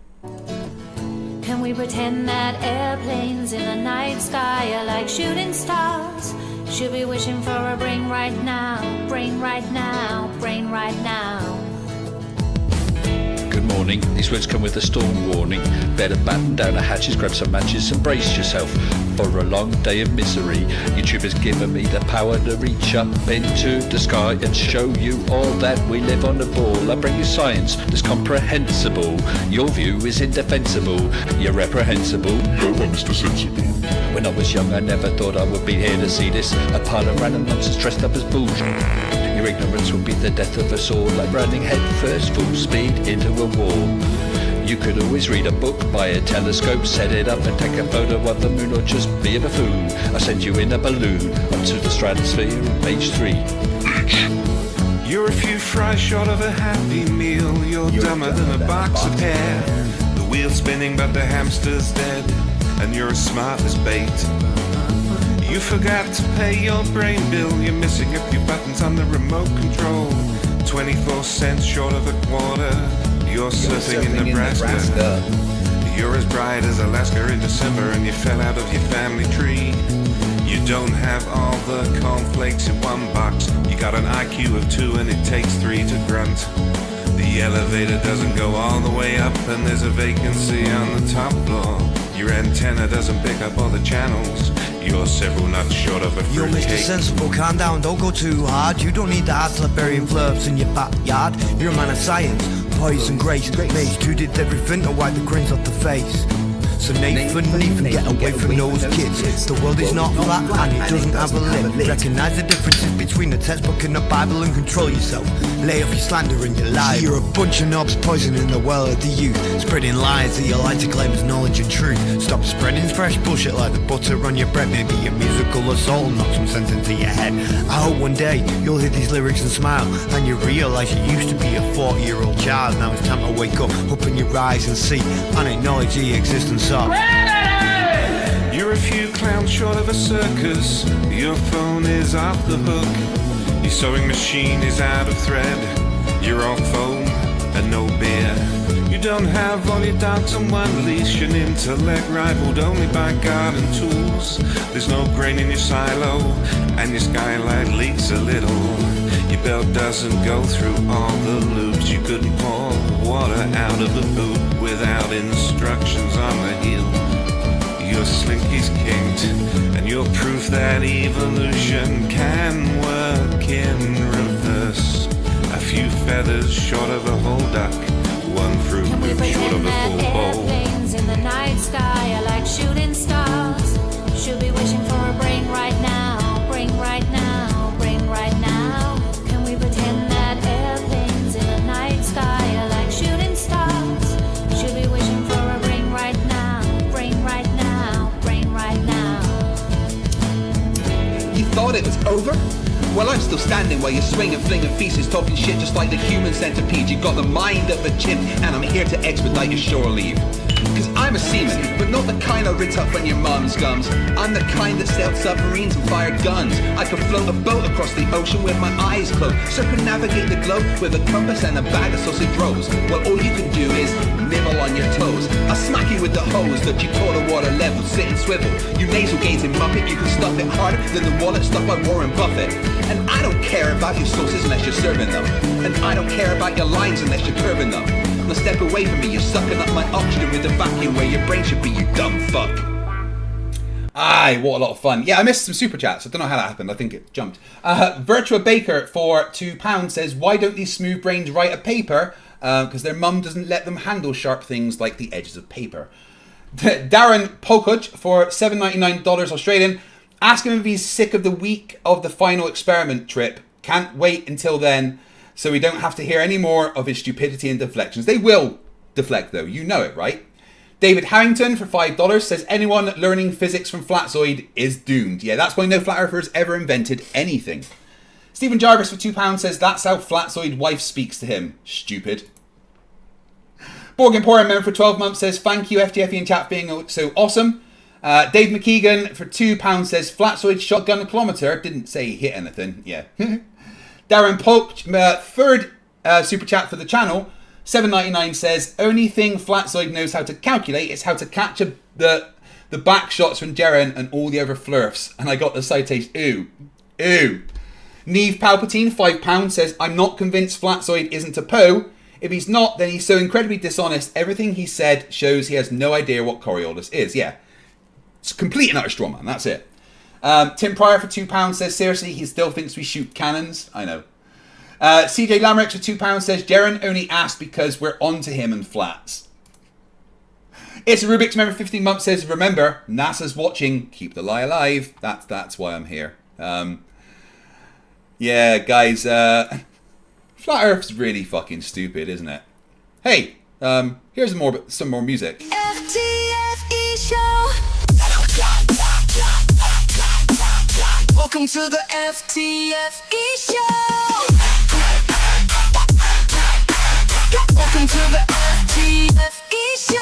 Can we pretend that airplanes in the night sky are like shooting stars? Should be wishing for a brain right now, brain right now, brain right now. Good morning. These words come with a storm warning. Better batten down the hatches, grab some matches and brace yourself for a long day of misery. YouTube has given me the power to reach up into the sky and show you all that we live on the ball. I bring you science that's comprehensible. Your view is indefensible. You're reprehensible. Go on, Mr. Sensible. When I was young, I never thought I would be here to see this. A pile of random nonsense dressed up as bullshit. Your ignorance will be the death of us all, like running head first full speed into a wall. You could always read a book, buy a telescope, set it up and take a photo of the moon, or just be a buffoon. I send you in a balloon up to the stratosphere on page 3. You're a few fries short of a happy meal. You're dumber than a box of hair. The wheel's spinning but the hamster's dead, and you're as smart as bait. You forgot to pay your brain bill. You're missing a few buttons on the remote control. 24 cents short of a quarter. You're surfing in Nebraska. You're as bright as Alaska in December and you fell out of your family tree. You don't have all the cornflakes in one box. You got an IQ of 2 and it takes 3 to grunt. The elevator doesn't go all the way up and there's a vacancy on the top floor. Your antenna doesn't pick up all the channels. You're several nuts short of a You're Mr. fruitcake. Sensible, calm down, don't go too hard. You don't need the hard slap burying Flerfs in your backyard. You're a man of science, poise and grace. Mage 2 did everything to wipe the grins off the face. So Nathan, get away from those kids. The world is not flat and it doesn't have a lid. Recognise the differences between the textbook and the Bible and control yourself. Lay off your slander and your lies. You're a bunch of knobs poisoning the well of the youth, spreading lies that you like to claim as knowledge and truth. Stop spreading fresh bullshit like the butter on your bread. Maybe a musical assault will knock some sense into your head. I hope one day you'll hear these lyrics and smile, and you realise you used to be a 40-year-old child. Now it's time to wake up, open your eyes and see, and acknowledge the existence of. You're a few clowns short of a circus. Your phone is off the hook. Your sewing machine is out of thread. You're all foam and no beer. You don't have all your dogs on one leash. An intellect rivaled only by garden tools. There's no grain in your silo and your skylight leaks a little. Your belt doesn't go through all the loops. You couldn't pour water out of a boot without instructions on the heel. Your slinky's kinked, and you're proof that evolution can work in reverse. A few feathers short of a whole duck, one fruit Can we loop short pretend of a that full bowl. airplanes in the night sky are like shooting stars? Should be wishing for a brain right now, brain right now, brain right now. Can we pretend that airplanes in the night sky are like shooting stars? Should be wishing for a brain right now, brain right now, brain right now. You thought it was over? Well, I'm still standing while you're swinging, flinging feces, talking shit just like the human centipede. You've got the mind of a chimp, and I'm here to expedite your shore leave. Cause I'm a seaman, but not the kind I rit up on your mum's gums. I'm the kind that sailed submarines and fired guns. I could float a boat across the ocean with my eyes closed, circumnavigate the globe with a compass and a bag of sausage rolls. Well, all you can do is nibble on your toes. I'll smack you with the hose that you call a water level, sit and swivel. You nasal gazing muppet, you can stuff it harder than the wallet stuffed by Warren Buffett. And I don't care about your sauces unless you're serving them. And I don't care about your lines unless you're curving them. Now step away from me, you're sucking up my oxygen with the vacuum where your brain should be, you dumb fuck. Aye, what a lot of fun. Yeah, I missed some super chats. I don't know how that happened. I think it jumped. Virtua Baker for £2 says, why don't these smooth brains write a paper? Because their mum doesn't let them handle sharp things like the edges of paper. Darren Pokuch for $7.99 Australian. Ask him if he's sick of the week of the final experiment trip. Can't wait until then, so we don't have to hear any more of his stupidity and deflections. They will deflect, though. You know it, right? David Harrington for $5 says, anyone learning physics from Flatzoid is doomed. Yeah, that's why no flat earthers ever invented anything. Stephen Jarvis for £2 says, that's how Flatzoid wife speaks to him. Stupid. Borg Emporium member for 12 months says, thank you FTFE and chat for being so awesome. Dave McKeegan for £2 says, Flatzoid shotgun a kilometre. Didn't say he hit anything. Yeah. Darren Polk, third super chat for the channel, $7.99 says, only thing Flatzoid knows how to calculate is how to capture the back shots from Jaren and all the other Flerfs. And I got the citation. Ooh. Ooh. Neve Palpatine, £5 says, I'm not convinced Flatzoid isn't a Poe. If he's not, then he's so incredibly dishonest. Everything he said shows he has no idea what Coriolis is. Yeah. It's complete and utter straw man. That's it. Tim Pryor for £2 says, seriously, he still thinks we shoot cannons? I know. CJ Lamrex for £2 says, Jaren only asked because we're on to him and flats. It's a Rubik's member 15 months says, remember, NASA's watching, keep the lie alive. That's why I'm here. Yeah, guys, Flat Earth's really fucking stupid, isn't it? Hey, here's some more music. FTFE show. Welcome to the FTFE show. Welcome to the FTFE show.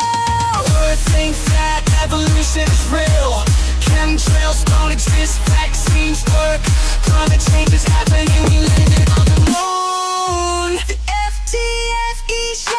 Earth thinks that evolution is real. Chemtrails don't exist, vaccines work. Climate change is happening, we landed on the moon. The FTFE show.